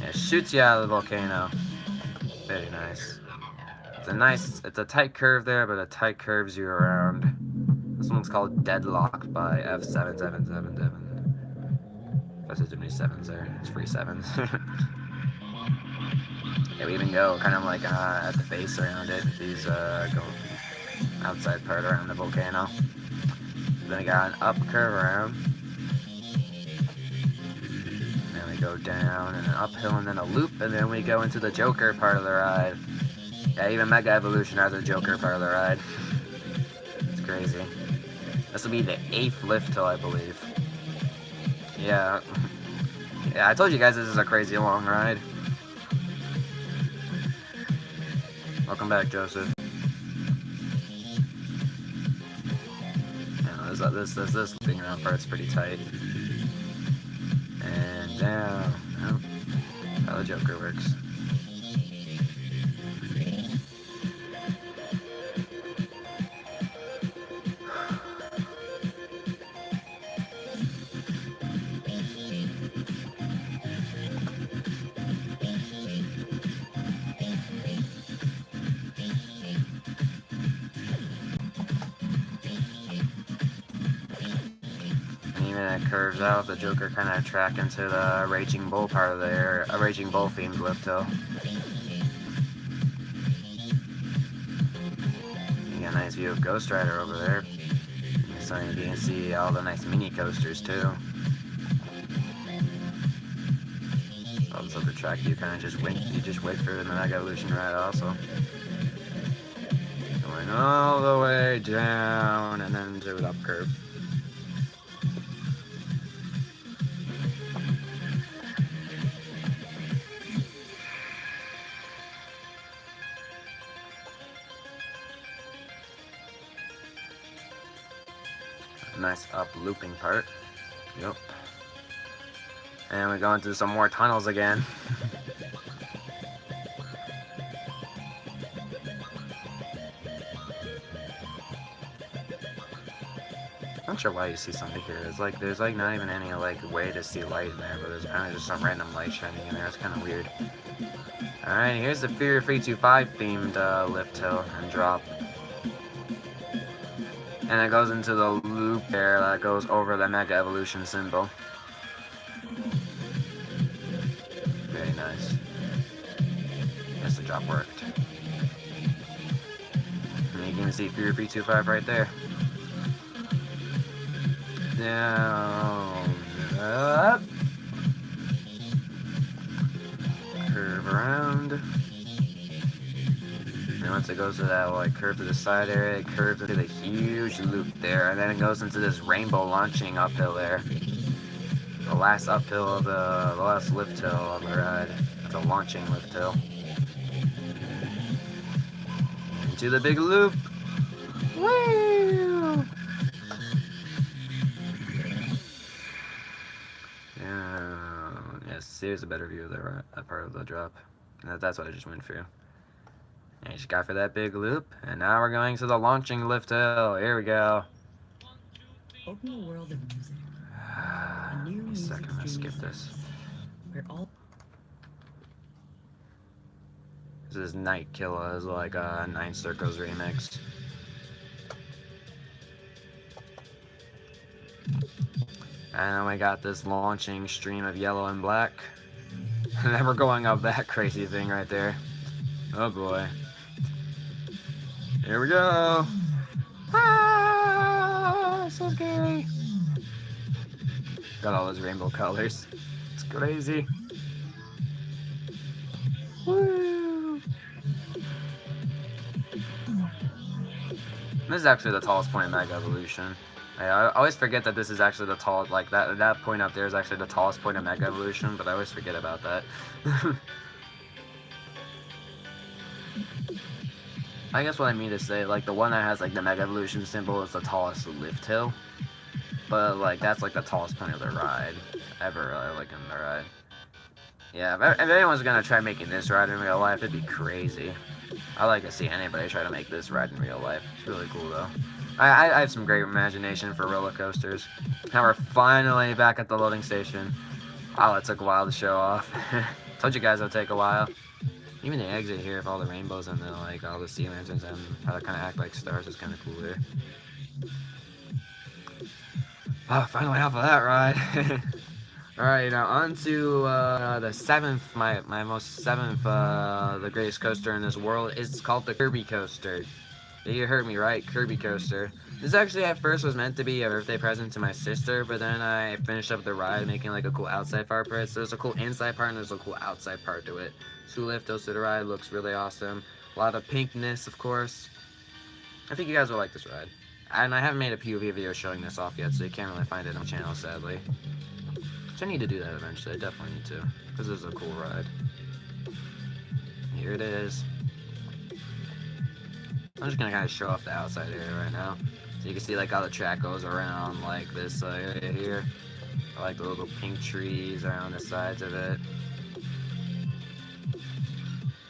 it shoots you out of the volcano. Very nice. It's a tight curve there, but it tight curves you around. This one's called Deadlocked by F7777. That's too many sevens there. It's free sevens. Yeah, we even go kind of like at the base around it. These go outside part around the volcano. Then we got an up curve around. Then we go down and an uphill and then a loop, and then we go into the Joker part of the ride. Yeah, even Mega Evolution has a Joker part of the ride. It's crazy. This will be the 8th lift hill, I believe. Yeah. Yeah, I told you guys this is a crazy long ride. Welcome back, Joseph. Yeah, this thing around part's pretty tight. And down. Oh, how the Joker works. It curves out, the Joker kind of track into the Raging Bull part of there, a Raging Bull themed lift hill. You got a nice view of Ghost Rider over there. So you can see all the nice mini coasters too. All this other track you kind of just wait for the Mega Evolution ride also. Going all the way down and then to an up curve. Nice up looping part. Yep. And we go into some more tunnels again. Not sure why you see something here. It's like there's like not even any like way to see light in there, but there's kind of just some random light shining in there. It's kind of weird. All right, here's the Fear 325 themed lift hill and drop. And it goes into the loop there that goes over the Mega Evolution symbol. Very nice. Yes, the drop worked. And you can see Fear 325 right there. Down, once it goes to that like curve to the side area, it curves into the huge loop there, and then it goes into this rainbow launching uphill there. The last uphill of the last lift hill on the ride. It's a launching lift hill. Into the big loop. Woo! Yes, here's a better view of that part of the drop. And that's what I just went through. And you just got for that big loop. And now we're going to the launching lift hill. Here we go. Open the world of music. Give me a second, I'm gonna skip this. Where all This is Night Killa, is like a Nine Circles remix. And then we got this launching stream of yellow and black. And then we're going up that crazy thing right there. Oh boy. Here we go. Ah, so scary. Got all those rainbow colors. It's crazy. Woo! This is actually the tallest point in Mega Evolution. I always forget that this is actually the tallest, like that point up there is actually the tallest point in Mega Evolution, but I always forget about that. I guess what I mean to say, like the one that has like the Mega Evolution symbol is the tallest lift hill, but like that's like the tallest point of the ride ever, like in the ride. Yeah, if anyone's gonna try making this ride in real life, it'd be crazy. I like to see anybody try to make this ride in real life. It's really cool though. I have some great imagination for roller coasters. Now we're finally back at the loading station. Wow, it took a while to show off. Told you guys it would take a while. Even the exit here, with all the rainbows and the like, all the sea lanterns and how they kind of act like stars is kind of cool there. Oh, finally off of that ride. Alright, now on to the seventh, my most seventh, the greatest coaster in this world. It's called the Kirby Coaster. You heard me right, Kirby Coaster. This actually at first was meant to be a birthday present to my sister, but then I finished up the ride making like a cool outside part for it. So there's a cool inside part and there's a cool outside part to it. Two liftos to the ride, looks really awesome. A lot of pinkness, of course. I think you guys will like this ride. And I haven't made a POV video showing this off yet, so you can't really find it on the channel, sadly. Which I need to do that eventually, I definitely need to, because this is a cool ride. Here it is. I'm just gonna kind of show off the outside area right now. So you can see like how the track goes around like this area here. I like the little pink trees around the sides of it.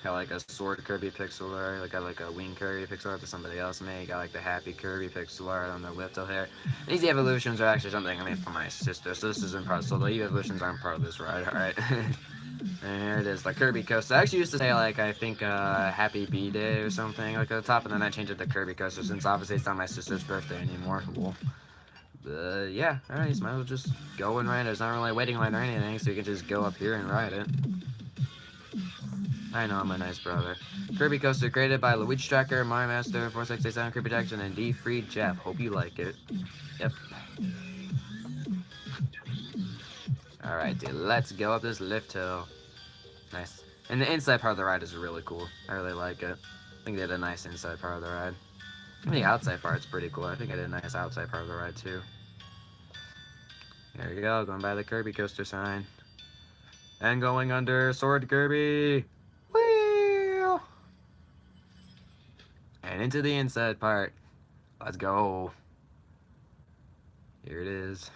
Got like a sword Kirby pixel art, like got like a wing Kirby pixel art that somebody else made. Got like the happy Kirby pixel art on the lifto here. These evolutions are actually something I made for my sister, so this isn't part. So the evolutions aren't part of this ride, all right? And here it is, the Kirby Coaster. I actually used to say like I think Happy B-Day or something like at the top, and then I changed it to Kirby Coaster since obviously it's not my sister's birthday anymore. Cool. Yeah, all right, so might as well just go and ride. There's not really a waiting line or anything, so you can just go up here and ride it. I know, I'm a nice brother. Kirby Coaster created by Luigi Tracker, Mario Master, 4687, Kirby Jackson, and D-Free Jeff. Hope you like it. Yep. Alright, dude, let's go up this lift hill. Nice. And the inside part of the ride is really cool. I really like it. I think they did a nice inside part of the ride. And the outside part's pretty cool. I think I did a nice outside part of the ride, too. There you go, going by the Kirby Coaster sign. And going under Sword Kirby. Wheel! And into the inside part. Let's go. Here it is.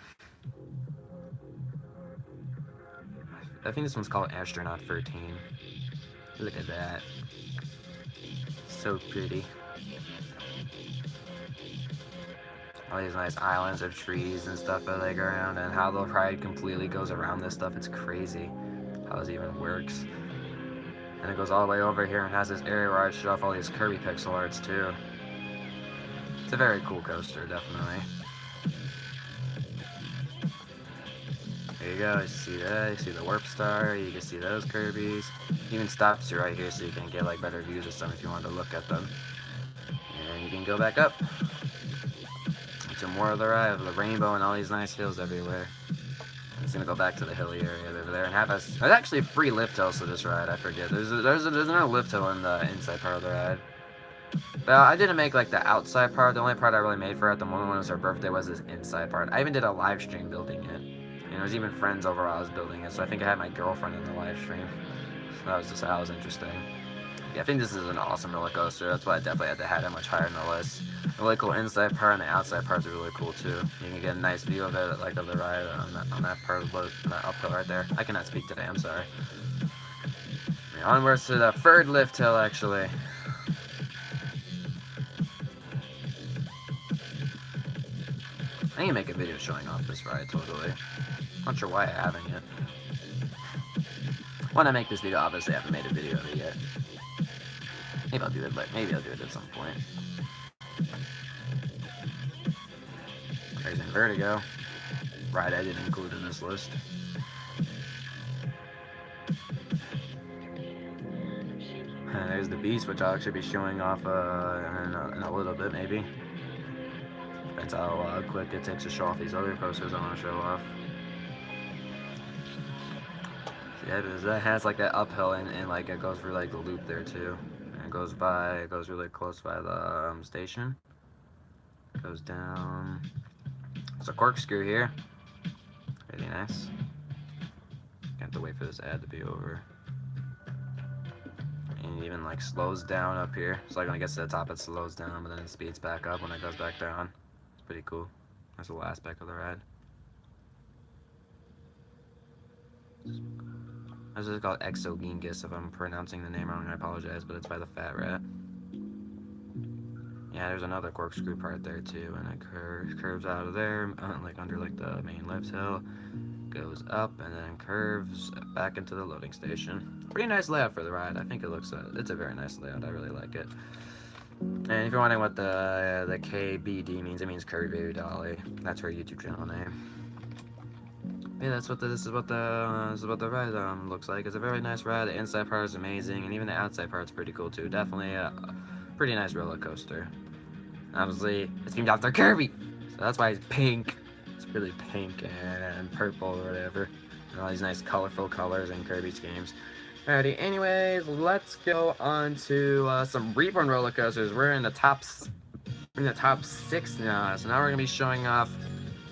I think this one's called Astronaut 13. Look at that. So pretty. All these nice islands of trees and stuff that they go around, and how the ride completely goes around this stuff. It's crazy how this even works. And it goes all the way over here and has this area where I show off all these Kirby pixel arts too. It's a very cool coaster, definitely. There you go, you see that, you see the Warp Star, you can see those Kirbys. It even stops you right here so you can get like better views of some if you want to look at them. And you can go back up to more of the ride, of the rainbow and all these nice hills everywhere. I'm just gonna go back to the hilly area over there and have us. There's actually 3 lift hills to this ride, I forget. There's another lift hill in the inside part of the ride. Well, I didn't make like the outside part. The only part I really made for her at the moment when it was her birthday was this inside part. I even did a live stream building it. And there was even friends over while I was building it, so I think I had my girlfriend in the live stream. So that was interesting. Yeah, I think this is an awesome roller coaster. That's why I definitely had to have it much higher on the list. The really cool inside part and the outside parts are really cool too. You can get a nice view of it, like of the ride on that part of that uphill right there. I cannot speak today. I'm sorry. Yeah, onwards to the third lift hill, actually. I need to make a video showing off this ride totally. Not sure why I haven't yet. When I make this video, obviously I haven't made a video of it yet. Maybe I'll do it, but maybe I'll do it at some point. There's Vertigo. Ride I didn't include in this list. And there's the Beast, which I'll actually be showing off in a little bit, maybe. Depends how quick it takes to show off these other coasters I want to show off. Yeah, because that has like that uphill and like it goes through like the loop there too. And it goes really close by the station. Goes down. There's a corkscrew here. Really nice. Have to wait for this ad to be over. And it even like slows down up here. So like when it gets to the top, it slows down, but then it speeds back up when it goes back down. It's pretty cool. That's a little aspect of the ride. This is called Exogenghis. If I'm pronouncing the name wrong, I apologize, but it's by the Fat Rat. Yeah, there's another corkscrew part there too, and it curves out of there, like under like the main lift hill, goes up and then curves back into the loading station. Pretty nice layout for the ride. I think it looks it's a very nice layout. I really like it. And if you're wondering what the KBD means, it means Kirby Baby Dolly. That's her YouTube channel name. Yeah, this is what the ride looks like. It's a very nice ride. The inside part is amazing, and even the outside part's pretty cool too. Definitely a pretty nice roller coaster. Obviously, it's themed after Kirby, so that's why it's pink. It's really pink and purple or whatever, and all these nice colorful colors in Kirby's games. Alrighty, anyways, let's go on to some Reborn roller coasters. We're in the top 6 now, so now we're gonna be showing off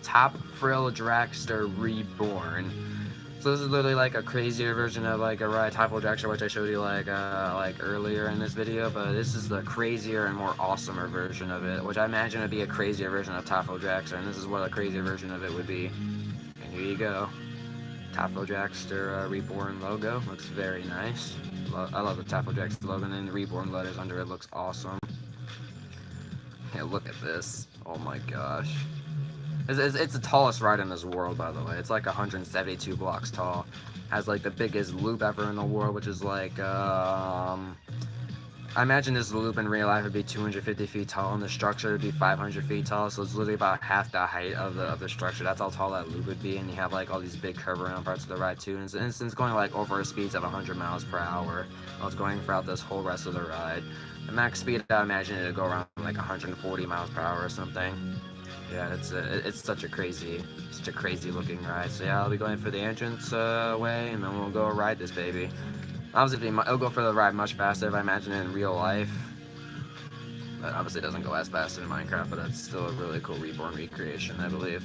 Top Thrill Dragster Reborn. So this is literally like a crazier version of like a ride, Thrill Dragster, which I showed you like earlier in this video, but this is the crazier and more awesomer version of it, which I imagine would be a crazier version of Thrill Dragster, and this is what a crazier version of it would be. And here you go. Thrill Dragster Reborn logo. Looks very nice. I love the Thrill Dragster logo, and then the Reborn letters under it looks awesome. Yeah, look at this. Oh my gosh. It's the tallest ride in this world, by the way. It's like 172 blocks tall. Has like the biggest loop ever in the world, which is like, I imagine this loop in real life would be 250 feet tall, and the structure would be 500 feet tall, so it's literally about half the height of the structure. That's how tall that loop would be, and you have like all these big curve around parts of the ride too, and it's going like over speeds of 100 miles per hour. While it's going throughout this whole rest of the ride. The max speed, I imagine it would go around like 140 miles per hour or something. Yeah, it's such a crazy looking ride. So yeah, I'll be going for the entrance way, and then we'll go ride this baby. Obviously, it'll go for the ride much faster if I imagine it in real life. But obviously, it doesn't go as fast in Minecraft, but that's still a really cool Reborn recreation, I believe.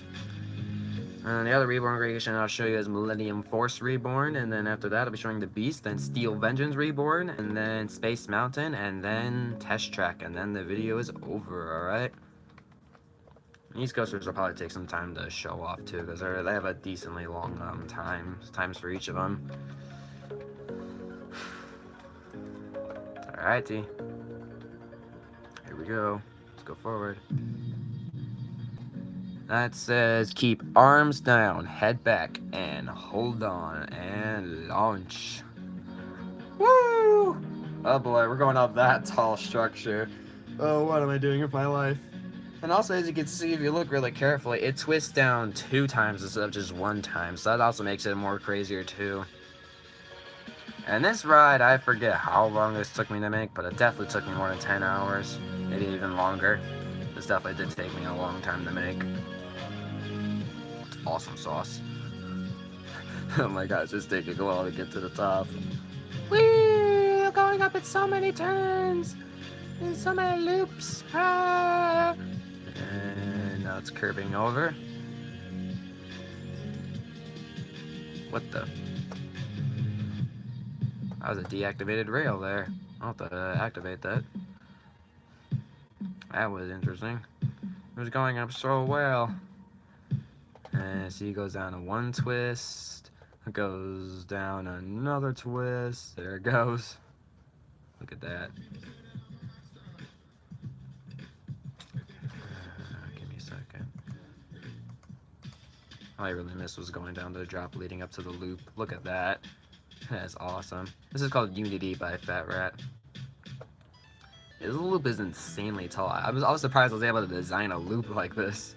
And the other Reborn recreation I'll show you is Millennium Force Reborn, and then after that I'll be showing the Beast, then Steel Vengeance Reborn, and then Space Mountain, and then Test Track, and then the video is over, alright? These coasters will probably take some time to show off too, because they have a decently long times for each of them. Alrighty, here we go. Let's go forward. That says keep arms down, head back, and hold on, and launch. Woo! Oh boy, we're going up that tall structure. Oh, what am I doing with my life? And also, as you can see, if you look really carefully, it twists down 2 times instead of just 1 time, so that also makes it more crazier too. And this ride, I forget how long this took me to make, but it definitely took me more than 10 hours, maybe even longer. This definitely did take me a long time to make. It's awesome sauce. Oh my gosh, it's taking a while to get to the top. Whee! Going up in so many turns! There's so many loops. Ah! And now it's curving over. What the? That was a deactivated rail there. I'll have to activate that. That was interesting. It was going up so well. And see, it goes down to one twist. It goes down another twist. There it goes. Look at that. Give me a second. All I really missed was going down the drop leading up to the loop. Look at that. That's awesome. This is called Unity by Fat Rat. This loop is insanely tall. I was surprised I was able to design a loop like this.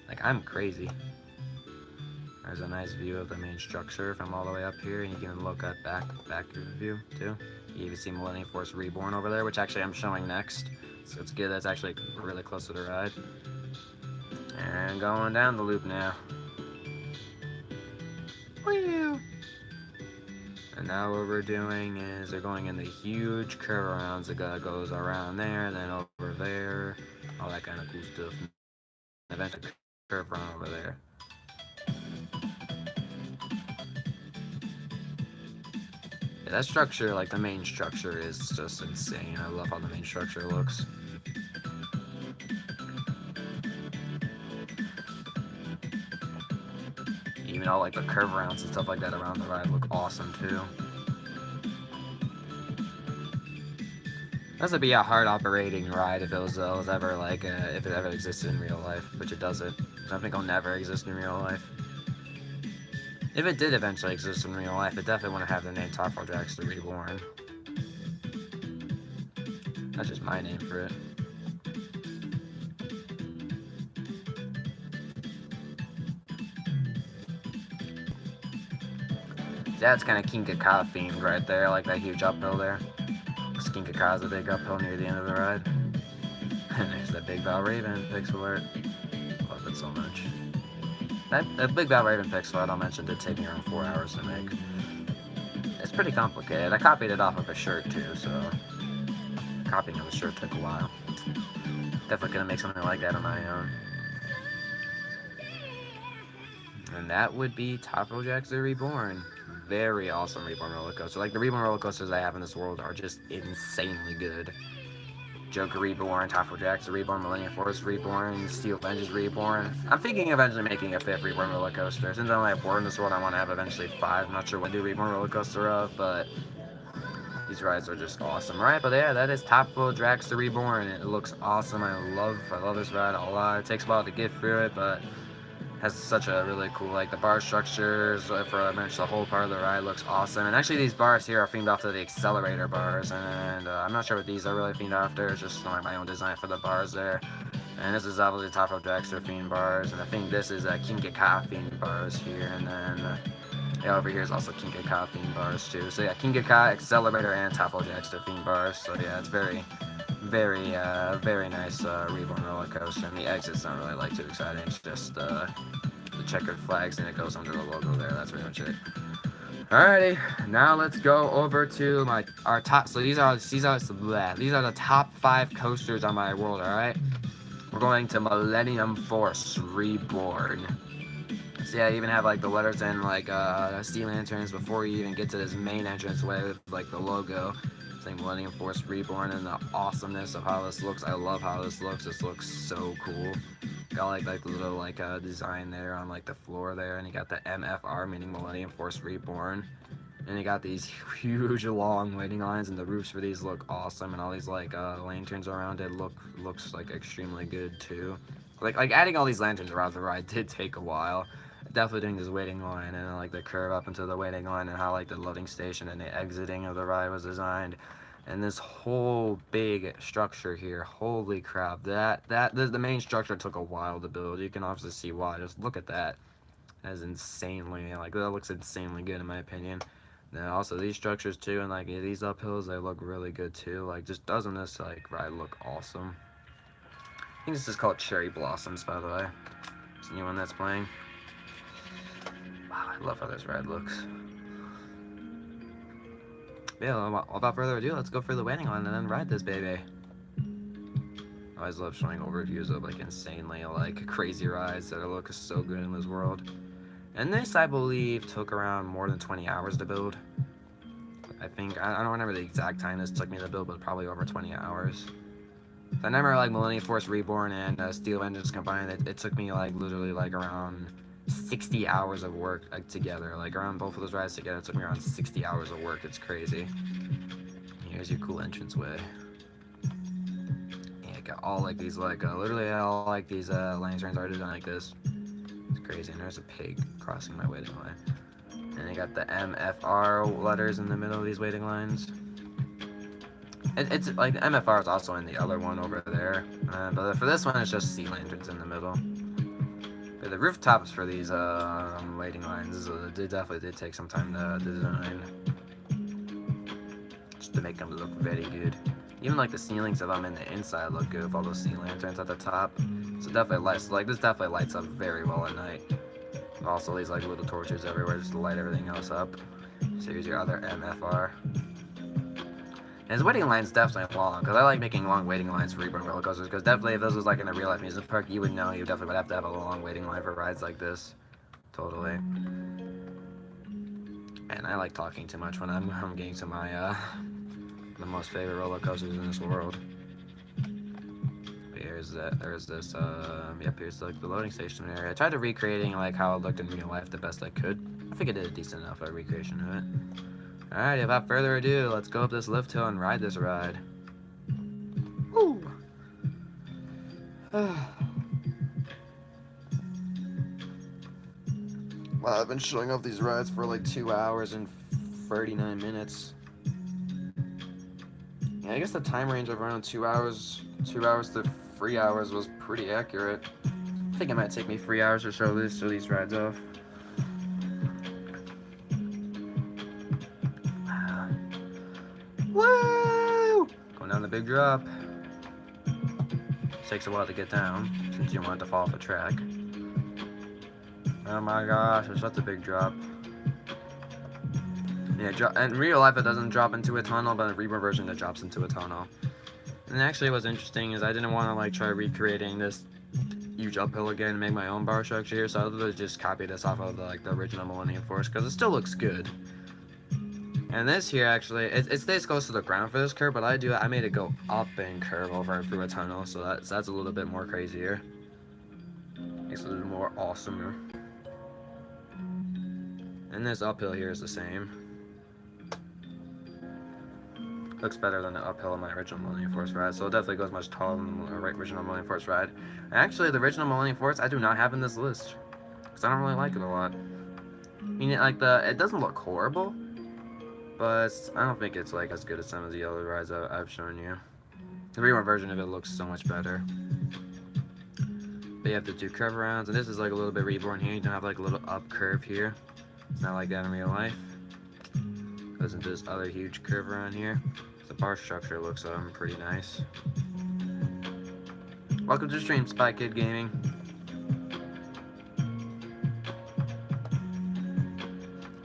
Like, I'm crazy. There's a nice view of the main structure from all the way up here, and you can look at back view too. You even see Millennium Force Reborn over there, which actually I'm showing next. So it's good. That's actually really close to the ride. And going down the loop now. Woo! And now what we're doing is they're going in the huge curve arounds that goes around there, then over there, all that kind of cool stuff. And eventually curve around over there. Yeah, that structure, like the main structure, is just insane. I love how the main structure looks. Even all like the curve rounds and stuff like that around the ride look awesome too. This would be a hard operating ride if it was ever like if it ever existed in real life, which it doesn't. I think it'll never exist in real life. If it did eventually exist in real life, it definitely wouldn't have the name Thrill Dragster Reborn. That's just my name for it. That's kind of Kingda Ka themed right there. I like that huge uphill there. Kingda Ka is a big uphill near the end of the ride. And there's that Big Val Raven pixel art. Love it so much. That Big Val Raven pixel art I mentioned did take me around 4 hours to make. It's pretty complicated. I copied it off of a shirt too, so copying of the shirt took a while. Definitely gonna make something like that on my own. And that would be Thrill Dragster Reborn. Very awesome Reborn roller coaster. Like the Reborn roller coasters I have in this world are just insanely good. Joker Reborn, Thrill Dragster Reborn, Millennium Force Reborn, Steel Vengeance Reborn. I'm thinking of eventually making a 5th Reborn roller coaster. Since I only have 4 in this world, I want to have eventually 5. I'm not sure what to do Reborn roller coaster of, but these rides are just awesome. Alright, but yeah, that is Thrill Dragster Reborn. It looks awesome. I love this ride a lot. It takes a while to get through it, but has such a really cool, like the bar structures for the whole part of the ride looks awesome. And actually these bars here are themed after the accelerator bars, and I'm not sure what these are really themed after. It's just like my own design for the bars there. And this is obviously Thrill Dragster themed bars, and I think this is Kingda Ka themed bars here, and then yeah, over here is also Kingda Ka themed bars too. So yeah, Kingda Ka, accelerator, and Thrill Dragster themed bars. So yeah, it's very nice Reborn roller coaster, and the exit's not really like too exciting. It's just the checkered flags, and it goes under the logo there. That's pretty much it. Alrighty, now let's go over to our top. So these are the top 5 coasters on my world. All right, we're going to Millennium Force Reborn. So yeah, I even have like the letters and like sea lanterns before you even get to this main entranceway with like the logo. Saying Millennium Force Reborn, and the awesomeness of how this looks. I love how this looks. This looks so cool. Got like the little like design there on like the floor there, and you got the MFR, meaning Millennium Force Reborn. And you got these huge long waiting lines, and the roofs for these look awesome, and all these like lanterns around it looks like extremely good too. Like adding all these lanterns around the ride did take a while. Definitely doing this waiting line, and like the curve up into the waiting line, and how like the loading station and the exiting of the ride was designed, and this whole big structure here. Holy crap! The main structure took a while to build. You can obviously see why. Just look at that. That is insanely that looks insanely good in my opinion. Then also these structures too, and like these uphills, they look really good too. Like, just doesn't this like ride look awesome? I think this is called Cherry Blossoms, by the way. It's a new one that's playing. Wow, I love how this ride looks. Yeah, without further ado, let's go for the waiting line and then ride this baby. I always love showing overviews of like insanely like crazy rides that look so good in this world. And this, I believe, took around more than 20 hours to build. I think, I don't remember the exact time this took me to build, but probably over 20 hours. I remember like Millennium Force Reborn and Steel Engines combined, it took me like literally like around 60 hours of work like together. Like around both of those rides together, it took me around 60 hours of work. It's crazy. Here's your cool entranceway. Yeah, got all like these like literally all like these lanterns are designed like this. It's crazy. And there's a pig crossing my waiting line. And they got the MFR letters in the middle of these waiting lines. It's like the MFR is also in the other one over there, but for this one it's just sea lanterns in the middle. But the rooftops for these waiting lines, they definitely did take some time to design, just to make them look very good. Even like the ceilings of them in the inside look good with all those sea lanterns at the top. So definitely lights, like this definitely lights up very well at night. Also these like little torches everywhere just to light everything else up. So here's your other MFR. And his waiting line's definitely long, because I like making long waiting lines for Reborn roller coasters, because definitely if this was like in a real life amusement park, you would know you definitely would have to have a long waiting line for rides like this. Totally. And I like talking too much when I'm getting to my the most favorite roller coasters in this world. But here's that. There's this. Yep. Here's like the loading station area. I tried to recreating like how it looked in real life the best I could. I think I did a decent enough recreation of it. Alright, without further ado, let's go up this lift hill and ride this ride. Woo! Well, I've been showing off these rides for like 2 hours and 39 minutes. Yeah, I guess the time range of around 2 hours to 3 hours was pretty accurate. I think it might take me 3 hours to show these rides off. Woo! Going down the big drop. Takes a while to get down, since you want to fall off the track. Oh my gosh, it's such a big drop. Yeah, in real life it doesn't drop into a tunnel, but in Reborn version it drops into a tunnel. And actually what's interesting is I didn't want to like try recreating this huge uphill again and make my own bar structure here, so I literally just copied this off of the original Millennium Force, because it still looks good. And this here actually, it stays close to the ground for this curve, but I made it go up and curve over through a tunnel, so that's a little bit more crazier. Makes it a little more awesomer. And this uphill here is the same. Looks better than the uphill in my original Millennium Force ride, so it definitely goes much taller than the original Millennium Force ride. And actually, the original Millennium Force I do not have in this list, because I don't really like it a lot. I mean, like it doesn't look horrible, but I don't think it's like as good as some of the other rides I've shown you. The Reborn version of it looks so much better. But you have the two curve rounds, and this is like a little bit Reborn here. You don't have like a little up curve here. It's not like that in real life. Goes into this other huge curve around here. The bar structure looks pretty nice. Welcome to the stream, Spy Kid Gaming.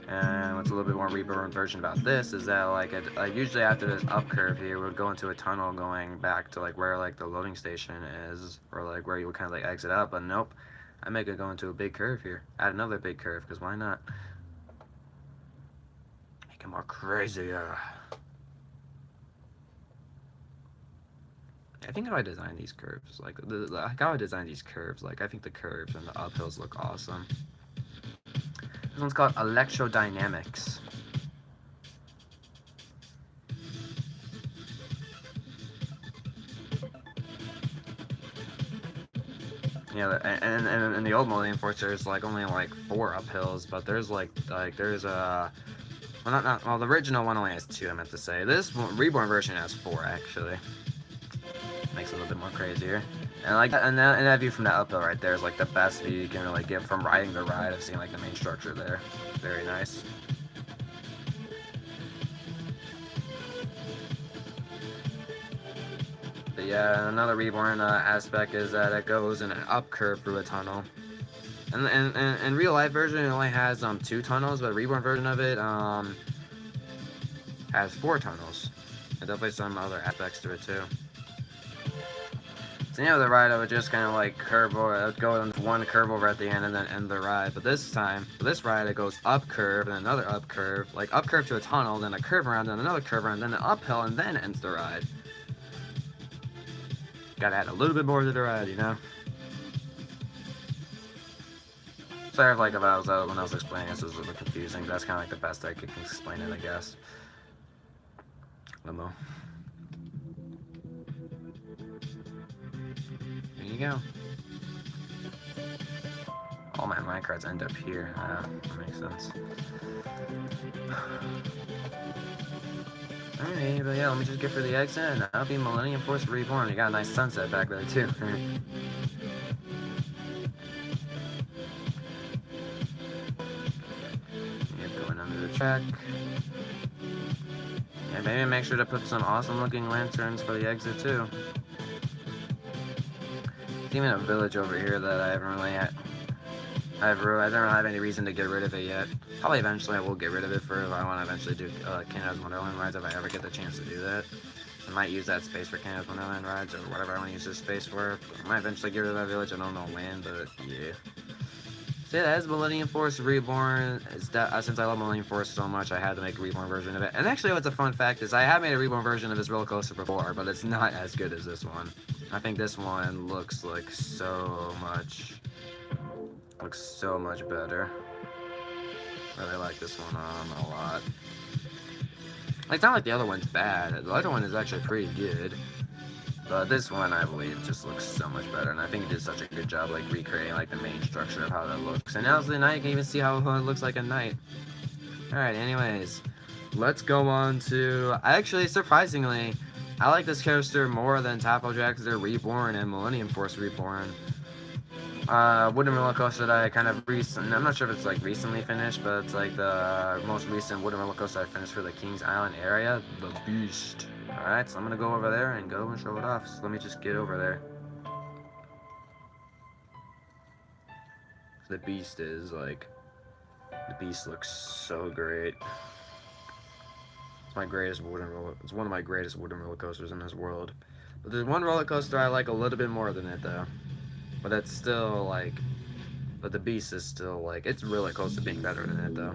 And what's a little bit more Reborn version about this is that like usually after this up curve here, we would go into a tunnel going back to like where like the loading station is, or like where you would kind of like exit out. But nope, I make it go into a big curve here. Add another big curve, because why not? Make it more crazier. I think how I designed these curves, like how I designed these curves, like I think the curves and the uphills look awesome. This one's called Electrodynamics. Yeah, and in the old Millennium Force, there's like only like 4 uphills, but there's there's a well, the original one only has 2. I meant to say this Reborn version has 4 actually. Makes it a little bit more crazier. And like that view from that uphill right there is like the best view you can really get from riding the ride of seeing like the main structure there. Very nice. But yeah, another Reborn aspect is that it goes in an up curve through a tunnel. And real life version it only has 2 tunnels, but Reborn version of it has 4 tunnels. And definitely some other aspects to it too. So you know the ride I would just kind of like curve over, I would go into one curve over at the end and then end the ride. But this time, for this ride, it goes up curve and another up curve, like up curve to a tunnel, then a curve around, then another curve around, then an uphill, and then ends the ride. Gotta add a little bit more to the ride, you know? Sorry if like if I was when I was explaining this, it was a little confusing. That's kind of like the best I could explain it, I guess. Limo. There you go. All my minecarts end up here. That makes sense. Alright, but yeah, let me just get for the exit, and that'll be Millennium Force Reborn. You got a nice sunset back there, too. Yep, going under the track. Yeah, maybe make sure to put some awesome looking lanterns for the exit, too. There's even a village over here that I haven't really had. I don't really have any reason to get rid of it yet. Probably eventually I will get rid of it for if I want to eventually do Canada's Wonderland rides if I ever get the chance to do that. I might use that space for Canada's Wonderland rides or whatever I want to use this space for. I might eventually get rid of that village. I don't know when, but yeah. So yeah, that is Millennium Force Reborn. Since I love Millennium Force so much, I had to make a Reborn version of it. And actually, what's a fun fact is I have made a Reborn version of this roller coaster before, but it's not as good as this one. I think this one looks like so much better. Really like this one a lot. It's not like the other one's bad. The other one is actually pretty good. But this one, I believe, just looks so much better. And I think it did such a good job, like, recreating, like, the main structure of how that looks. And now, now you can even see how it looks like at night. Alright, anyways. Let's go on to... Actually, surprisingly, I like this coaster more than Thrill Dragster Reborn and Millennium Force Reborn. Wooden roller coaster that I kind of I'm not sure if it's like recently finished, but it's like the most recent wooden roller coaster I finished for the Kings Island area, the Beast. Alright, so I'm gonna go over there and go and show it off. So let me just get over there. The Beast is like, the Beast looks so great. It's my greatest it's one of my greatest wooden roller coasters in this world. But there's one roller coaster I like a little bit more than it though. But it's still like, but the Beast is still like, it's really close to being better than it though.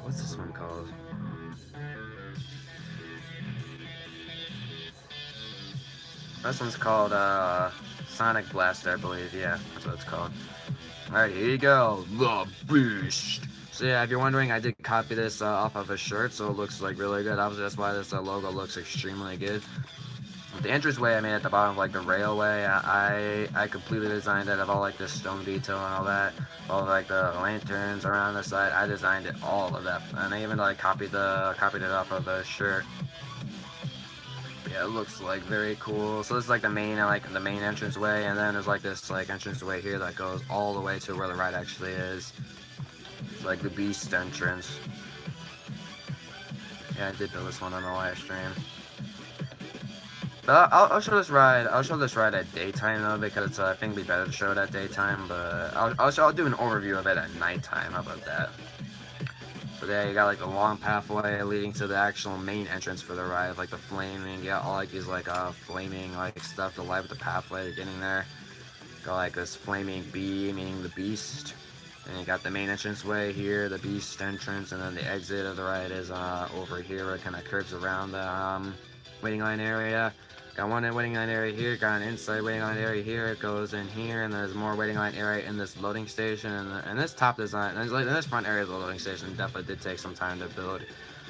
What's this one called? This one's called Sonic Blaster, I believe. Yeah, that's what it's called. Alright, here you go, the Beast. So yeah, if you're wondering, I did copy this off of a shirt, so it looks like really good. Obviously, that's why this logo looks extremely good. The entranceway I made at the bottom of like the railway, I completely designed it. Of all like this stone detail and all that, all like the lanterns around the side. I designed it, all of that, and I even like copied it off of the shirt. But yeah, it looks like very cool. So this is like the main entranceway, and then there's like this like entranceway here that goes all the way to where the ride actually is. It's like the Beast entrance. Yeah, I did build this one on the live stream. I'll show this ride. I'll show this ride at daytime though, because I think it'd be better to show it at daytime. But I'll do an overview of it at nighttime. How about that? But there you got like a long pathway leading to the actual main entrance for the ride, like the flaming. Yeah, all like these like flaming like stuff to light up the pathway getting there. Got like this flaming bee, meaning the Beast. And you got the main entranceway here, the Beast entrance, and then the exit of the ride is over here, where it kind of curves around the waiting line area. Got one waiting line area here, got an inside waiting line area here, it goes in here, and there's more waiting line area in this loading station, and this top design, and this front area of the loading station definitely did take some time to build.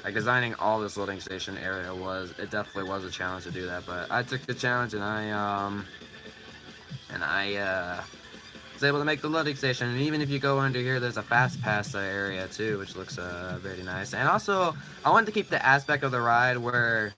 Like designing all this loading station area it definitely was a challenge to do that, but I took the challenge and I was able to make the loading station. And even if you go under here, there's a fast pass area too, which looks very nice. And also, I wanted to keep the aspect of the ride where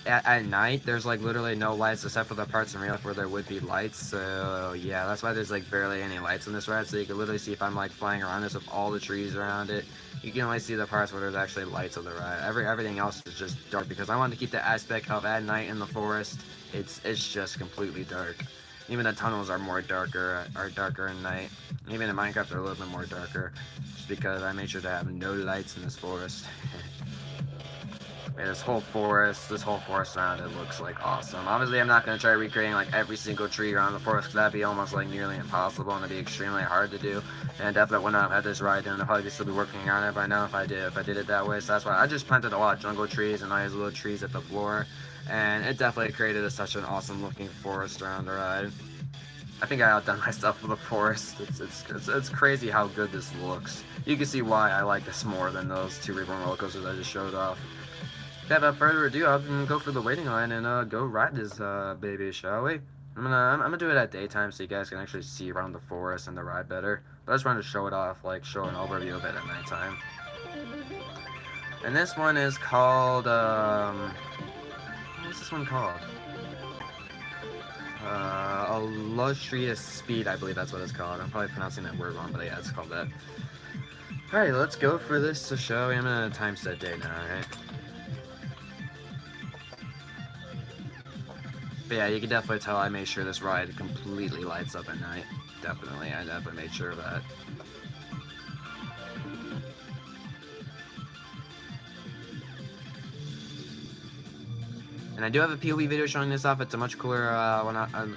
at night there's like literally no lights except for the parts in real life where there would be lights. So yeah, that's why there's like barely any lights in this ride. So you can literally see if I'm like flying around this with all the trees around it. You can only see the parts where there's actually lights of the ride. Everything else is just dark because I wanted to keep the aspect of at night in the forest. It's just completely dark. Even the tunnels are darker at night. Even in Minecraft, they're a little bit more darker, just because I made sure to have no lights in this forest. Yeah, this whole forest around it looks like awesome. Obviously, I'm not going to try recreating like every single tree around the forest, because that'd be almost like nearly impossible, and it'd be extremely hard to do. And definitely when I'm at this ride, then I'd probably still be working on it by now if I did it that way. So that's why I just planted a lot of jungle trees and all these little trees at the floor, and it definitely created such an awesome looking forest around the ride. I think I outdone myself with the forest. It's crazy how good this looks. You can see why I like this more than those two Reborn roller coasters I just showed off. Without further ado, I'll go for the waiting line and go ride this baby, shall we? I'm gonna do it at daytime so you guys can actually see around the forest and the ride better. But I just wanted to show it off, like show an overview of it at nighttime. And this one is called what's this one called? Illustrious Speed, I believe that's what it's called. I'm probably pronouncing that word wrong, but yeah, it's called that. Alright, let's go for this show. I'm gonna time set day now, alright? But yeah, you can definitely tell I made sure this ride completely lights up at night. Definitely, I definitely made sure of that. And I do have a POV video showing this off. It's a much cooler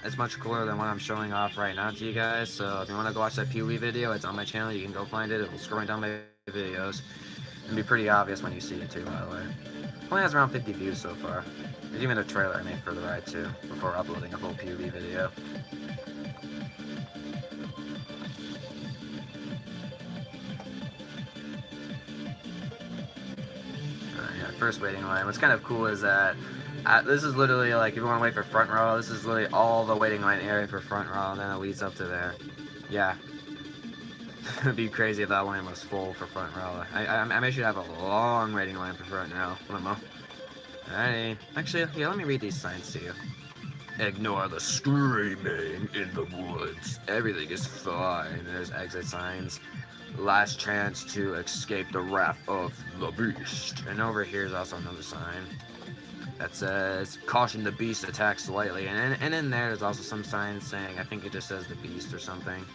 it's much cooler than what I'm showing off right now to you guys. So if you want to go watch that POV video, it's on my channel. You can go find it. It will scroll right down my videos. It'll be pretty obvious when you see it too, by the way. Only has around 50 views so far. There's even a trailer I made for the ride too, before uploading a full POV video. Yeah, first waiting line. What's kind of cool is that this is literally like, if you want to wait for front row, this is literally all the waiting line area for front row, and then it leads up to there. Yeah. It'd be crazy if that line was full for front row. I may should have a long waiting line for front row. Alright. Actually, here, let me read these signs to you. Ignore the screaming in the woods. Everything is fine. There's exit signs. Last chance to escape the wrath of the beast. And over here is also another sign that says, caution, the beast attacks lightly. And in there, there's also some signs saying, I think it just says the beast or something.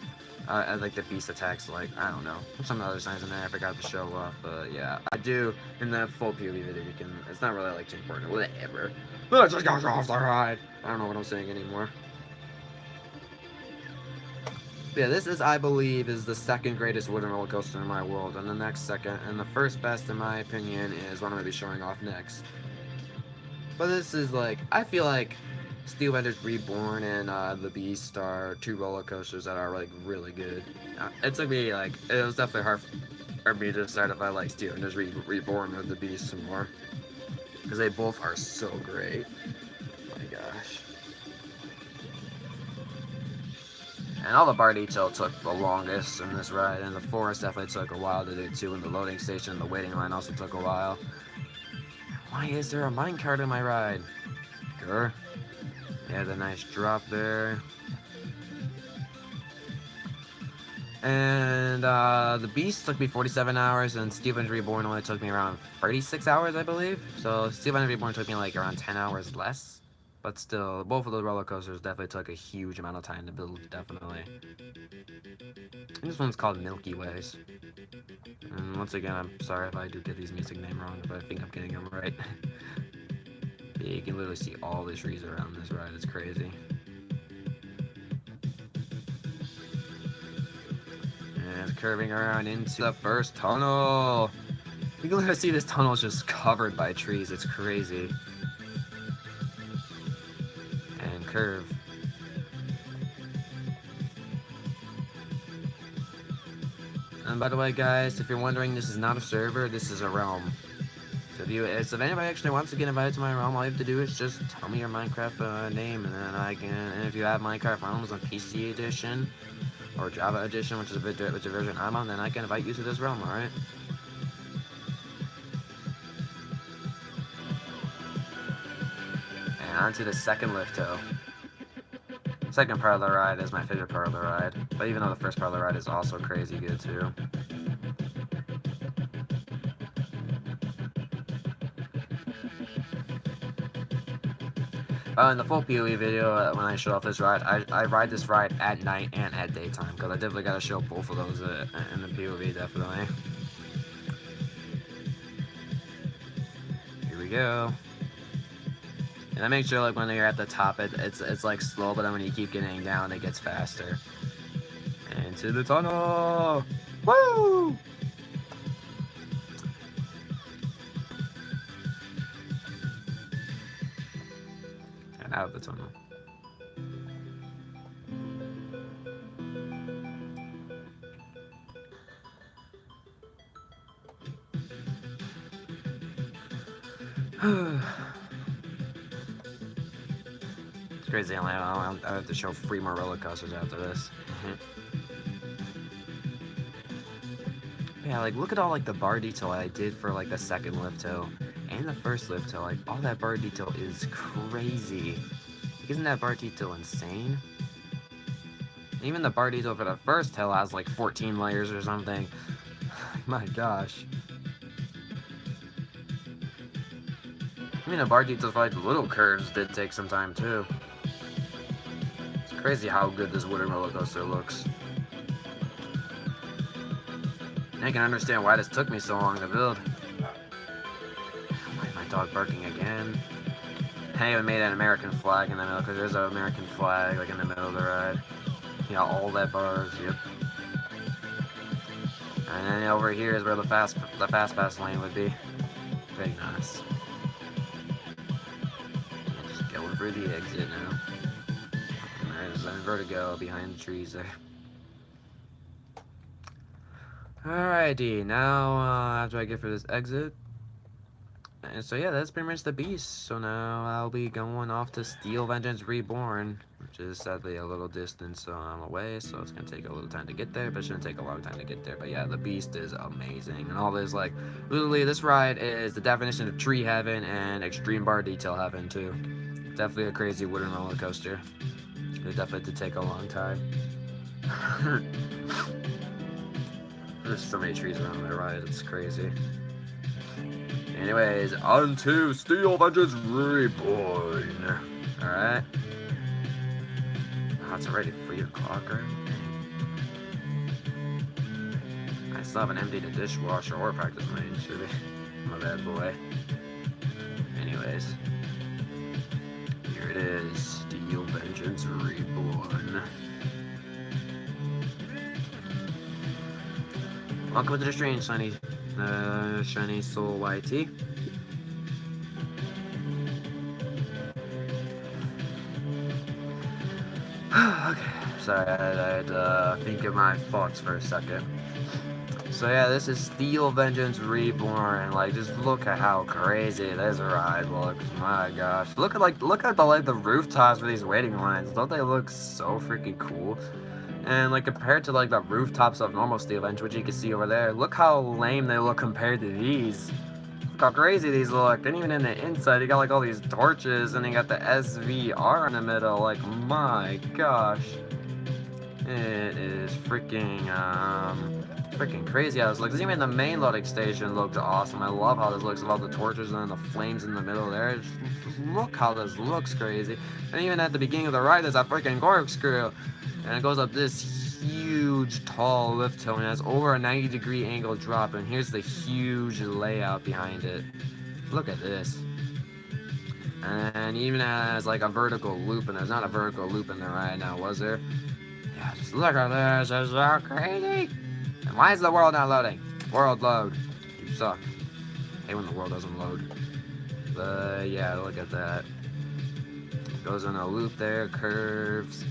Like the beast attacks, like, I don't know. Some other signs in there I forgot to show off, but yeah. I do, in the full POV video, you can, it's not really, like, too important. Whatever. Let's just go off the ride. I don't know what I'm saying anymore. But yeah, this is, I believe, is the second greatest wooden roller coaster in my world. And the next second, and the first best, in my opinion, is what I'm going to be showing off next. But this is, like, I feel like Steelbenders Reborn and the Beast are two roller coasters that are like really good. It took me like, it was definitely hard for me to decide if I like Steelbenders Reborn or the Beast some more, because they both are so great. Oh my gosh. And all the bar detail took the longest in this ride, and the forest definitely took a while to do too, and the loading station, the waiting line also took a while. Why is there a minecart in my ride? Grr. Yeah, the nice drop there. And the Beast took me 47 hours, and Steelbenders Reborn only took me around 36 hours, I believe. So Steelbenders Reborn took me like around 10 hours less. But still, both of the roller coasters definitely took a huge amount of time to build, definitely. And this one's called Milky Ways. And once again, I'm sorry if I do get these music names wrong, but I think I'm getting them right. Yeah, you can literally see all the trees around this ride. It's crazy. And it's curving around into the first tunnel. You can literally see this tunnel is just covered by trees. It's crazy. And curve. And by the way, guys, if you're wondering, this is not a server. This is a realm. So if anybody actually wants to get invited to my realm, all you have to do is just tell me your Minecraft name, and then I can. And if you have Minecraft realms on PC edition or Java edition, which is which version I'm on, then I can invite you to this realm. All right. And on to the second lift hill. Second part of the ride is my favorite part of the ride, but even though the first part of the ride is also crazy good too. In the full PoE video, when I show off this ride, I ride this ride at night and at daytime, because I definitely got to show both of those in the PoE, definitely. Here we go. And I make sure, like, when you're at the top, it's like slow, but then when you keep getting down, it gets faster. Into the tunnel! Woo! And out of the tunnel. It's crazy. I have to show 3 more roller coasters after this. Yeah, like, look at all, like, the bar detail I did for, like, the second lift hill and the first lift hill. Like, all that bar detail is crazy. Like, isn't that bar detail insane? Even the bar detail for the first hill has, like, 14 layers or something. My gosh. I mean, the bar detail for, like, the little curves did take some time, too. It's crazy how good this wooden roller coaster looks. I can understand why this took me so long to build. Why is my dog barking again? I even made an American flag in the middle, because there's an American flag, like, in the middle of the ride. You know, all that bars, yep. And then over here is where the fast pass lane would be. Very nice. Just going for the exit now. There's a vertigo behind the trees there. Alrighty, now after I get for this exit, and so yeah, that's pretty much the beast. So now I'll be going off to Steel Vengeance Reborn, which is sadly a little distance away, so it's gonna take a little time to get there, but it shouldn't take a long time to get there. But yeah, the beast is amazing, and all this, like, literally this ride is the definition of tree heaven and extreme bar detail heaven too. Definitely a crazy wooden roller coaster. It definitely did take a long time. There's so many trees around the ride, it's crazy. Anyways, on to Steel Vengeance Reborn. Alright. Oh, it's already 3 o'clock, right? I still haven't emptied a dishwasher or practice range, should be. My bad, boy. Anyways. Here it is. Steel Vengeance Reborn. Welcome to the strange shiny soul YT. Okay, sorry, I had to think of my thoughts for a second. So yeah, this is Steel Vengeance Reborn. Like, just look at how crazy this ride looks. My gosh, look at the rooftops for these waiting lines. Don't they look so freaking cool? And, like, compared to, like, the rooftops of normal Steel Vengeance, which you can see over there, look how lame they look compared to these. Look how crazy these look. And even in the inside, you got, like, all these torches, and you got the SVR in the middle. Like, my gosh. It is freaking crazy how this looks. Even the main loading station looked awesome. I love how this looks with all the torches and the flames in the middle there. Just look how this looks crazy. And even at the beginning of the ride, there's that freaking corkscrew. And it goes up this huge, tall lift hill, and it has over a 90-degree angle drop, and here's the huge layout behind it. Look at this. And even has, like, a vertical loop, and there's not a vertical loop in there right now, was there? Yeah, just look at this. It's so crazy. And why is the world not loading? World load. You suck. I hate when the world doesn't load. But, yeah, look at that. Goes in a loop there, curves.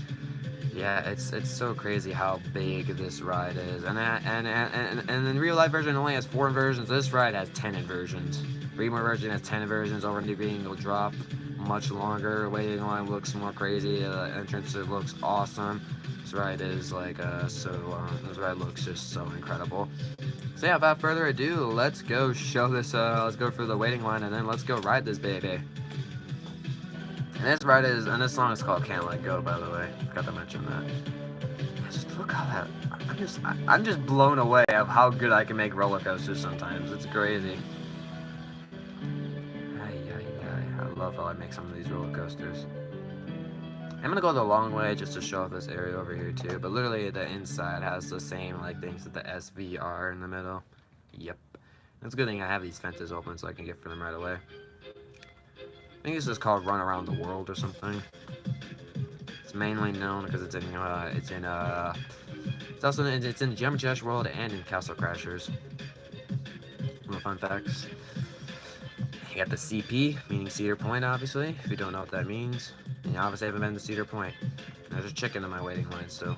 Yeah, it's so crazy how big this ride is, and in real life version it only has 4 inversions. This ride has 10 inversions. Reborn version has 10 inversions. Over the degree angle drop, much longer. Waiting line looks more crazy. Entrance looks awesome. This ride is like this ride looks just so incredible. So yeah, without further ado, let's go show this. Let's go through the waiting line, and then let's go ride this baby. And this song is called Can't Let Go, by the way. Forgot to mention that. Yeah, just look how that, I'm just blown away of how good I can make roller coasters sometimes. It's crazy. I love how I make some of these roller coasters. I'm gonna go the long way just to show off this area over here too, but literally the inside has the same like things that the SVR in the middle. Yep. It's a good thing I have these fences open so I can get for them right away. I think this is called Run Around the World or something. It's mainly known because it's also in Geometry Dash World and in Castle Crashers. Little fun facts. You got the CP, meaning Cedar Point, obviously, if you don't know what that means. And you obviously haven't been to Cedar Point. There's a chicken in my waiting line still.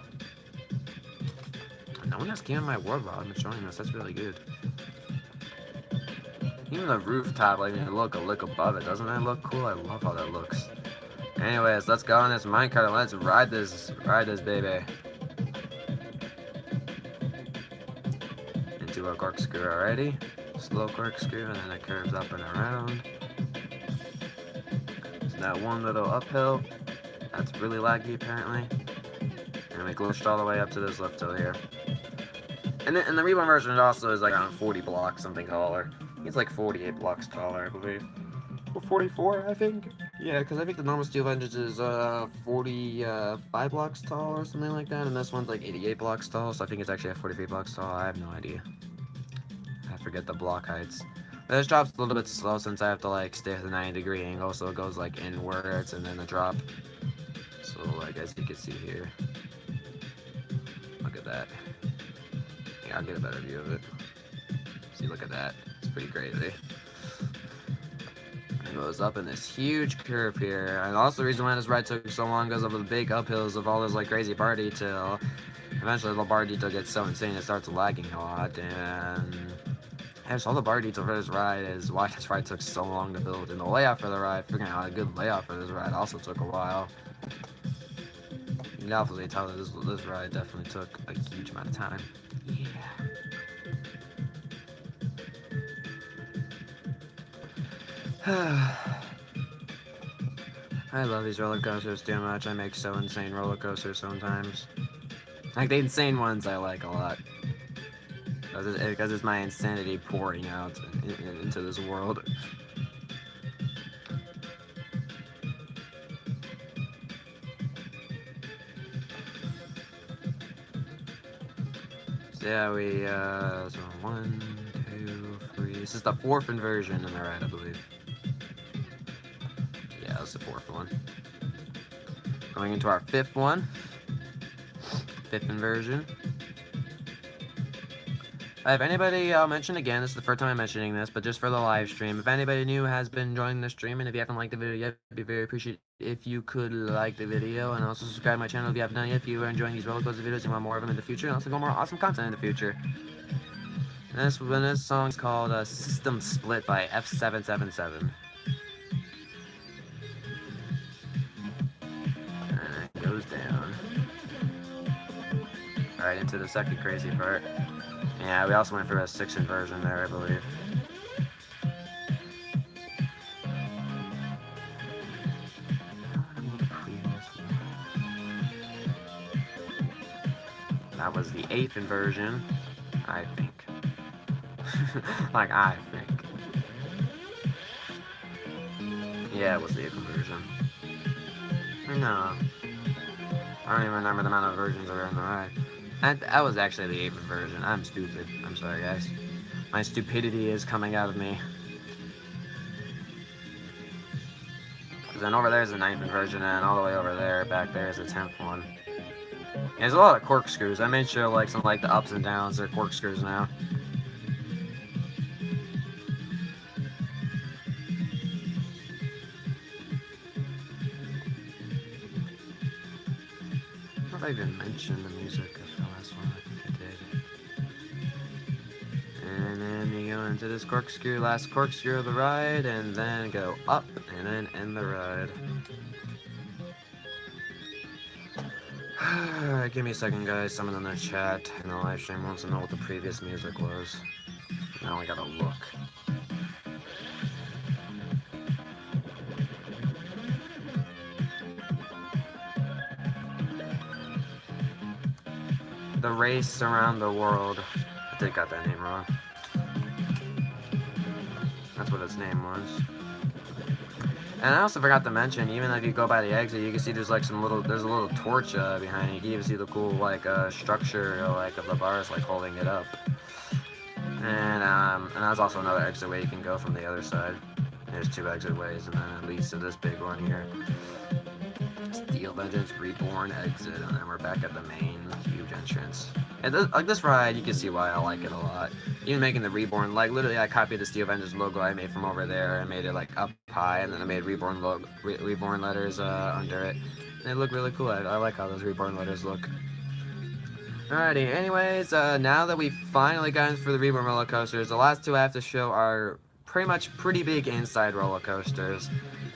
No one else came in my world while I've been showing this. That's really good. Even the rooftop, like, look above it. Doesn't that look cool? I love how that looks. Anyways, let's go on this minecart and let's ride this baby. Into a corkscrew already. Slow corkscrew, and then it curves up and around. So that one little uphill, that's really laggy apparently. And we glitched all the way up to this lift hill here. And the Reborn version also is like around 40 blocks, something taller. It's like 48 blocks taller, I believe. Or 44, I think. Yeah, because I think the normal Steel Vengeance is 45 blocks tall or something like that, and this one's like 88 blocks tall, so I think it's actually at 43 blocks tall. I have no idea. I forget the block heights. But this drop's a little bit slow since I have to like stay at the 90-degree angle, so it goes like inwards and then the drop. So like as you can see here. Look at that. Yeah, I'll get a better view of it. See, look at that. It's pretty crazy. It goes up in this huge curve here. And also the reason why this ride took so long because of the big uphills of all this like crazy bar detail. Eventually the bar detail gets so insane it starts lagging a lot, and just all the bar detail for this ride is why this ride took so long to build. And the layout for the ride, figuring out a good layout for this ride also took a while. You can definitely tell that this ride definitely took a huge amount of time. Yeah. I love these roller coasters too much. I make so insane roller coasters sometimes. Like the insane ones I like a lot. Because it's my insanity pouring out into this world. So yeah, so 1, 2, 3. This is the 4th inversion in the ride, I believe. Yeah, that's the 4th one. Going into our 5th one. 5th inversion. If anybody, I'll mention again, this is the first time I'm mentioning this, but just for the live stream, if anybody new has been enjoying the stream, and if you haven't liked the video yet, I'd be very appreciative if you could like the video, and also subscribe to my channel if you haven't done it yet, if you are enjoying these roller coaster videos and want more of them in the future, and also more awesome content in the future. And this song is called System Split by F777. And it goes down. Alright, into the second crazy part. Yeah, we also went for a 6th inversion there, I believe. That was the 8th inversion, I think. Like, I think. Yeah, it was the 8th inversion. No. I don't even remember the amount of versions that were in the ride. That was actually the 8th version. I'm stupid. I'm sorry, guys. My stupidity is coming out of me. Because then over there is the 9th version, and all the way over there, back there is the 10th one. And there's a lot of corkscrews. I made sure, like, some, like, the ups and downs are corkscrews now. I don't know if I even mentioned the music of the last one. I think I did. And then you go into this corkscrew, last corkscrew of the ride, and then go up, and then end the ride. Alright, give me a second, guys. Someone in the chat in the live stream wants to know what the previous music was. Now I gotta look. The Race Around the World. I think I got that name wrong. That's what its name was. And I also forgot to mention, even if you go by the exit, you can see there's like there's a little torch behind it. You can even see the cool like structure like of the bars like holding it up. And there's also another exit way you can go from the other side. There's 2 exit ways, and then it leads to this big one here. Steel Vengeance Reborn exit, and then we're back at the main huge entrance. And like this ride, you can see why I like it a lot. Even making the Reborn, like literally I copied the Steel Vengeance logo I made from over there and made it like up high, and then I made Reborn Reborn letters under it. And they look really cool. I like how those Reborn letters look. Alrighty, anyways, now that we've finally gotten through the Reborn roller coasters, the last 2 I have to show are pretty big inside roller coasters.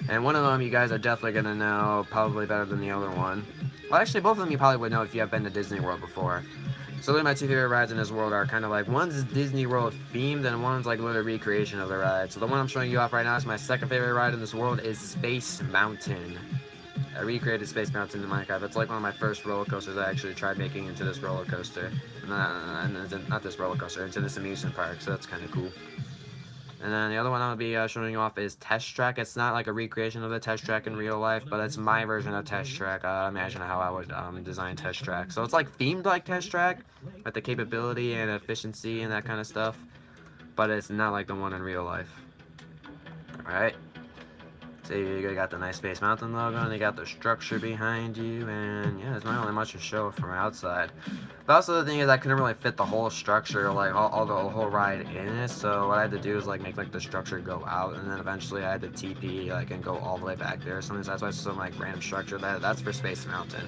And one of them you guys are definitely going to know probably better than the other one. Well, actually, both of them you probably would know if you have been to Disney World before. So really my 2 favorite rides in this world are kind of like, one's Disney World themed and one's like a little recreation of the ride. So the one I'm showing you off right now is my second favorite ride in this world is Space Mountain. I recreated Space Mountain in Minecraft. It's like one of my first roller coasters I actually tried making into this roller coaster. Not this roller coaster, into this amusement park, so that's kind of cool. And then the other one I'll be showing you off is Test Track. It's not like a recreation of the Test Track in real life, but it's my version of Test Track. Imagine how I would design Test Track. So it's like themed like Test Track, with the capability and efficiency and that kind of stuff, but it's not like the one in real life. Alright. So you got the nice Space Mountain logo, and you got the structure behind you, and yeah, there's not really much to show from outside. But also the thing is, I couldn't really fit the whole structure, like all the whole ride in it. So what I had to do is like make like the structure go out, and then eventually I had to TP like and go all the way back there. So that's why it's some like random structure. That's for Space Mountain.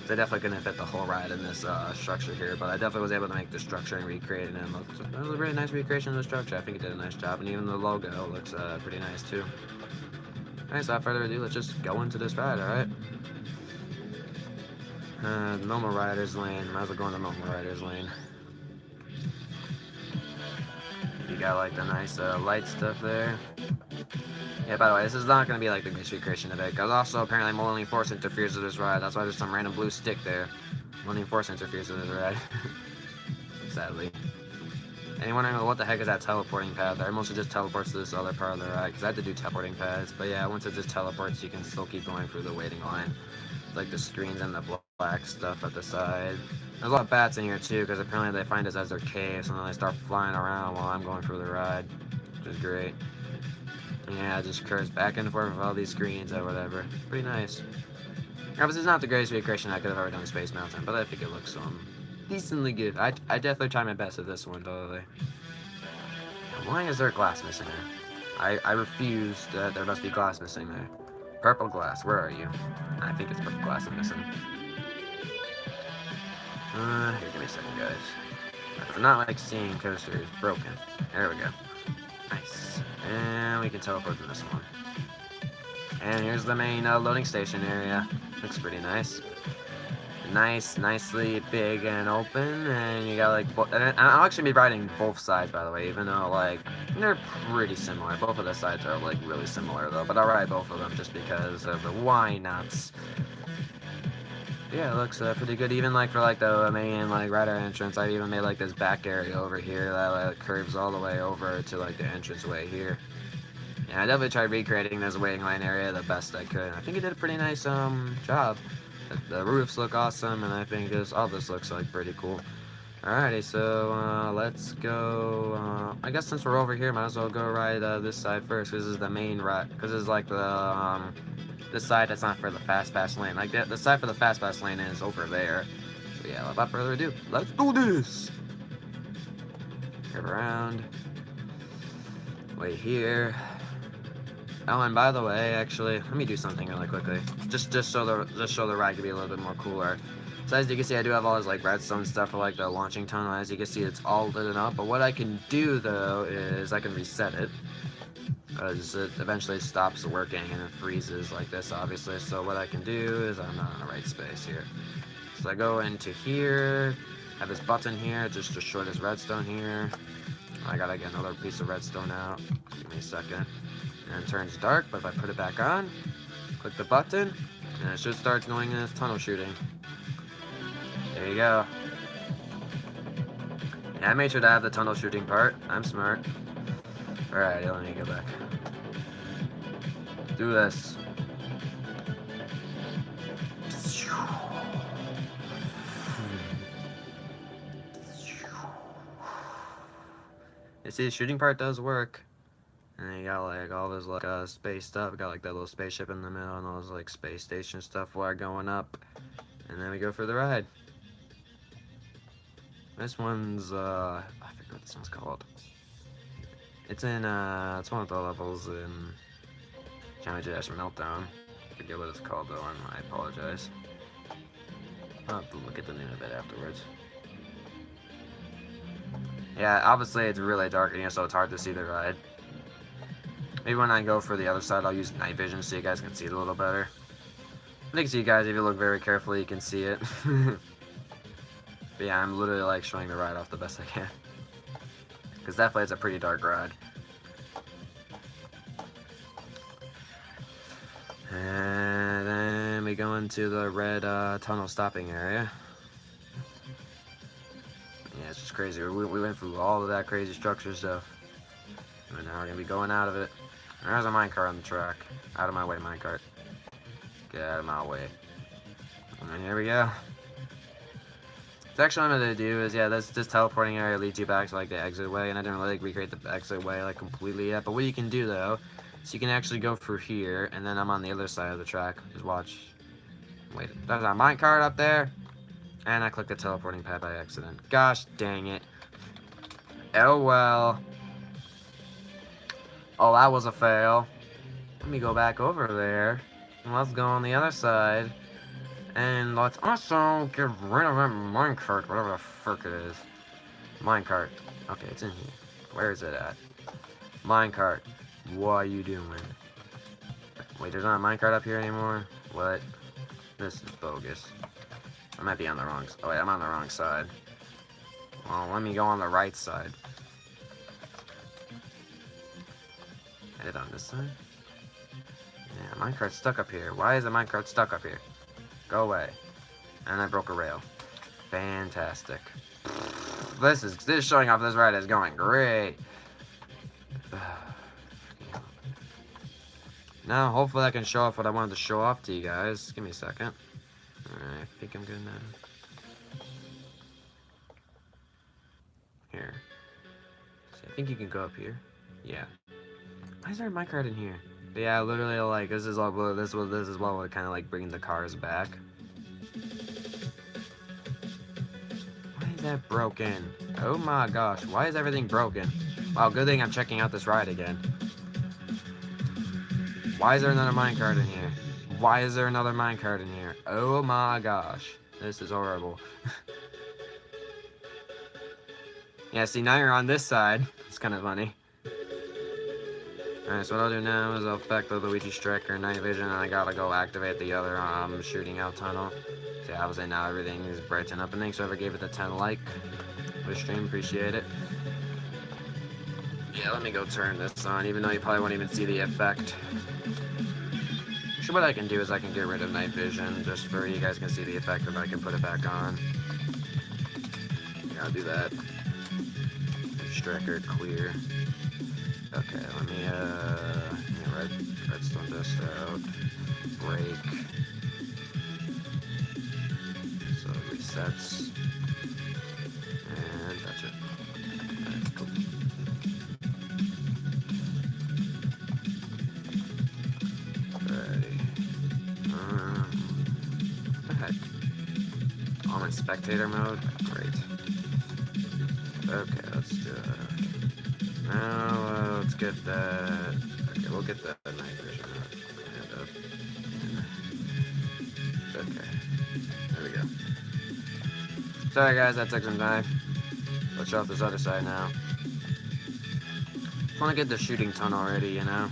So I definitely couldn't fit the whole ride in this structure here, but I definitely was able to make the structure and recreate it. And it was a really nice recreation of the structure. I think it did a nice job, and even the logo looks pretty nice too. Alright, so without further ado, let's just go into this ride, alright? Normal Rider's Lane. Might as well go into Normal Rider's Lane. You got like the nice light stuff there. Yeah, by the way, this is not going to be like the greatest recreation of it, because also apparently Millennium Force interferes with this ride. That's why there's some random blue stick there. Millennium Force interferes with this ride. Sadly. And you're wondering, well, what the heck is that teleporting pad there? It mostly just teleports to this other part of the ride, because I had to do teleporting pads. But yeah, once it just teleports, you can still keep going through the waiting line. Like the screens and the black stuff at the side. There's a lot of bats in here too, because apparently they find us as their caves, and then they start flying around while I'm going through the ride, which is great. And yeah, it just curves back and forth with all these screens or whatever. Pretty nice. Obviously, it's not the greatest recreation I could have ever done in Space Mountain, but I think it looks decently good. I definitely tried my best at this one, totally. Why is there glass missing there? I refuse that there must be glass missing there. Purple glass, where are you? I think it's purple glass I'm missing. Here, give me a second, guys. I'm not like seeing coasters broken. There we go. Nice. And we can teleport to this one. And here's the main loading station area. Looks pretty nice. Nicely big and open, and you got like, and I'll actually be riding both sides, by the way, even though like they're pretty similar. Both of the sides are like really similar though, but I'll ride both of them just because of the why nots. Yeah, it looks pretty good. Even like for like the main like rider entrance, I've even made like this back area over here that like curves all the way over to like the entrance way here. Yeah, I definitely tried recreating this waiting line area the best I could. I think it did a pretty nice job. The roofs look awesome, and I think all this looks like pretty cool. Alrighty, so let's go. I guess since we're over here, might as well go ride this side first, because this is the main ride. Because this is like the this side that's not for the fast pass lane. Like the side for the fast pass lane is over there. So yeah, without further ado, let's do this. Curve around. Wait here. Oh, and by the way, actually, let me do something really quickly, just so the ride can be a little bit more cooler. So as you can see, I do have all this like redstone stuff for like the launching tunnel. As you can see, it's all lit up. But what I can do though is I can reset it, because it eventually stops working and it freezes like this, obviously. So what I can do is, I'm not in the right space here. So I go into here, have this button here just to show this redstone here. I gotta get another piece of redstone out. Give me a second. And it turns dark, but if I put it back on, click the button, and it should start going in this tunnel shooting. There you go. Yeah, I made sure to have the tunnel shooting part. I'm smart. Alright, let me go back. Do this. You see, the shooting part does work. And you got like all this like space stuff. Got like that little spaceship in the middle and all this like space station stuff while going up. And then we go for the ride. This one's I forget what this one's called. It's in it's one of the levels in Challenge Dash Meltdown. I forget what it's called though, and I apologize. I'll have to look at the name of it afterwards. Yeah, obviously it's really dark in here, so it's hard to see the ride. Maybe when I go for the other side, I'll use night vision so you guys can see it a little better. I think, you guys, if you look very carefully, you can see it. But yeah, I'm literally like showing the ride off the best I can. Because definitely it's a pretty dark ride. And then we go into the red tunnel stopping area. Yeah, it's just crazy. We went through all of that crazy structure stuff. And now we're going to be going out of it. There's a minecart on the track. Out of my way, minecart. Get out of my way. And here we go. So actually what I'm going to do is, yeah, this teleporting area leads you back to like the exit way. And I didn't really like, recreate the exit way like completely yet. But what you can do though, is you can actually go through here. And then I'm on the other side of the track. Just watch. Wait, there's a minecart up there. And I clicked the teleporting pad by accident. Gosh dang it. Oh well. Oh, that was a fail. Let me go back over there. And let's go on the other side. And let's also get rid of that minecart, whatever the frick it is. Minecart. Okay, it's in here. Where is it at? Minecart. What are you doing? Wait, there's not a minecart up here anymore? What? This is bogus. I might be on the wrong side. Oh wait, I'm on the wrong side. Well, let me go on the right side. I did on this side? Yeah, minecart's stuck up here. Why is the minecart stuck up here? Go away. And I broke a rail. Fantastic. This showing off this ride is going great. Now, hopefully I can show off what I wanted to show off to you guys. Give me a second. Alright, I think I'm good now. Here. So I think you can go up here. Yeah. Why is there a minecart in here? But yeah, literally, like, this is what we're kind of like bringing the cars back. Why is that broken? Oh my gosh, why is everything broken? Wow, good thing I'm checking out this ride again. Why is there another minecart in here? Why is there another minecart in here? Oh my gosh, this is horrible. Yeah, see, now you're on this side. It's kind of funny. Alright, so what I'll do now is I'll effect the Luigi Striker night vision, and I gotta go activate the other shooting out tunnel. So yeah, obviously now everything is brightened up, and thanks whoever gave it the 10 like for the stream, appreciate it. Yeah, let me go turn this on, even though you probably won't even see the effect. So what I can do is I can get rid of night vision, just for you guys can see the effect, but I can put it back on. Yeah, I'll do that. Striker clear. Okay, let me redstone dust out. Break. So it resets. And that's it. Alright, cool. Alrighty. What the heck? I'm in spectator mode? Great. Okay, let's do it. Now, let's get that. Okay, we'll get that night vision up. Okay, there we go. Sorry guys, that took some time. Let's show off this other side now. I want to get the shooting tunnel ready, you know?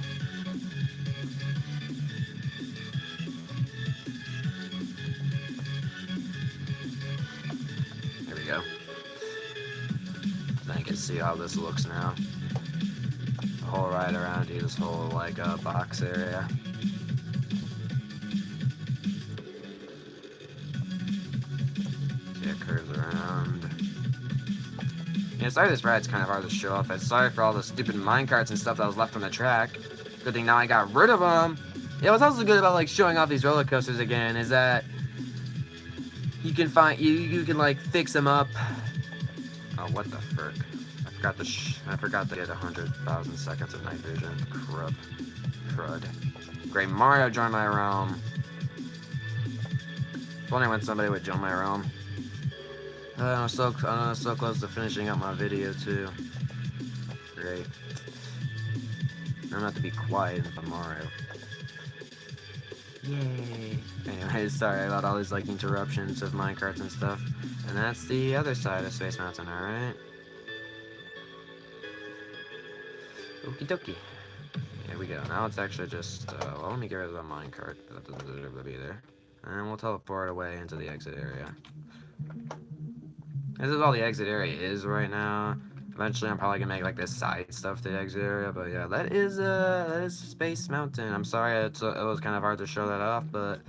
There we go. Then you can see how this looks now. Whole ride around you, this whole like box area. Yeah, it curves around. Yeah, sorry this ride's kind of hard to show off. I'm sorry for all the stupid minecarts and stuff that was left on the track. Good thing now I got rid of them. Yeah, what's also good about like showing off these roller coasters again is that you can find you can like fix them up. Oh, what the frick! I forgot to get 100,000 seconds of night vision. Crud. Great, Mario joined my realm. Funny when somebody would join my realm. I'm so close to finishing up my video too. Great. I'm gonna have to be quiet for Mario. Yay! Anyways, sorry about all these like interruptions of minecarts and stuff. And that's the other side of Space Mountain, alright? Okie dokie. Here we go. Now it's actually just, well, let me get rid of the minecart. That doesn't deserve to be there. And we'll teleport away into the exit area. This is all the exit area is right now. Eventually, I'm probably gonna make like this side stuff to the exit area, but yeah, that is Space Mountain. I'm sorry it was kind of hard to show that off, but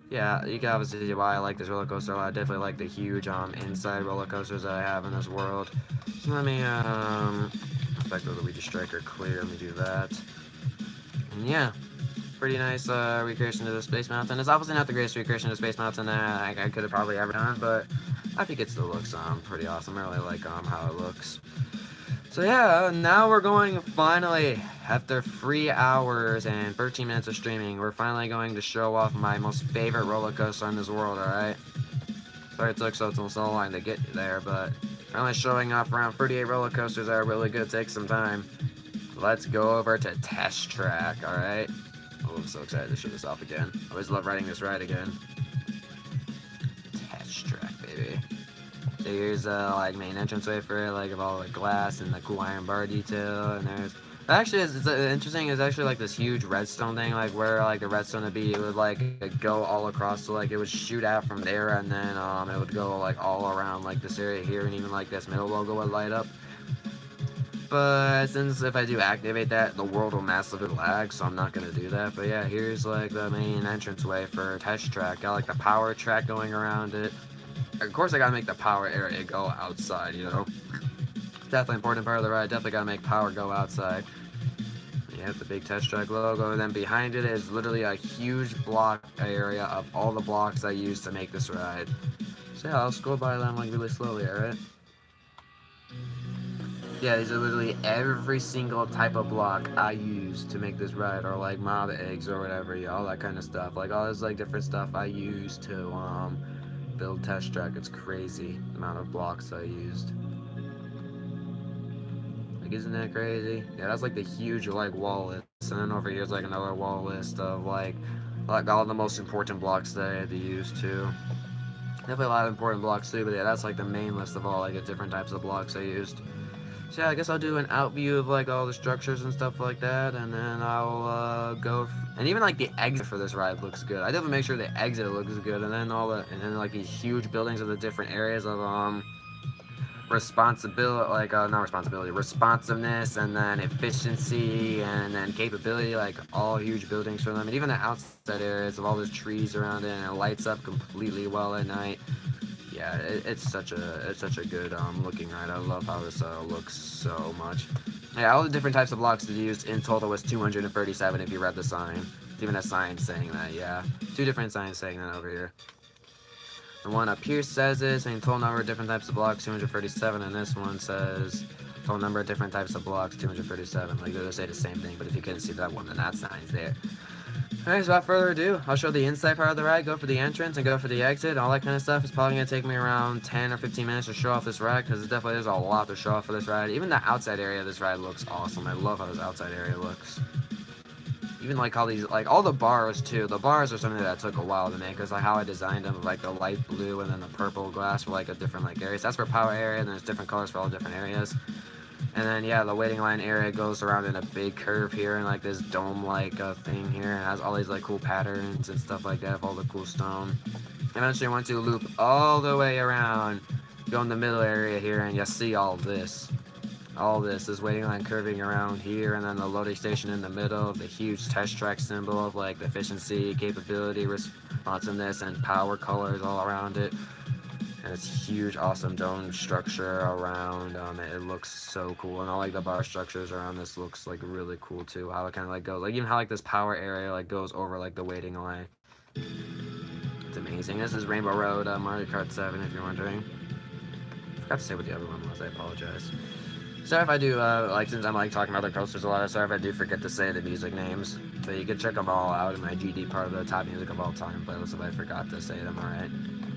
yeah, you can obviously see why I like this roller coaster a lot. I definitely like the huge inside roller coasters that I have in this world. So let me effect the Luigi Striker clear. Let me do that. And yeah, pretty nice recreation of the Space Mountain. It's obviously not the greatest recreation of Space Mountain that I could have probably ever done, but I think it still looks pretty awesome. I really like how it looks. So yeah, now we're going finally, after 3 hours and 13 minutes of streaming, we're finally going to show off my most favorite roller coaster in this world, alright? Sorry it took so long to get there, but finally showing off around 38 roller coasters that are really good. Take some time. Let's go over to Test Track, alright? Oh, I'm so excited to show this off again. I always love riding this ride again. Test Track, baby. So here's like main entranceway for it, like of all the glass and the cool iron bar detail, and there's actually it's interesting. It's actually like this huge redstone thing, like where like the redstone would be, it would like go all across, so like it would shoot out from there, and then it would go like all around like this area here, and even like this middle logo would light up. But since if I do activate that, the world will massively lag, so I'm not gonna do that. But yeah, here's like the main entranceway for Test Track. Got like the power track going around it. Of course, I gotta make the power area go outside, you know? Definitely important part of the ride. Definitely gotta make power go outside. You have the big Test Track logo, and then behind it is literally a huge block area of all the blocks I used to make this ride. So yeah, I'll scroll by them like really slowly, alright? Yeah, these are literally every single type of block I used to make this ride, or like mob eggs or whatever, yeah, all that kind of stuff. Like all this like different stuff I used to build Test Track. It's crazy the amount of blocks I used. Like, isn't that crazy? Yeah, that's like the huge like wall list, and then over here's like another wall list of like all the most important blocks that I had to use too. Definitely a lot of important blocks too, but yeah, that's like the main list of all like the different types of blocks I used. So yeah, I guess I'll do an out view of like all the structures and stuff like that, and then I'll and even like the exit for this ride looks good. I definitely make sure the exit looks good, and then like these huge buildings of the different areas of responsiveness, and then efficiency, and then capability, like all huge buildings for them, and even the outside areas of all those trees around it, and it lights up completely well at night. Yeah, it's such a good looking ride. I love how this looks so much. Yeah, all the different types of blocks that used in total was 237 if you read the sign. There's even a sign saying that, yeah. 2 different signs saying that over here. The one up here says it, saying total number of different types of blocks, 237, and this one says total number of different types of blocks, 237. Like, they say the same thing, but if you couldn't see that one, then that sign's there. Alright, so without further ado, I'll show the inside part of the ride, go for the entrance, and go for the exit. All that kind of stuff. It's probably going to take me around 10 or 15 minutes to show off this ride, because there's a lot to show off for this ride. Even the outside area of this ride looks awesome. I love how this outside area looks. Even like how these, like all the bars too. The bars are something that took a while to make, because like how I designed them, like the light blue and then the purple glass for like a different like areas. That's for power area, and there's different colors for all different areas. And then yeah, the waiting line area goes around in a big curve here, and like this dome-like thing here, and has all these like cool patterns and stuff like that, of all the cool stone. Eventually, once you loop all the way around, go in the middle area here, and you see all this. This waiting line curving around here, and then the loading station in the middle, the huge Test Track symbol of like the efficiency, capability, responsiveness, and power colors all around it. And it's huge, awesome dome structure around. It looks so cool, and all like the bar structures around this looks like really cool too. How it kind of like goes, like even how like this power area like goes over like the waiting line. It's amazing. This is Rainbow Road, Mario Kart 7, if you're wondering. I forgot to say what the other one was. I apologize. Sorry if I do, like, since I'm like talking about other coasters a lot, sorry if I do forget to say the music names. But you can check them all out in my GD part of the top music of all time playlist if I forgot to say them. Alright.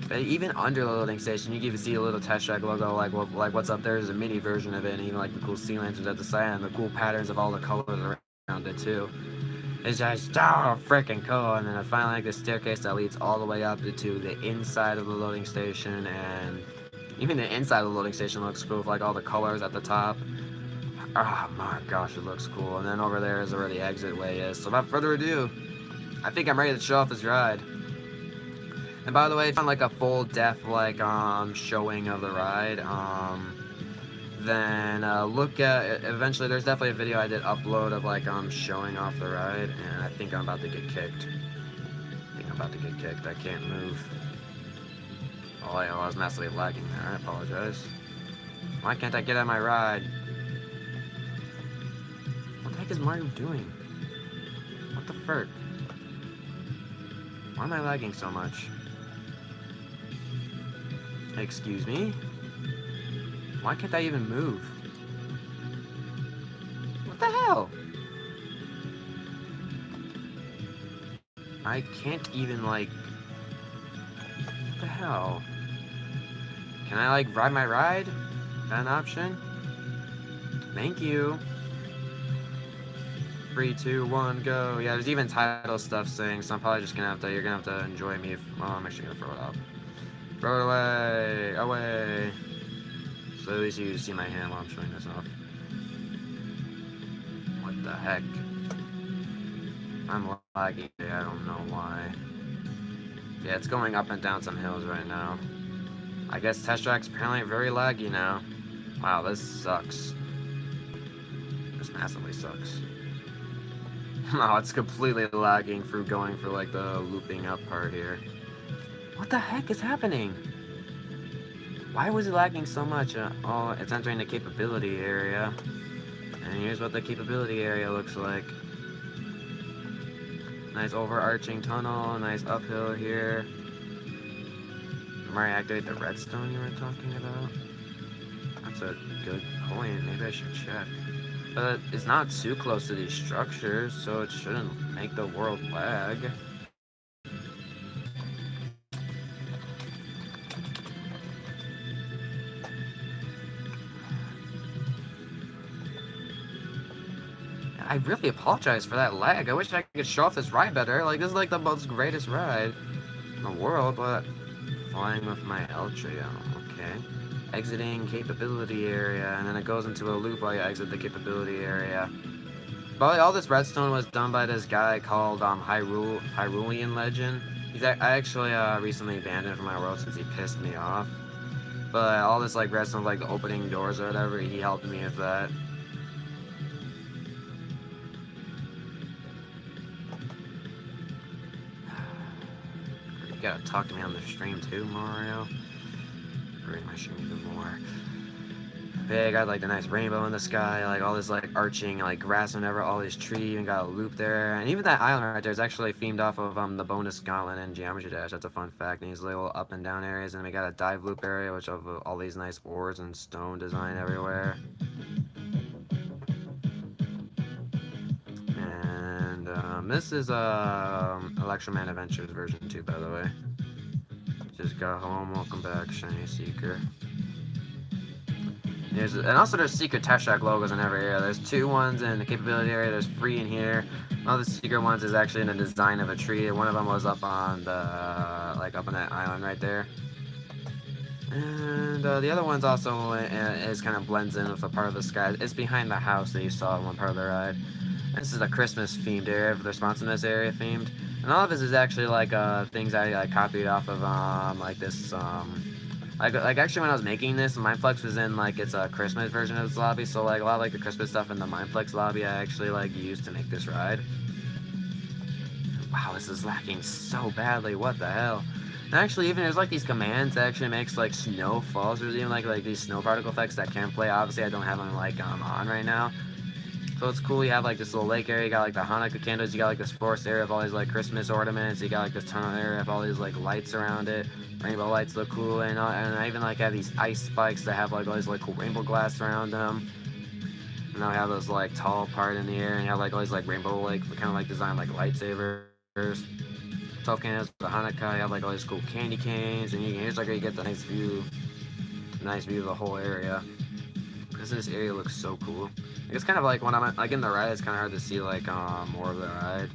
But even under the loading station, you can even see a little Test Track logo, like what's up there is a mini version of it, and even like the cool sea lanterns at the side, and the cool patterns of all the colors around it too. It's just so freaking cool. And then I finally like the staircase that leads all the way up to the inside of the loading station, and even the inside of the loading station looks cool with like all the colors at the top. Oh my gosh, it looks cool. And then over there is where the exit way is. So without further ado, I think I'm ready to show off this ride. And by the way, if you want like a full depth like showing of the ride, then look at eventually there's definitely a video I did upload of like showing off the ride, and I think I'm about to get kicked. I can't move. Oh, I was massively lagging there. I apologize. Why can't I get on my ride? What the heck is Mario doing? What the frick? Why am I lagging so much? Excuse me? Why can't I even move? What the hell? I can't even like... What the hell? Can I like ride my ride? Is that an option? Thank you. 3, 2, 1, go. Yeah, there's even title stuff saying, so I'm probably just gonna have to, you're gonna have to enjoy me if, well, I'm actually gonna throw it up. Throw it away, away. So at least you see my hand while I'm showing this off. What the heck? I'm lagging, I don't know why. Yeah, it's going up and down some hills right now. I guess Test Track's apparently very laggy now. Wow, this sucks. This massively sucks. Wow, it's completely lagging through going for like the looping up part here. What the heck is happening? Why was it lagging so much? Oh, it's entering the capability area. And here's what the capability area looks like. Nice overarching tunnel, nice uphill here. Remember I activate the redstone you were talking about? That's a good point, maybe I should check. But it's not too close to these structures, so it shouldn't make the world lag. I really apologize for that lag. I wish I could show off this ride better. Like, this is like the most greatest ride in the world, but flying with my L trio. Okay. Exiting capability area, and then it goes into a loop while you exit the capability area. But all this redstone was done by this guy called Hyrulean Legend. I actually recently banned him from my world since he pissed me off. But all this like redstone, like the opening doors or whatever, he helped me with that. You gotta talk to me on the stream too, Mario. Raise my stream even more. Big, got like the nice rainbow in the sky, like all this like arching like grass whenever, all this tree, and got a loop there. And even that island right there is actually themed off of the bonus gauntlet and Geometry Dash. That's a fun fact. And these little up and down areas, and we got a dive loop area, which of all these nice ores and stone design everywhere. And this is Electroman Adventures version 2, by the way. Just got home. Welcome back, Shiny Seeker. And also there's secret Test Track logos in every area. There's 2 ones in the capability area. There's 3 in here. All the secret ones is actually in the design of a tree. One of them was up on the like up on that island right there. And the other one's also is kind of blends in with a part of the sky. It's behind the house that you saw in one part of the ride. This is a Christmas themed area, the responsiveness area themed. And all of this is actually like things I copied off of like this like actually when I was making this, Mindflex was in like its Christmas version of this lobby, so like a lot of like the Christmas stuff in the Mindflex lobby I actually like used to make this ride. Wow, this is lacking so badly, what the hell? And actually, even there's like these commands that actually makes like snow falls. There's even like these snow particle effects that can play. Obviously, I don't have them like on right now. So it's cool. You have like this little lake area. You got like the Hanukkah candles. You got like this forest area of all these like Christmas ornaments. You got like this tunnel area of all these like lights around it. Rainbow lights look cool, and I even like have these ice spikes that have like all these like cool rainbow glass around them. And now I have those like tall part in the air, and you have like all these like rainbow like kind of like designed like lightsabers. 12 candles for the Hanukkah. You have like all these cool candy canes, and here's like where you get the nice view of the whole area. This area looks so cool. It's kind of like when I'm like in the ride, it's kind of hard to see like more of the ride,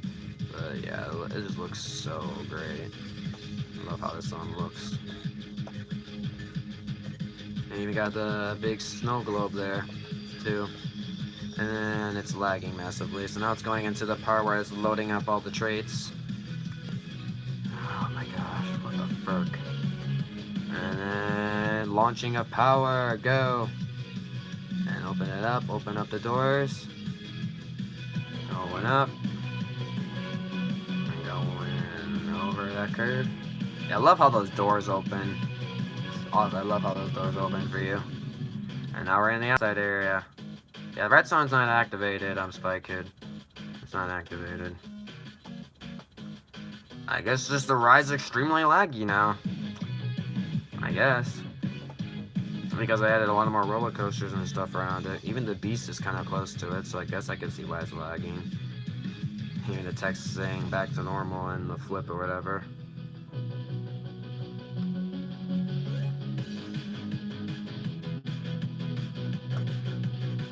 but yeah, it just looks so great. I love how this song looks. And you got the big snow globe there too, and then it's lagging massively. So now it's going into the part where it's loading up all the traits. Oh my gosh, what the frick? And then launching of power, go. And open it up, open up the doors. Going up. And going over that curve. Yeah, I love how those doors open. I love how those doors open for you. And now we're in the outside area. Yeah, the redstone's not activated, Spy Kid. It's not activated. I guess just the ride's extremely laggy now. I guess. Because I added a lot more roller coasters and stuff around it. Even the Beast is kind of close to it, so I guess I can see why it's lagging. Hearing the text saying back to normal and the flip or whatever.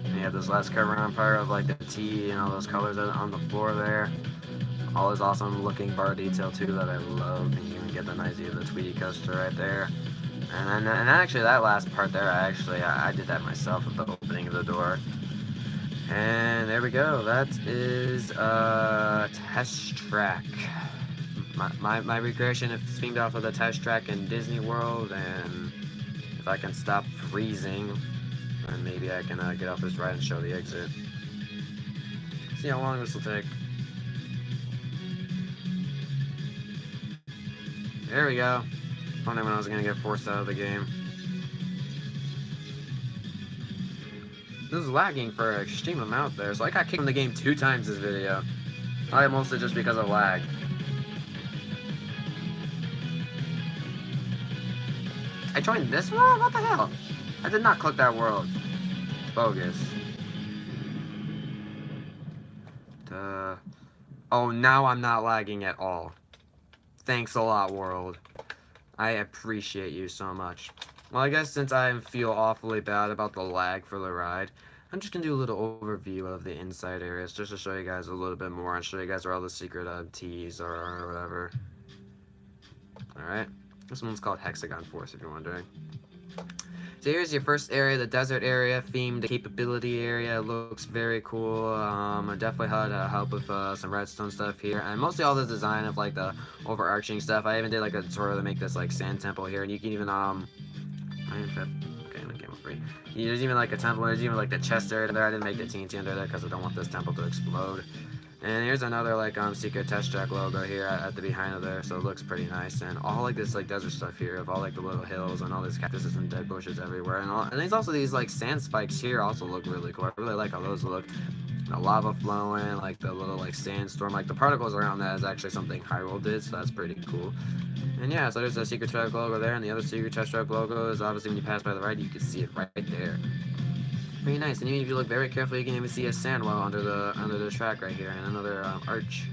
And you have this last cover on part of like the T and all those colors on the floor there. All this awesome looking bar detail too that I love. And you can get the nice view of the Tweety Coaster right there. And actually that last part there, I did that myself with the opening of the door. And there we go. That is a test track. My recreation is themed off of the test track in Disney World, and if I can stop freezing, then maybe I can get off this ride and show the exit. See how long this will take. There we go. Wondering when I was gonna get forced out of the game. This is lagging for an extreme amount there, so I got kicked from the game 2 times this video. Probably mostly just because of lag. I joined this world? What the hell? I did not click that world. Bogus. Duh. Oh, now I'm not lagging at all. Thanks a lot, world. I appreciate you so much. Well, I guess since I feel awfully bad about the lag for the ride, I'm just going to do a little overview of the inside areas just to show you guys a little bit more and show you guys where all the secret T's are or whatever. Alright, this one's called Hexagon Force if you're wondering. So here's your first area, the desert area, themed capability area. It looks very cool. I definitely had help with some redstone stuff here, and mostly all the design of like the overarching stuff. I even did like a tutorial to make this like sand temple here, and you can even okay, the game was free. There's even like a temple. There's even like the chest area there. I didn't make the TNT under there because I don't want this temple to explode. And here's another like secret test track logo here at the behind of there, so it looks pretty nice. And all like this like desert stuff here of all like the little hills and all these cactuses and dead bushes everywhere. And there's also these like sand spikes here also look really cool. I really like how those look. The lava flowing, like the little like sandstorm, like the particles around that is actually something Hyrule did, so that's pretty cool. And yeah, so there's a secret track logo there, and the other secret test track logo is obviously when you pass by the ride, you can see it right there. Pretty nice, and even if you look very carefully, you can even see a sand well under the track right here, and another arch.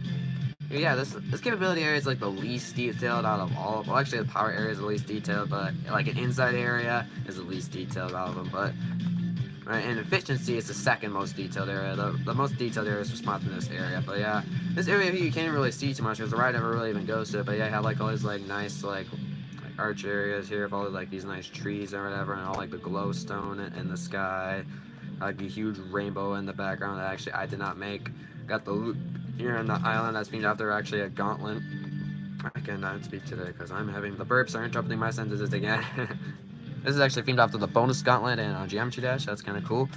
Yeah, this capability area is like the least detailed out of all. Well, actually, the power area is the least detailed, but like an inside area is the least detailed out of them. But right, and efficiency is the second most detailed area. The most detailed area is response in this area. But yeah, this area here you can't really see too much because the ride never really even goes to it. But yeah, I have like all these like nice like arch areas here of all like these nice trees or whatever, and all like the glowstone in the sky, like a huge rainbow in the background that actually I did not make. Got the loop here on the island that's named after actually a gauntlet. I cannot speak today because I'm having the burps are interrupting my sentences again. This is actually themed after the bonus gauntlet and Geometry Dash. That's kind of cool.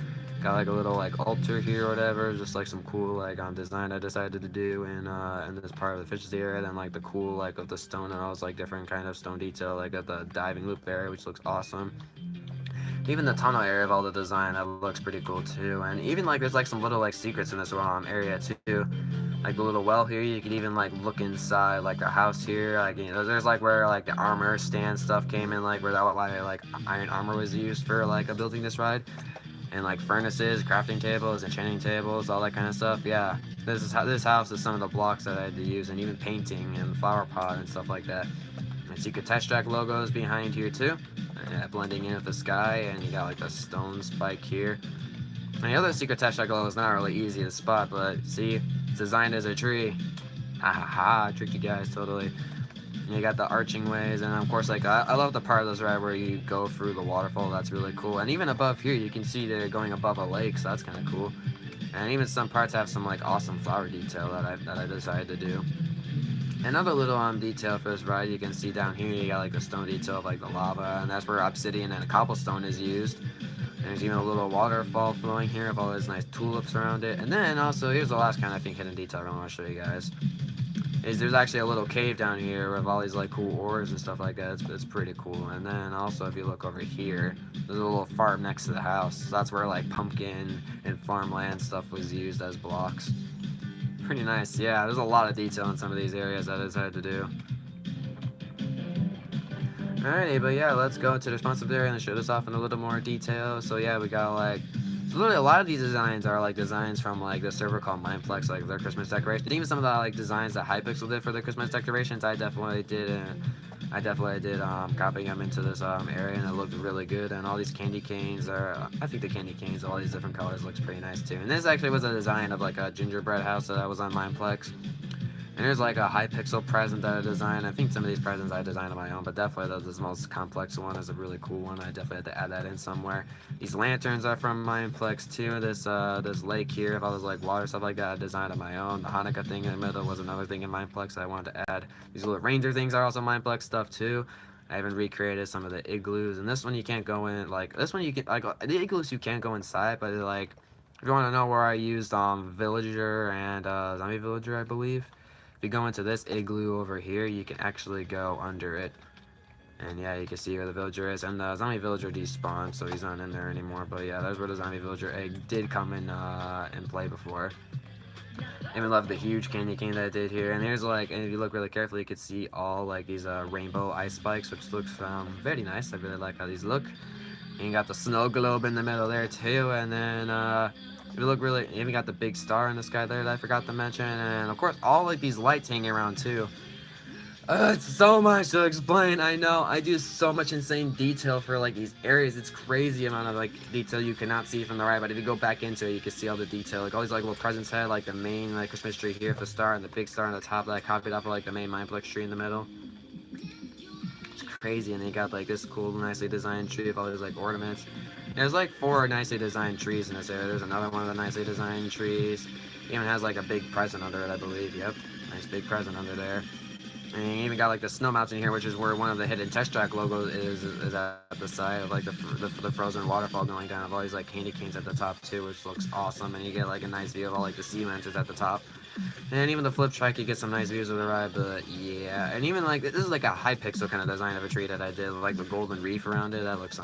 Got like a little like altar here or whatever, just like some cool like design I decided to do in this part of the efficiency area. Then like the cool like of the stone and all this like different kind of stone detail, like at the diving loop area, which looks awesome. Even the tunnel area of all the design, that looks pretty cool too. And even like there's like some little like secrets in this area too. Like the little well here, you can even like look inside like a house here. Like you know, there's like where like the armor stand stuff came in, like where that why like iron armor was used for like building this ride. And like furnaces, crafting tables, enchanting tables, all that kind of stuff. Yeah, this house is some of the blocks that I had to use, and even painting and flower pot and stuff like that. And secret test track logos behind here too, blending in with the sky, and you got like the stone spike here. And the other secret test track logo is not really easy to spot, but see, it's designed as a tree. Ha ha ha! Tricked you guys totally. And you got the arching ways, and of course, like I love the part of this ride where you go through the waterfall. That's really cool. And even above here, you can see they're going above a lake, so that's kind of cool. And even some parts have some like awesome flower detail that I decided to do. Another little detail for this ride, you can see down here, you got like the stone detail of like the lava, and that's where obsidian and cobblestone is used. And there's even a little waterfall flowing here with all those nice tulips around it. And then also, here's the last kind of hidden detail I want to show you guys. Is there's actually a little cave down here with all these like cool ores and stuff like that. It's pretty cool. And then also if you look over here, there's a little farm next to the house. So that's where like pumpkin and farmland stuff was used as blocks. Pretty nice. Yeah, there's a lot of detail in some of these areas that I decided to do. Alrighty, but yeah, let's go into the responsive area and show this off in a little more detail. So yeah, we got like, so literally a lot of these designs are like designs from like the server called Mindplex, like their Christmas decoration. And even some of the like designs that Hypixel did for their Christmas decorations, I definitely did copying them into this area, and it looked really good. And all these candy canes are, I think the candy canes, all these different colors looks pretty nice too. And this actually was a design of like a gingerbread house that was on Mindplex. And there's like a Hypixel present that I designed. I think some of these presents I designed on my own, but definitely this most complex one is a really cool one. I definitely had to add that in somewhere. These lanterns are from Mindplex too. This lake here, if all this like water stuff like that, I designed on my own. The Hanukkah thing in the middle was another thing in Mindplex I wanted to add. These little ranger things are also Mindplex stuff too. I even recreated some of the igloos, and this one you can't go in. Like this one you can like the igloos you can't go inside, but like if you want to know where I used Villager and Zombie Villager, I believe. If you go into this igloo over here, you can actually go under it. And yeah, you can see where the villager is. And the zombie villager despawned, so he's not in there anymore. But yeah, that's where the zombie villager egg did come in play before. I even love the huge candy cane that I did here. And there's like, and if you look really carefully, you can see all like these rainbow ice spikes, which looks very nice. I really like how these look. And you got the snow globe in the middle there too. And then if you look really, you even got the big star in the sky there that I forgot to mention, and of course all like these lights hanging around too. It's so much to explain. I know I do so much insane detail for like these areas. It's crazy amount of like detail you cannot see from the ride, but if you go back into it, you can see all the detail. Like all these like little presents had, like the main like Christmas tree here for the star, and the big star on the top that I copied off of like the main Mindplex tree in the middle. It's crazy, and they got like this cool, nicely designed tree with all these like ornaments. There's like 4 nicely designed trees in this area. There's another one of the nicely designed trees. It even has like a big present under it, I believe. Yep, nice big present under there. And you even got like the snow mountain here, which is where one of the hidden test track logos is at the side of like the frozen waterfall going down. Of all these like candy canes at the top too, which looks awesome. And you get like a nice view of all like the sea lanterns at the top. And even the flip track, you get some nice views of the ride, but yeah. And even like, this is like a Hypixel kind of design of a tree that I did, like the golden reef around it. That looks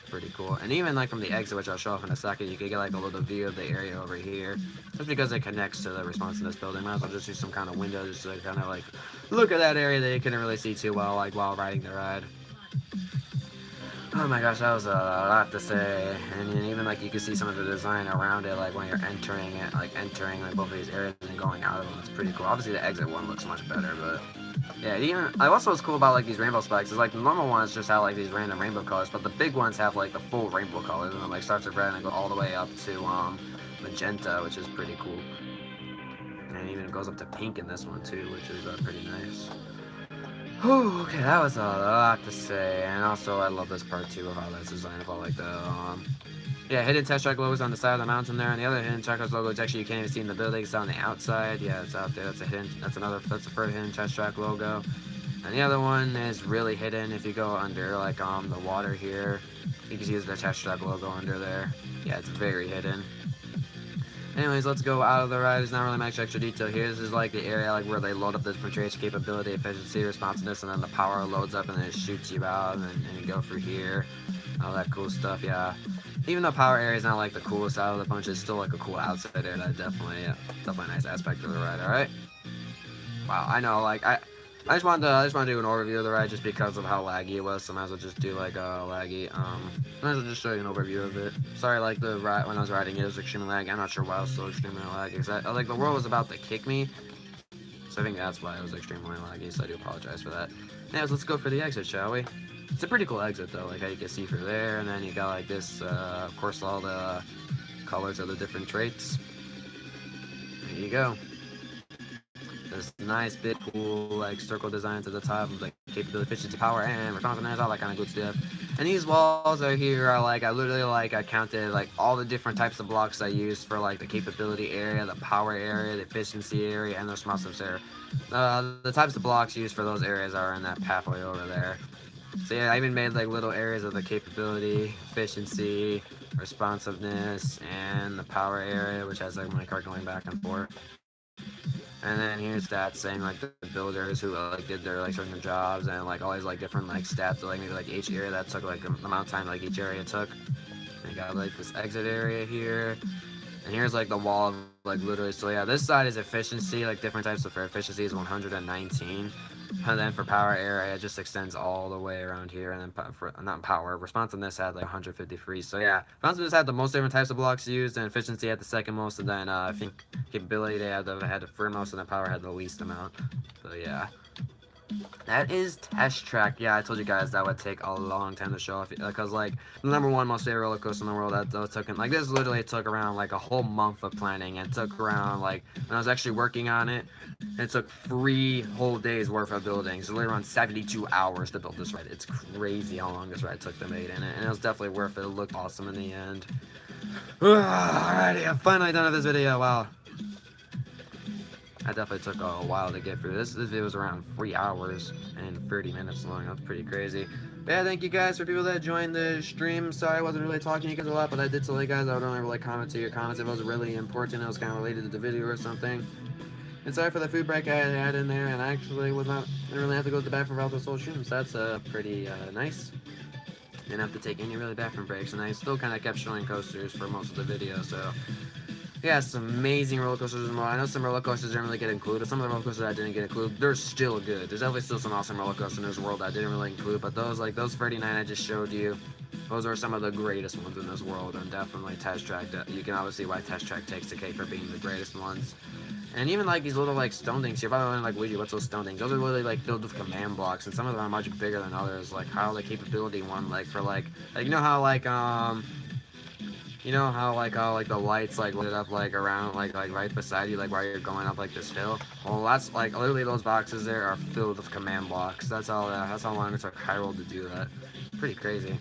pretty cool. And even like from the exit, which I'll show off in a second, you can get like a little view of the area over here. Just because it connects to the responsiveness building. Might as well just use some kind of window just to kind of like look at that area that you couldn't really see too well, like while riding the ride. Oh my gosh, that was a lot to say. And even like you can see some of the design around it, like when you're entering it, like entering like both of these areas and going out of them. It's pretty cool. Obviously the exit one looks much better, but yeah. Even like also what's cool about like these rainbow spikes is like the normal ones just have like these random rainbow colors, but the big ones have like the full rainbow colors, and it like starts with red and go all the way up to magenta, which is pretty cool. And even goes up to pink in this one too, which is pretty nice. Whew, okay, that was a lot to say, and also I love this part too of how that's designed, of all like the yeah, hidden test track logo is on the side of the mountain there, and the other hidden test track logo is actually you can't even see in the building. It's on the outside. Yeah, it's out there. That's the first hidden test track logo. And the other one is really hidden. If you go under like the water here, you can see the Test Track logo under there. Yeah, it's very hidden. Anyways, let's go out of the ride. There's not really much extra detail here. This is like the area like where they load up the different traits, capability, efficiency, responsiveness, and then the power loads up and then it shoots you out, and you go through here. All that cool stuff, yeah. Even though power area is not like the coolest out of the bunch, it's still like a cool outside area. That definitely a nice aspect of the ride. All right. Wow, I know. Like I just wanted to do an overview of the ride just because of how laggy it was. So I might as well just do like a laggy. Might as well just show you an overview of it. Sorry, like the ride when I was riding it was extremely laggy. I'm not sure why it was so extremely laggy. Cause like the world was about to kick me, so I think that's why it was extremely laggy. So I do apologize for that. Anyways, let's go for the exit, shall we? It's a pretty cool exit though. Like how you can see through there, and then you got like this. Of course, all the colors of the different traits. There you go. This nice big cool like circle design to the top of like capability, efficiency, power, and responsiveness, all that kind of good stuff. And these walls are here are like I literally like I counted like all the different types of blocks I used for like the capability area, the power area, the efficiency area, and the responsiveness area. The types of blocks used for those areas are in that pathway over there. So yeah, I even made like little areas of the capability, efficiency, responsiveness, and the power area, which has like my cart going back and forth. And then here's that saying like the builders who like did their like certain jobs and like all these like different like stats, like maybe like each area that took like the amount of time like each area took. And you got like this exit area here, and here's like the wall of like literally. So yeah, this side is efficiency, like different types of efficiency is 119. And then for power area, it just extends all the way around here. And then for not power, responsiveness had like 153. So yeah, responsiveness had the most different types of blocks used, and efficiency had the second most. And then I think capability they had the third most, and then power had the least amount. So yeah, that is Test Track. Yeah, I told you guys that would take a long time to show off because like the #1 most favorite roller coaster in the world, that took like this literally took around like a whole month of planning, and took around like when I was actually working on it. It took 3 whole days worth of building. So literally around 72 hours to build this ride. It's crazy how long this ride took to make in it. And it was definitely worth it. It looked awesome in the end. Alrighty, I'm finally done with this video. Wow. That definitely took a while to get through. This video was around 3 hours and 30 minutes long. That's pretty crazy. But yeah, thank you guys for people that joined the stream. Sorry I wasn't really talking to you guys a lot, but I did tell you guys I would only really comment to your comments if it was really important. It was kind of related to the video or something. And sorry for the food break I had in there, and I actually didn't really have to go to the bathroom throughout this whole stream, so that's pretty nice. Didn't have to take any really bathroom breaks, and I still kind of kept showing coasters for most of the video, so yeah, some amazing roller coasters. I know some roller coasters didn't really get included. Some of the roller coasters I didn't get included, they're still good. There's definitely still some awesome roller coasters in this world that I didn't really include, but those 39 I just showed you, those are some of the greatest ones in this world, and definitely Test Track. You can obviously see why Test Track takes the cake for being the greatest ones. And even like these little like stone things here, by the way, like Ouija, what's those stone things? Those are really like filled with command blocks, and some of them are much bigger than others. Like how the capability one, like for like you know how like the lights like lit up like around like right beside you, like while you're going up like this hill. Well, that's like literally those boxes there are filled with command blocks. That's how long it took Hyrule to do that. Pretty crazy.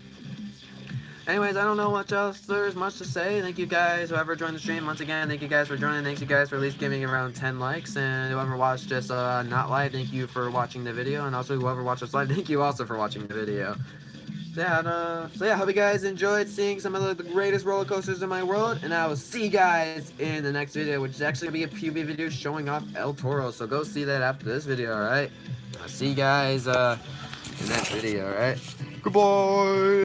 Anyways, I don't know much else there's much to say. Thank you guys, whoever joined the stream. Once again, thank you guys for joining. Thank you guys for at least giving around 10 likes. And whoever watched this not live, thank you for watching the video. And also whoever watched us live, thank you also for watching the video. Yeah, so yeah, hope you guys enjoyed seeing some of the greatest roller coasters in my world. And I will see you guys in the next video, which is actually going to be a PUB video showing off El Toro. So go see that after this video, alright? I'll see you guys in the next video, alright? Goodbye!